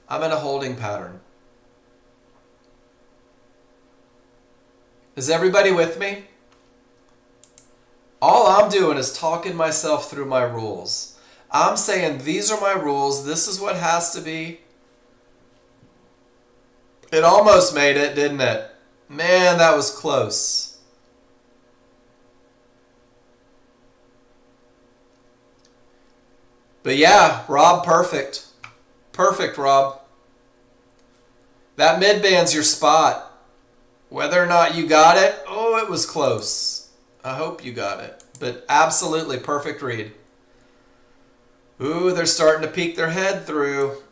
I'm in a holding pattern. Is everybody with me? All I'm doing is talking myself through my rules. I'm saying these are my rules. This is what has to be. It almost made it, didn't it? Man, that was close. But yeah, Rob, perfect. Perfect, Rob. That mid-band's your spot. Whether or not you got it, oh, it was close. I hope you got it. But absolutely perfect read. Ooh, they're starting to peek their head through.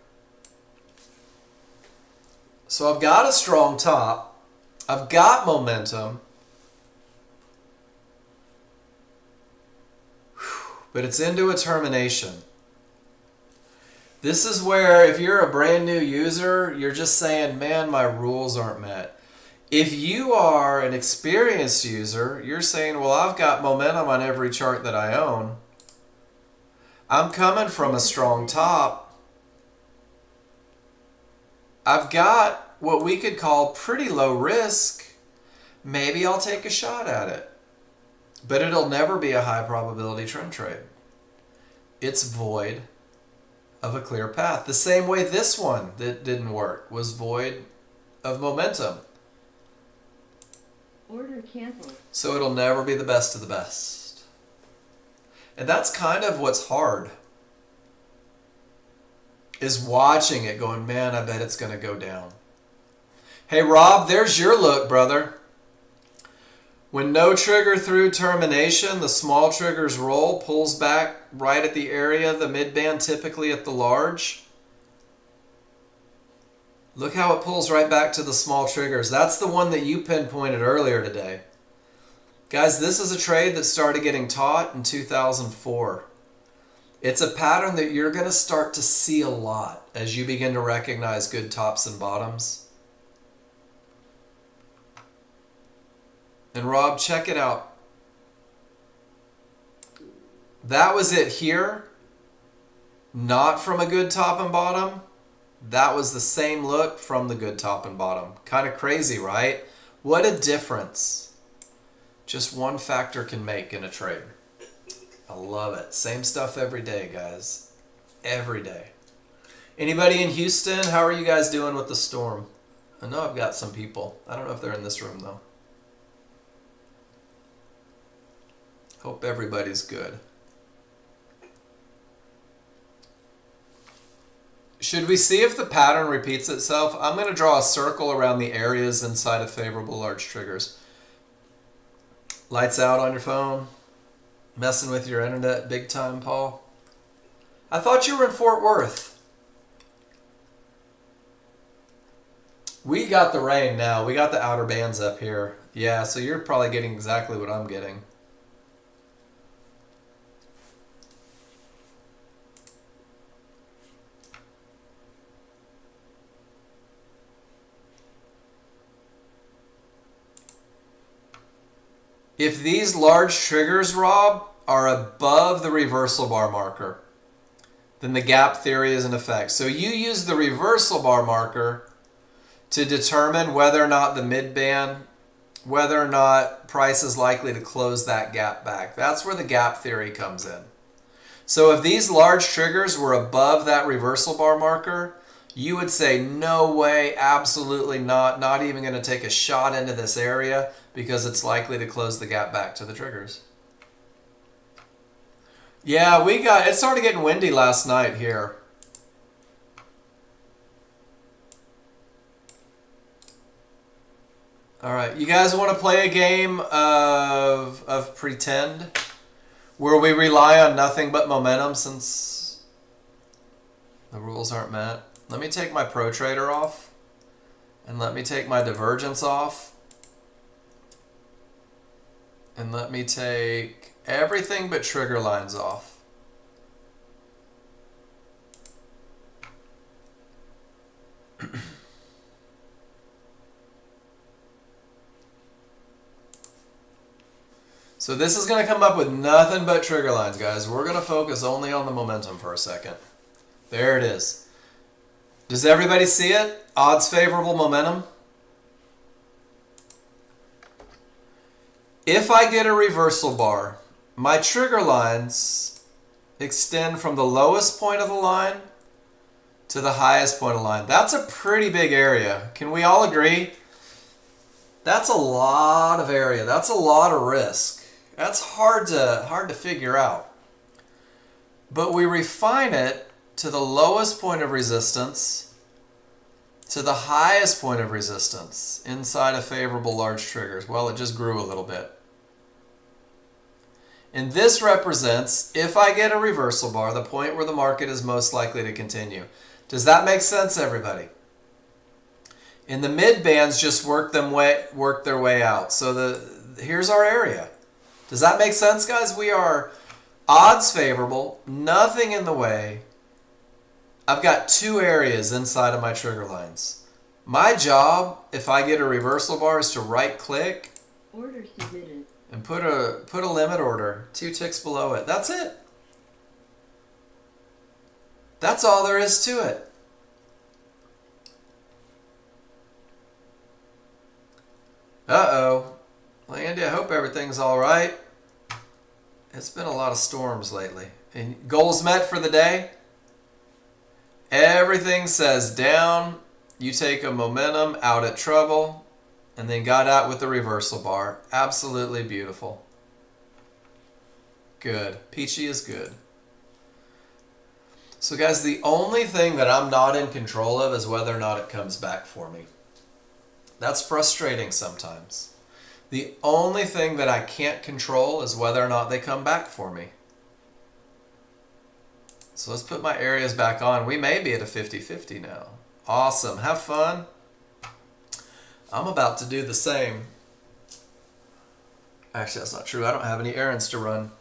So I've got a strong top. I've got momentum. But it's into a termination. This is where if you're a brand new user, you're just saying, man, my rules aren't met. If you are an experienced user, you're saying, well, I've got momentum on every chart that I own. I'm coming from a strong top. I've got what we could call pretty low risk. Maybe I'll take a shot at it. But it'll never be a high probability trend trade. It's void of a clear path. The same way this one that didn't work was void of momentum. Order canceled. So it'll never be the best of the best. And that's kind of what's hard. Is watching it going, man, I bet it's going to go down. Hey, Rob, there's your look, brother. When no trigger through termination, the small triggers roll, pulls back right at the area, the mid-band typically at the large. Look how it pulls right back to the small triggers. That's the one that you pinpointed earlier today. Guys, this is a trade that started getting taught in 2004. It's a pattern that you're going to start to see a lot as you begin to recognize good tops and bottoms. And Rob, check it out. That was it here. Not from a good top and bottom. That was the same look from the good top and bottom. Kind of crazy, right? What a difference just one factor can make in a trade. I love it. Same stuff every day, guys. Every day. Anybody in Houston? How are you guys doing with the storm? I know I've got some people. I don't know if they're in this room, though. Hope everybody's good. Should we see if the pattern repeats itself? I'm going to draw a circle around the areas inside of favorable large triggers. Lights out on your phone. Messing with your internet big time, Paul. I thought you were in Fort Worth. We got the rain now. We got the outer bands up here. Yeah, so you're probably getting exactly what I'm getting. if these large triggers, Rob, are above the reversal bar marker, then the gap theory is in effect. So you use the reversal bar marker to determine whether or not the mid-band, whether or not price is likely to close that gap back. That's where the gap theory comes in. So if these large triggers were above that reversal bar marker, you would say, no way, absolutely not even going to take a shot into this area because it's likely to close the gap back to the triggers. Yeah, it started getting windy last night here. All right, you guys want to play a game of pretend where we rely on nothing but momentum since the rules aren't met? Let me take my Pro Trader off and let me take my divergence off and let me take everything but trigger lines off. So this is going to come up with nothing but trigger lines, guys. We're going to focus only on the momentum for a second. There it is. Does everybody see it? Odds favorable momentum. If I get a reversal bar, my trigger lines extend from the lowest point of the line to the highest point of the line. That's a pretty big area. Can we all agree? That's a lot of area. That's a lot of risk. That's hard to figure out. But we refine it to the lowest point of resistance to the highest point of resistance inside of favorable large triggers. Well, it just grew a little bit. And this represents, if I get a reversal bar, the point where the market is most likely to continue. Does that make sense, everybody? And the mid bands just work their way out. So here's our area. Does that make sense, guys? We are odds favorable, nothing in the way. I've got two areas inside of my trigger lines. My job, if I get a reversal bar, is to right click order submitted and put a limit order 2 ticks below it. That's it. That's all there is to it. Uh-oh. Well, Andy, I hope everything's all right. It's been a lot of storms lately. And goals met for the day? Everything says down. You take a momentum out at trouble and then got out with the reversal bar. Absolutely beautiful. Good. Peachy is good. So guys, the only thing that I'm not in control of is whether or not it comes back for me. That's frustrating sometimes. The only thing that I can't control is whether or not they come back for me. So let's put my areas back on. We may be at a 50-50 now. Awesome. Have fun. I'm about to do the same. Actually, that's not true. I don't have any errands to run.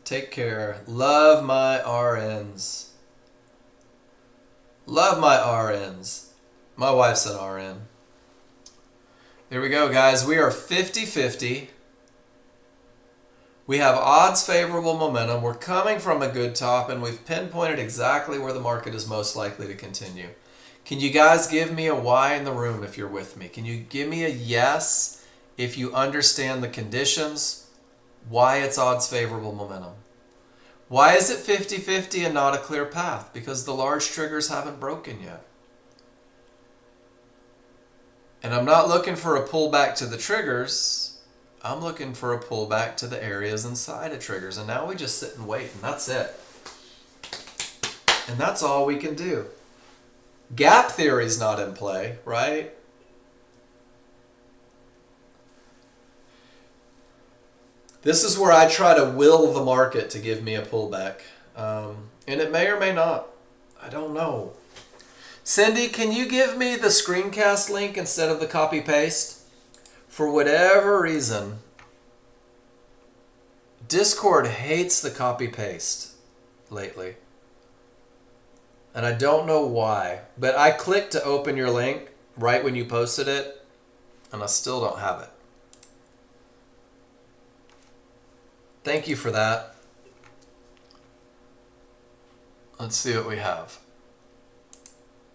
Take care. Love my RNs. Love my RNs. My wife's an RN. There we go, guys. We are 50-50. We have odds favorable momentum. We're coming from a good top, and we've pinpointed exactly where the market is most likely to continue. Can you guys give me a Y in the room if you're with me? Can you give me a yes if you understand the conditions, why it's odds favorable momentum? Why is it 50-50 and not a clear path? Because the large triggers haven't broken yet. And I'm not looking for a pullback to the triggers. I'm looking for a pullback to the areas inside of triggers. And now we just sit and wait, and that's it. And that's all we can do. Gap theory is not in play, right? This is where I try to will the market to give me a pullback. And it may or may not. I don't know. Cindy, can you give me the screencast link instead of the copy-paste? For whatever reason, Discord hates the copy-paste lately. And I don't know why, but I clicked to open your link right when you posted it, and I still don't have it. Thank you for that. Let's see what we have.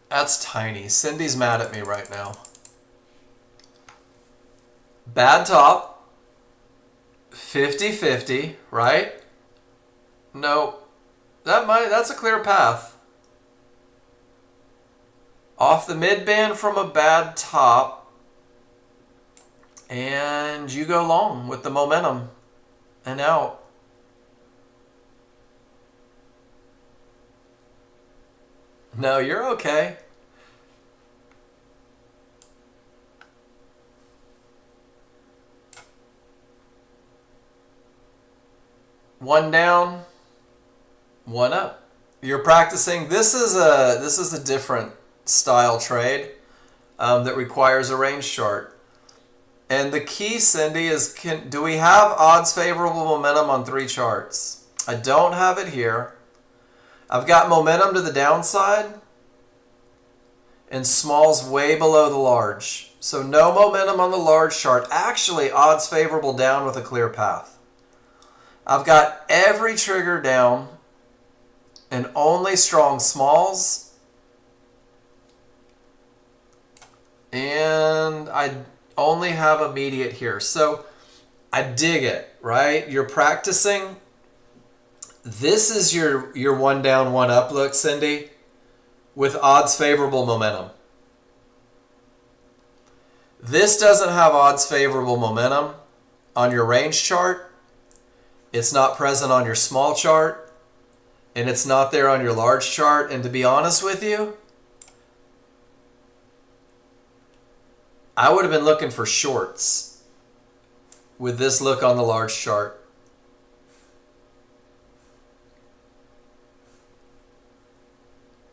That's tiny. Cindy's mad at me right now. Bad top. 50-50, right? No. That's a clear path. Off the mid-band from a bad top. And you go long with the momentum. And out. No, you're okay. One down, one up. You're practicing. This is a different style trade that requires a range chart. And the key, Cindy, is do we have odds favorable momentum on 3 charts? I don't have it here. I've got momentum to the downside and smalls way below the large. So no momentum on the large chart. Actually, odds favorable down with a clear path. I've got every trigger down and only strong smalls. And I only have immediate here. So I dig it, right? You're practicing. This is your one down, one up look, Cindy, with odds favorable momentum. This doesn't have odds favorable momentum on your range chart. It's not present on your small chart, and it's not there on your large chart. And to be honest with you, I would have been looking for shorts with this look on the large chart.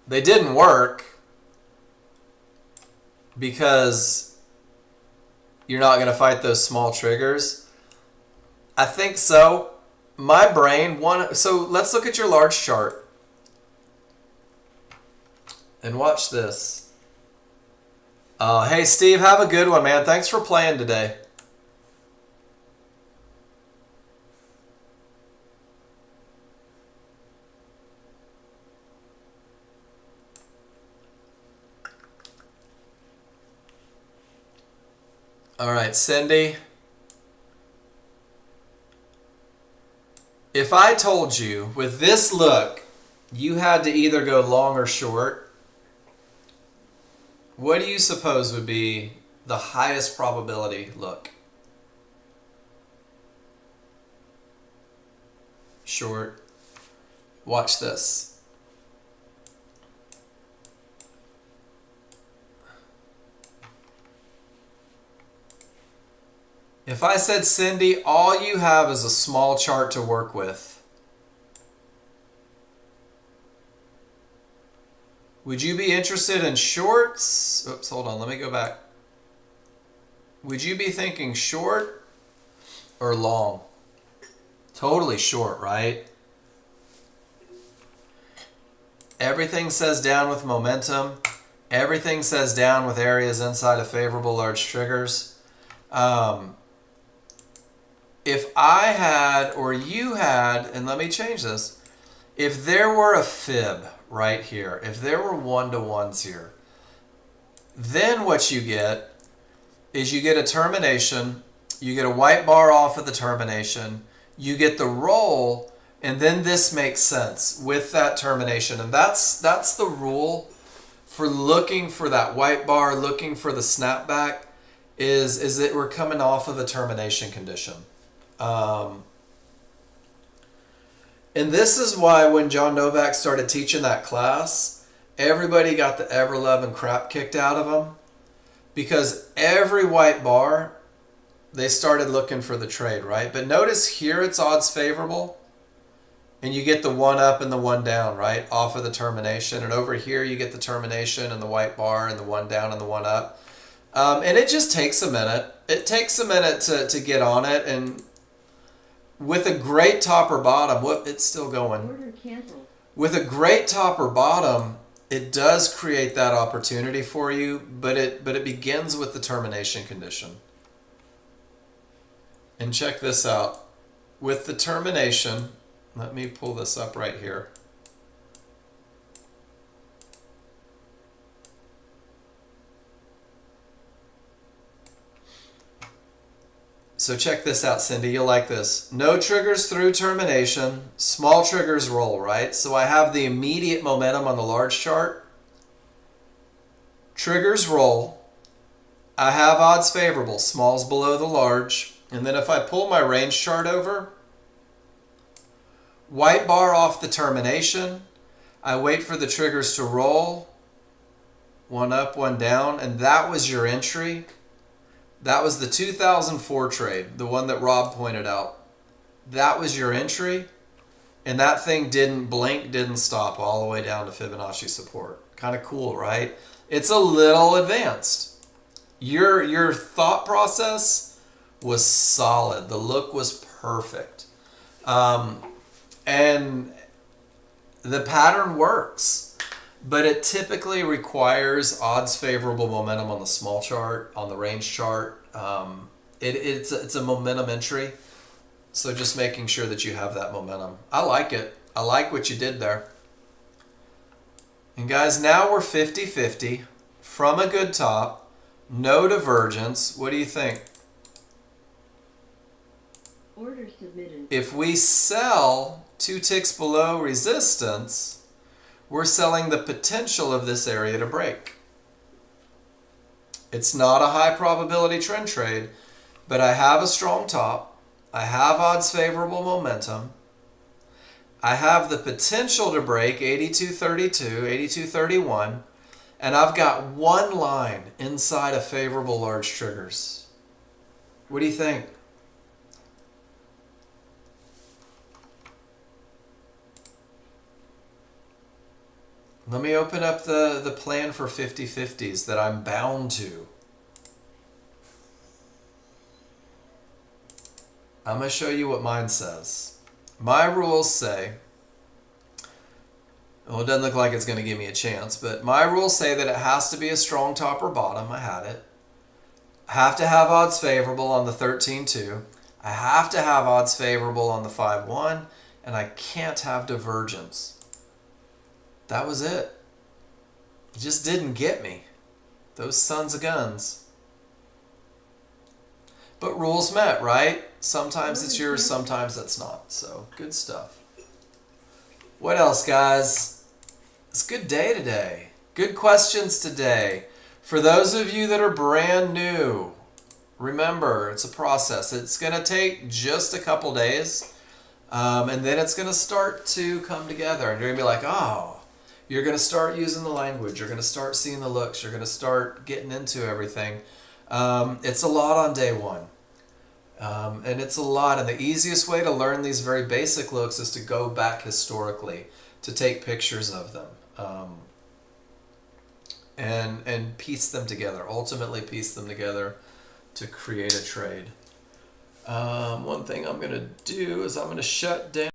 They didn't work because you're not going to fight those small triggers. I think so. My brain, so let's look at your large chart and watch this. Hey, Steve, have a good one, man. Thanks for playing today. All right, Cindy. If I told you with this look, you had to either go long or short, what do you suppose would be the highest probability look? Short. Watch this. If I said, Cindy, all you have is a small chart to work with, would you be interested in shorts? Oops, hold on, let me go back. Would you be thinking short or long? Totally short, right? Everything says down with momentum. Everything says down with areas inside of favorable large triggers. If I had, or you had, and let me change this, if there were a fib right here, if there were 1-to-1s here, then what you get is you get a termination, you get a white bar off of the termination, you get the roll, and then this makes sense with that termination. And that's the rule for looking for that white bar, looking for the snapback, is that we're coming off of a termination condition. And this is why when John Novak started teaching that class, everybody got the ever-loving crap kicked out of them, because every white bar, they started looking for the trade, right? But notice here it's odds favorable, and you get the 1 up and the 1 down, right, off of the termination. And over here you get the termination and the white bar and the 1 down and the 1 up. And it just takes a minute. It takes a minute to get on it, and with a great top or bottom, it's still going. Order canceled. With a great top or bottom, it does create that opportunity for you, but it begins with the termination condition. And check this out. With the termination, let me pull this up right here. So check this out, Cindy. You'll like this. No triggers through termination. Small triggers roll, right? So I have the immediate momentum on the large chart. Triggers roll. I have odds favorable. Small's below the large. And then if I pull my range chart over, white bar off the termination. I wait for the triggers to roll. One up, one down. And that was your entry. That was the 2004 trade, the one that Rob pointed out. That was your entry, and that thing didn't blink, didn't stop all the way down to Fibonacci support. Kind of cool, right? It's a little advanced. Your thought process was solid. The look was perfect. And the pattern works. But it typically requires odds favorable momentum on the small chart, on the range chart. It's a momentum entry. So just making sure that you have that momentum. I like it. I like what you did there. And guys, now we're 50-50 from a good top. No divergence. What do you think? Order submitted. If we sell 2 ticks below resistance, we're selling the potential of this area to break. It's not a high probability trend trade, but I have a strong top. I have odds favorable momentum. I have the potential to break 82.32, 82.31, and I've got one line inside of favorable large triggers. What do you think? Let me open up the plan for 50-50s that I'm bound to. I'm going to show you what mine says. My rules say, well, it doesn't look like it's going to give me a chance, but my rules say that it has to be a strong top or bottom. I had it. I have to have odds favorable on the 13.2. I have to have odds favorable on the 5.1, and I can't have divergence. That was it. It just didn't get me. Those sons of guns. But rules met, right? Sometimes it's yours, sometimes it's not. So, good stuff. What else, guys? It's a good day today. Good questions today. For those of you that are brand new, remember, it's a process. It's going to take just a couple days, and then it's going to start to come together. And you're going to be like, oh, you're going to start using the language. You're going to start seeing the looks. You're going to start getting into everything. It's a lot on day one. And it's a lot. And the easiest way to learn these very basic looks is to go back historically, to take pictures of them, and piece them together, ultimately piece them together to create a trade. One thing I'm going to do is I'm going to shut down